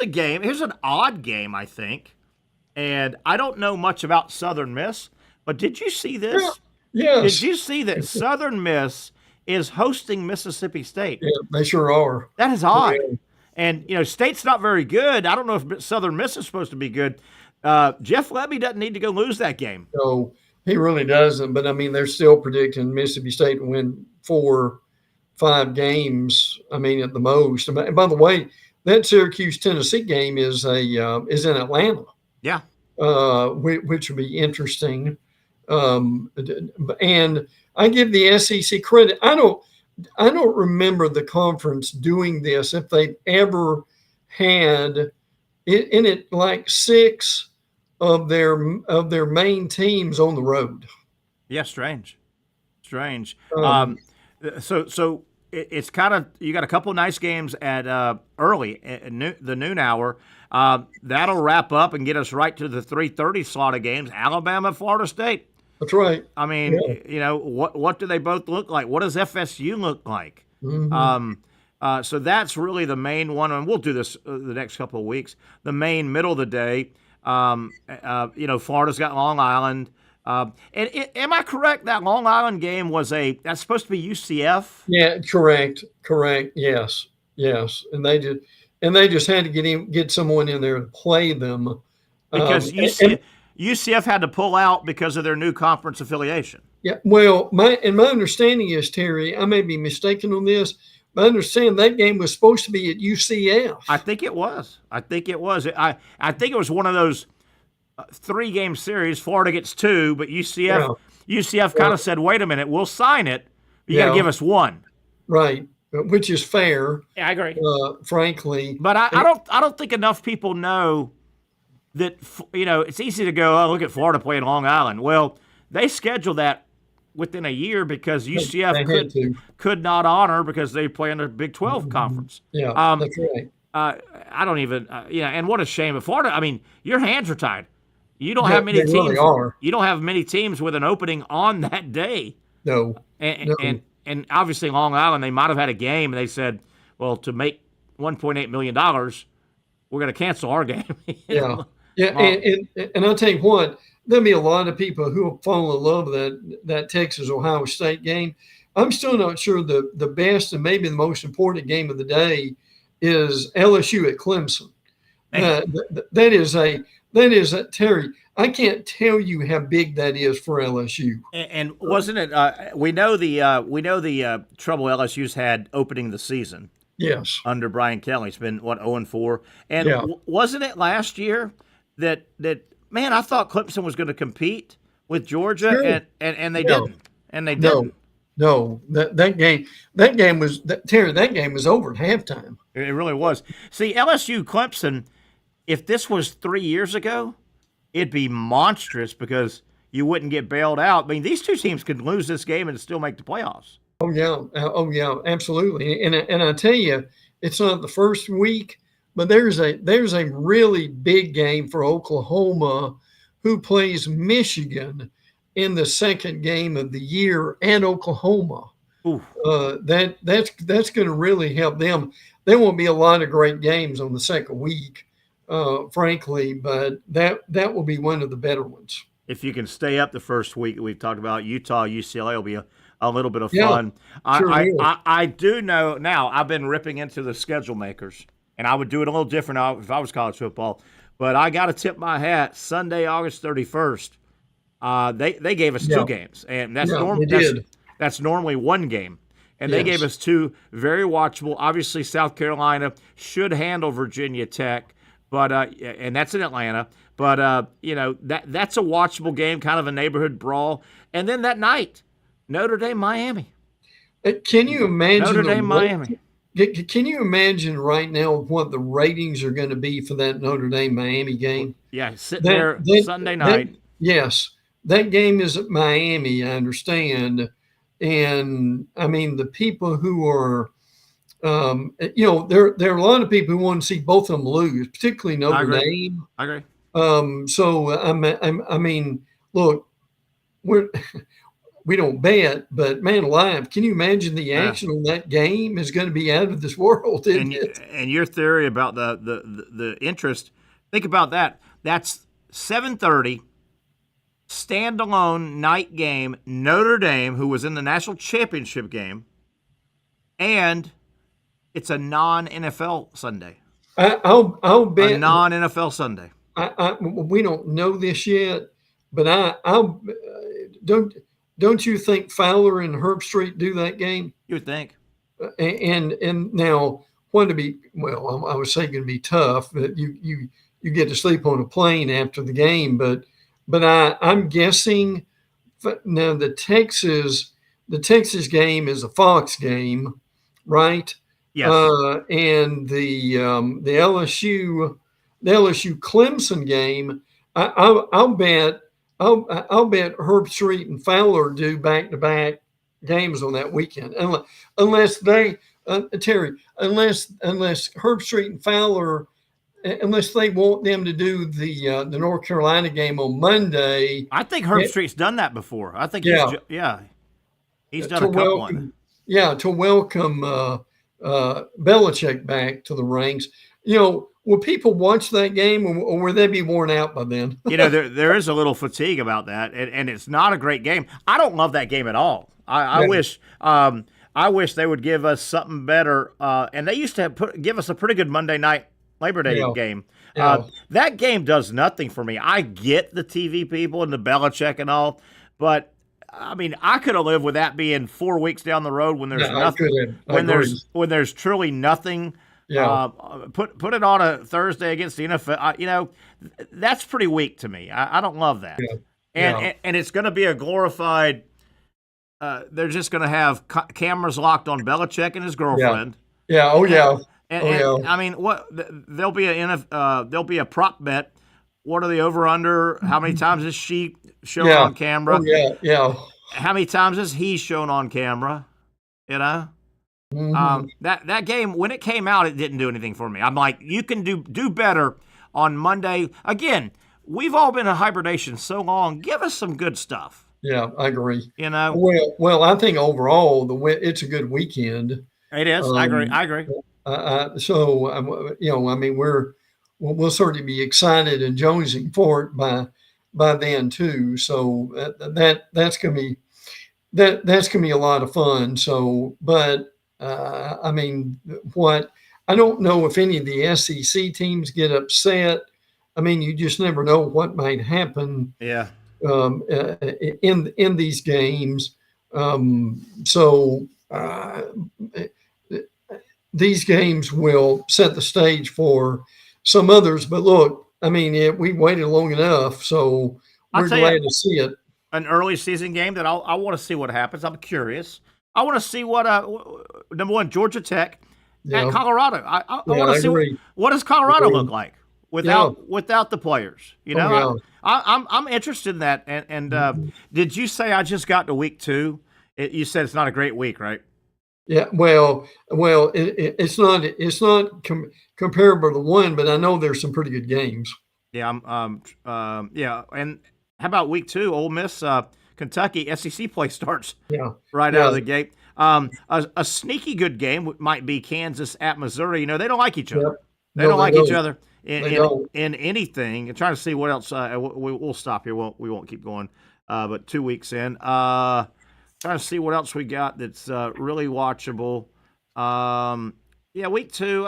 Speaker 2: game. Here's an odd game, I think. And I don't know much about Southern Miss, but did you see this?
Speaker 16: Yes.
Speaker 2: Did you see that Southern Miss is hosting Mississippi State?
Speaker 16: Yeah, they sure are.
Speaker 2: That is odd. Yeah. And, State's not very good. I don't know if Southern Miss is supposed to be good. Jeff Levy doesn't need to go lose that game.
Speaker 16: No, he really doesn't. But, I mean, they're still predicting Mississippi State to win 4-5 games, I mean, at the most. And by the way, that Syracuse-Tennessee game is in Atlanta.
Speaker 2: Yeah.
Speaker 16: Which would be interesting. And I give the SEC credit. I don't remember the conference doing this if they've ever had in it like 6 of their main teams on the road.
Speaker 2: Yeah, strange. So it's kind of, you got a couple nice games at early at the noon hour. That'll wrap up and get us right to the 3:30 slot of games. Alabama, Florida State.
Speaker 16: That's right.
Speaker 2: I mean, what do they both look like? What does FSU look like?
Speaker 16: Mm-hmm.
Speaker 2: So that's really the main one, and we'll do this the next couple of weeks. The main middle of the day, Florida's got Long Island. Am I correct that Long Island game that's supposed to be UCF?
Speaker 16: Yeah, correct. Yes. And they just had to get someone in there to play them
Speaker 2: because UCF had to pull out because of their new conference affiliation.
Speaker 16: Yeah. Well, my understanding is, Terry, I may be mistaken on this, but I understand that game was supposed to be at UCF.
Speaker 2: I think it was. I think it was one of those 3-game series. Florida gets 2, but UCF kind of said, "Wait a minute, we'll sign it. You got to give us 1."
Speaker 16: Right, which is fair.
Speaker 2: Yeah, I agree.
Speaker 16: Frankly,
Speaker 2: but I don't think enough people know that. It's easy to go, "Oh, look at Florida playing Long Island." Well, they scheduled that within a year because UCF could not honor because they play in the Big 12 conference.
Speaker 16: Yeah, that's right.
Speaker 2: I don't even. And what a shame. If Florida, I mean, your hands are tied. You don't have many
Speaker 16: They
Speaker 2: teams.
Speaker 16: really are.
Speaker 2: You don't have many teams with an opening on that day.
Speaker 16: No.
Speaker 2: And obviously Long Island, they might have had a game, and they said, well, to make $1.8 million, we're going to cancel our game.
Speaker 16: Yeah. And I'll tell you what, there'll be a lot of people who will fall in love with that Texas-Ohio State game. I'm still not sure the best and maybe the most important game of the day is LSU at Clemson. That is Terry. I can't tell you how big that is for LSU.
Speaker 2: And wasn't it? We know the trouble LSU's had opening the season.
Speaker 16: Yes.
Speaker 2: Under Brian Kelly, it's been 0-4, and wasn't it last year that man? I thought Clemson was going to compete with Georgia, and they didn't, and they didn't.
Speaker 16: No, that game was Terry. That game was over at halftime.
Speaker 2: It really was. See, LSU Clemson. If this was 3 years ago, it'd be monstrous because you wouldn't get bailed out. I mean, these two teams could lose this game and still make the playoffs.
Speaker 16: Oh yeah, absolutely. And I tell you, it's not the first week, but there's a really big game for Oklahoma, who plays Michigan in the second game of the year at Oklahoma. That's going to really help them. There won't be a lot of great games on the second week. Frankly, but that will be one of the better ones.
Speaker 2: If you can stay up the first week that we've talked about, Utah, UCLA will be a little bit of fun. I do know now, I've been ripping into the schedule makers, and I would do it a little different if I was college football, but I got to tip my hat. Sunday, August 31st, they gave us two games, and that's normally one game. And they gave us two very watchable. Obviously, South Carolina should handle Virginia Tech. But and that's in Atlanta. But that's a watchable game, kind of a neighborhood brawl. And then that night, Notre Dame, Miami.
Speaker 16: Can you imagine
Speaker 2: Notre Dame, Miami?
Speaker 16: Can you imagine right now what the ratings are going to be for that Notre Dame Miami game?
Speaker 2: Yeah, sitting there Sunday night.
Speaker 16: Yes, that game is at Miami. I understand, and I mean the people who are. There are a lot of people who want to see both of them lose, particularly Notre Dame.
Speaker 2: I agree.
Speaker 16: So I mean, look, we don't bet, but man alive, can you imagine the action on that game is going to be out of this world, isn't it?
Speaker 2: And your theory about the interest, think about that. That's 7:30 standalone night game. Notre Dame, who was in the national championship game, and it's a non-NFL Sunday.
Speaker 16: I'll bet
Speaker 2: a non-NFL Sunday.
Speaker 16: We don't know this yet, but I'll don't you think Fowler and Herbstreit do that game?
Speaker 2: You would think.
Speaker 16: And now I would say going to be tough, but you get to sleep on a plane after the game, but I'm guessing now the Texas game is a Fox game, right?
Speaker 2: Yes.
Speaker 16: And the LSU Clemson game, I'll bet Herbstreit and Fowler do back-to-back games on that weekend, unless Herbstreit and Fowler, unless they want them to do the North Carolina game on Monday.
Speaker 2: I think Herbstreit's done that before. I think he's done a couple of them.
Speaker 16: Yeah, to welcome Belichick back to the ranks. Will people watch that game, or will they be worn out by then?
Speaker 2: There is a little fatigue about that, and it's not a great game. I don't love that game at all. I wish they would give us something better. And they used to give us a pretty good Monday night Labor Day game. That game does nothing for me. I get the TV people and the Belichick and all, but I mean, I could have lived with that being 4 weeks down the road when there's nothing. When there's truly nothing.
Speaker 16: Yeah.
Speaker 2: Put it on a Thursday against the NFL. That's pretty weak to me. I don't love that.
Speaker 16: Yeah.
Speaker 2: And it's going to be a glorified. They're just going to have cameras locked on Belichick and his girlfriend.
Speaker 16: Yeah. Oh yeah.
Speaker 2: And I mean, what there'll be a prop bet. What are the over under? How many times is she shown on camera?
Speaker 16: Oh, yeah.
Speaker 2: How many times is he shown on camera?
Speaker 16: Mm-hmm.
Speaker 2: That game, when it came out, it didn't do anything for me. I'm like, you can do better on Monday. Again, we've all been in hibernation so long. Give us some good stuff.
Speaker 16: Yeah, I agree.
Speaker 2: You know,
Speaker 16: well, I think overall it's a good weekend.
Speaker 2: It is. I agree.
Speaker 16: We'll certainly be excited and jonesing for it by then too. So that's gonna be a lot of fun. So, but I don't know if any of the SEC teams get upset. I mean, you just never know what might happen.
Speaker 2: Yeah.
Speaker 16: In these games. These games will set the stage for some others. But look, I mean, we waited long enough, so we're glad to see it.
Speaker 2: An early season game that I want to see what happens. I'm curious. I want to see what number one, Georgia Tech at Colorado. I want to see what does Colorado look like without the players. You know, I'm interested in that. And did you say I just got to week 2? You said it's not a great week, right?
Speaker 16: Yeah. Well, it's not comparable to 1, but I know there's some pretty good games.
Speaker 2: Yeah. Yeah. And how about week 2? Ole Miss, Kentucky, SEC play starts right out of the gate. A sneaky good game might be Kansas at Missouri. You know, they don't like each other.
Speaker 16: Yep.
Speaker 2: They don't like each other in anything. And trying to see what else. We'll stop here. We won't keep going. But 2 weeks in, trying to see what else we got that's really watchable. Week 2.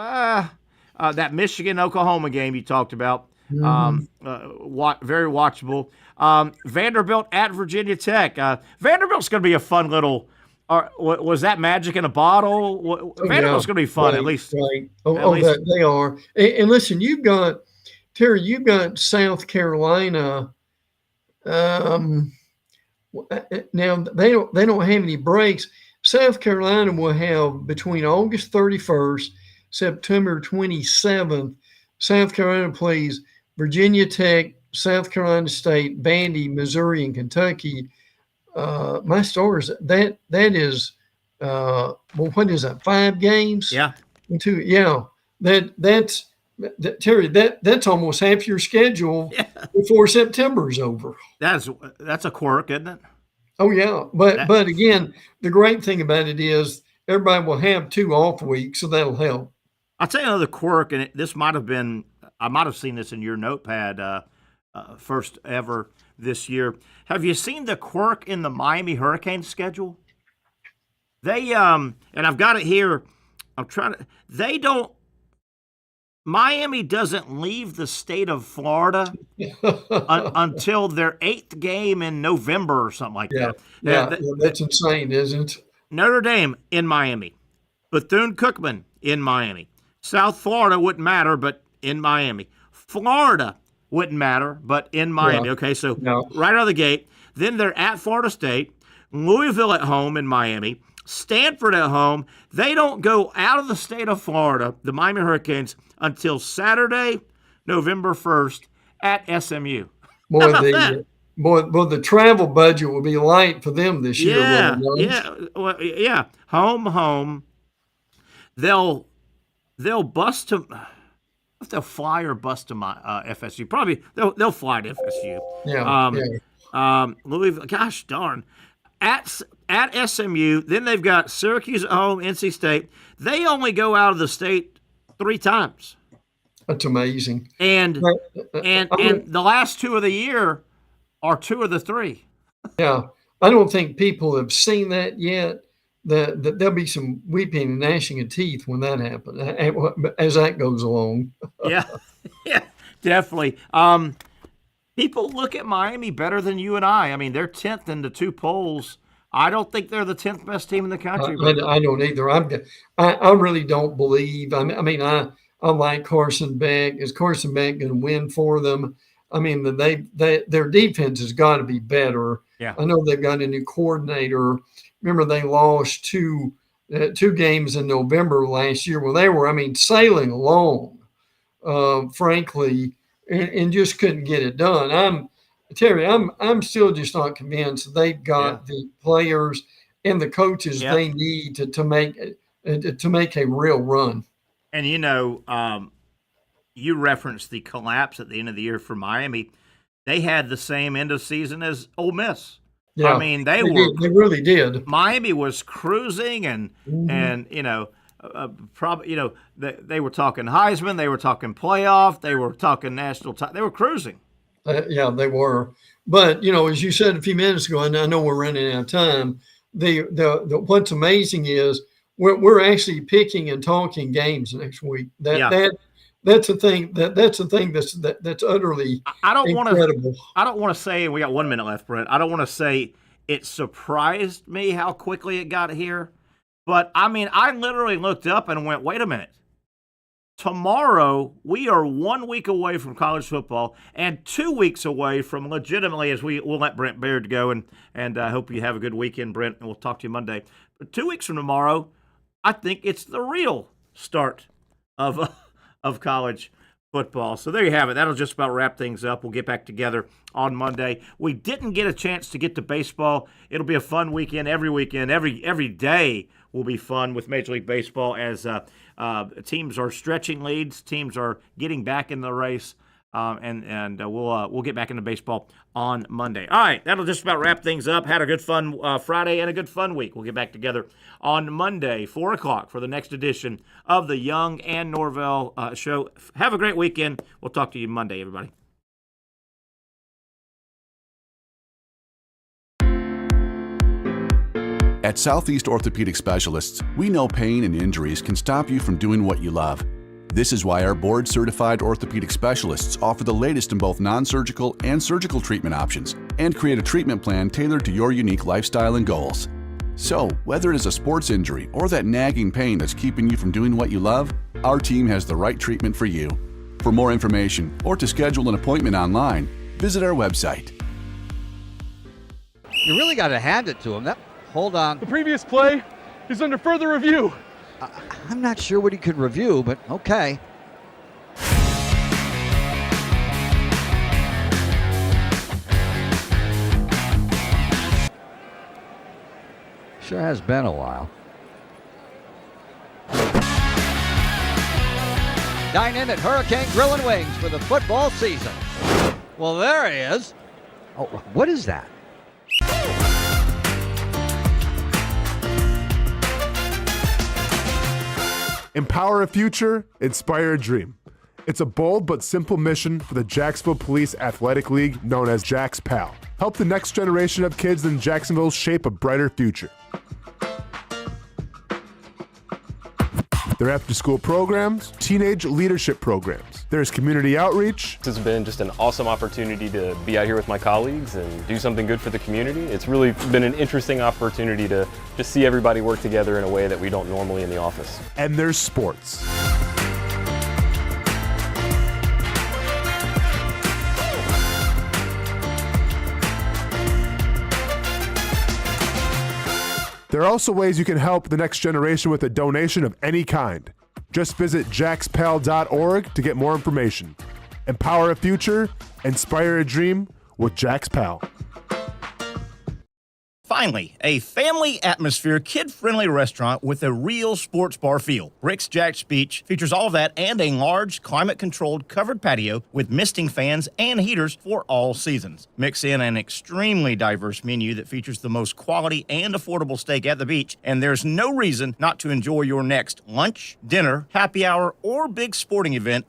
Speaker 2: That Michigan-Oklahoma game you talked about. Very watchable. Vanderbilt at Virginia Tech. Vanderbilt's going to be a fun little. Was that magic in a bottle? Vanderbilt's going to be fun, at least.
Speaker 16: Right. They are. And listen, you've got South Carolina. Now they don't have any breaks. South Carolina will have between August 31st, September 27th. South Carolina plays Virginia Tech, South Carolina State, Vandy, Missouri, and Kentucky. My Stars, that is, what is that? 5 games?
Speaker 2: Yeah.
Speaker 16: Terry, that's almost half your schedule before September's over.
Speaker 2: That's a quirk, isn't it?
Speaker 16: Oh yeah, but again, the great thing about it is everybody will have 2 off weeks, so that'll help.
Speaker 2: I'll tell you another quirk, and this might have been. I might have seen this in your notepad first ever this year. Have you seen the quirk in the Miami Hurricanes schedule? They and I've got it here. Miami doesn't leave the state of Florida until their 8th game in November or something like that.
Speaker 16: That's insane, isn't it?
Speaker 2: Notre Dame in Miami, Bethune-Cookman in Miami, South Florida wouldn't matter, but in Miami. Florida wouldn't matter, but in Miami.
Speaker 16: Yeah.
Speaker 2: Okay, so right out of the gate. Then they're at Florida State, Louisville at home in Miami, Stanford at home. They don't go out of the state of Florida, the Miami Hurricanes, until Saturday, November 1st at SMU.
Speaker 16: The travel budget will be light for them this year.
Speaker 2: Home. They'll bust to. If they'll fly or bust to my FSU, probably they'll fly to FSU. Louisville, gosh darn, at SMU. Then they've got Syracuse at home, NC State. They only go out of the state 3 times.
Speaker 16: That's amazing.
Speaker 2: And the last 2 of the year are 2 of the 3.
Speaker 16: Yeah, I don't think people have seen that yet. That there'll be some weeping and gnashing of teeth when that happens, as that goes along.
Speaker 2: yeah, definitely. People look at Miami better than you and I. I mean, they're 10th in the 2 polls. I don't think they're the 10th best team in the country.
Speaker 16: I don't either. I really don't believe. I like Carson Beck. Is Carson Beck going to win for them? I mean, their defense has got to be better.
Speaker 2: Yeah.
Speaker 16: I know they've got a new coordinator. Remember, they lost 2 games in November last year. Well, they were, sailing along, frankly, and just couldn't get it done. I'm still just not convinced they've got the players and the coaches they need to make a real run.
Speaker 2: And you referenced the collapse at the end of the year for Miami. they had the same end of season as Ole Miss.
Speaker 16: Yeah,
Speaker 2: I mean, they
Speaker 16: really did.
Speaker 2: Miami was cruising, and probably they were talking Heisman, they were talking playoff, they were talking national. They were cruising.
Speaker 16: Yeah, they were. But as you said a few minutes ago, and I know we're running out of time. The what's amazing is we're actually picking and talking games next week. That's a thing. That's a thing that's utterly incredible.
Speaker 2: I don't want to say, we got 1 minute left, Brent. I don't want to say it surprised me how quickly it got here. But, I mean, I literally looked up and went, wait a minute. Tomorrow, we are 1 week away from college football and 2 weeks away from legitimately, as we'll let Brent Beaird go. And I hope you have a good weekend, Brent, and we'll talk to you Monday. But 2 weeks from tomorrow, I think it's the real start of college football. So there you have it. That'll just about wrap things up. We'll get back together on Monday. We didn't get a chance to get to baseball. It'll be a fun weekend. Every day will be fun with Major League Baseball as teams are stretching leads. Teams are getting back in the race. And we'll get back into baseball on Monday. All right, that'll just about wrap things up. Had a good fun Friday and a good fun week. We'll get back together on Monday, 4 o'clock, for the next edition of the Young and Norvelle Show. Have a great weekend. We'll talk to you Monday, everybody.
Speaker 4: At Southeast Orthopedic Specialists, we know pain and injuries can stop you from doing what you love. This is why our board-certified orthopedic specialists offer the latest in both non-surgical and surgical treatment options and create a treatment plan tailored to your unique lifestyle and goals. So, whether it is a sports injury or that nagging pain that's keeping you from doing what you love, our team has the right treatment for you. For more information or to schedule an appointment online, visit our website.
Speaker 5: You really got to hand it to him. Hold on.
Speaker 6: The previous play is under further review.
Speaker 5: I'm not sure what he could review, but okay. Sure has been a while. Dine in at Hurricane Grill and Wings for the football season. Well, there he is. Oh, what is that?
Speaker 7: Empower a future, inspire a dream. It's a bold but simple mission for the Jacksonville Police Athletic League known as Jags PAL. Help the next generation of kids in Jacksonville shape a brighter future. Their after-school programs, teenage leadership programs. There's community outreach.
Speaker 8: This has been just an awesome opportunity to be out here with my colleagues and do something good for the community. It's really been an interesting opportunity to just see everybody work together in a way that we don't normally in the office.
Speaker 7: And there's sports. There are also ways you can help the next generation with a donation of any kind. Just visit jaxpal.org to get more information. Empower a future, inspire a dream with Jags PAL.
Speaker 2: Finally, a family atmosphere, kid-friendly restaurant with a real sports bar feel. Rick's Jack's Beach features all of that and a large, climate-controlled covered patio with misting fans and heaters for all seasons. Mix in an extremely diverse menu that features the most quality and affordable steak at the beach, and there's no reason not to enjoy your next lunch, dinner, happy hour, or big sporting event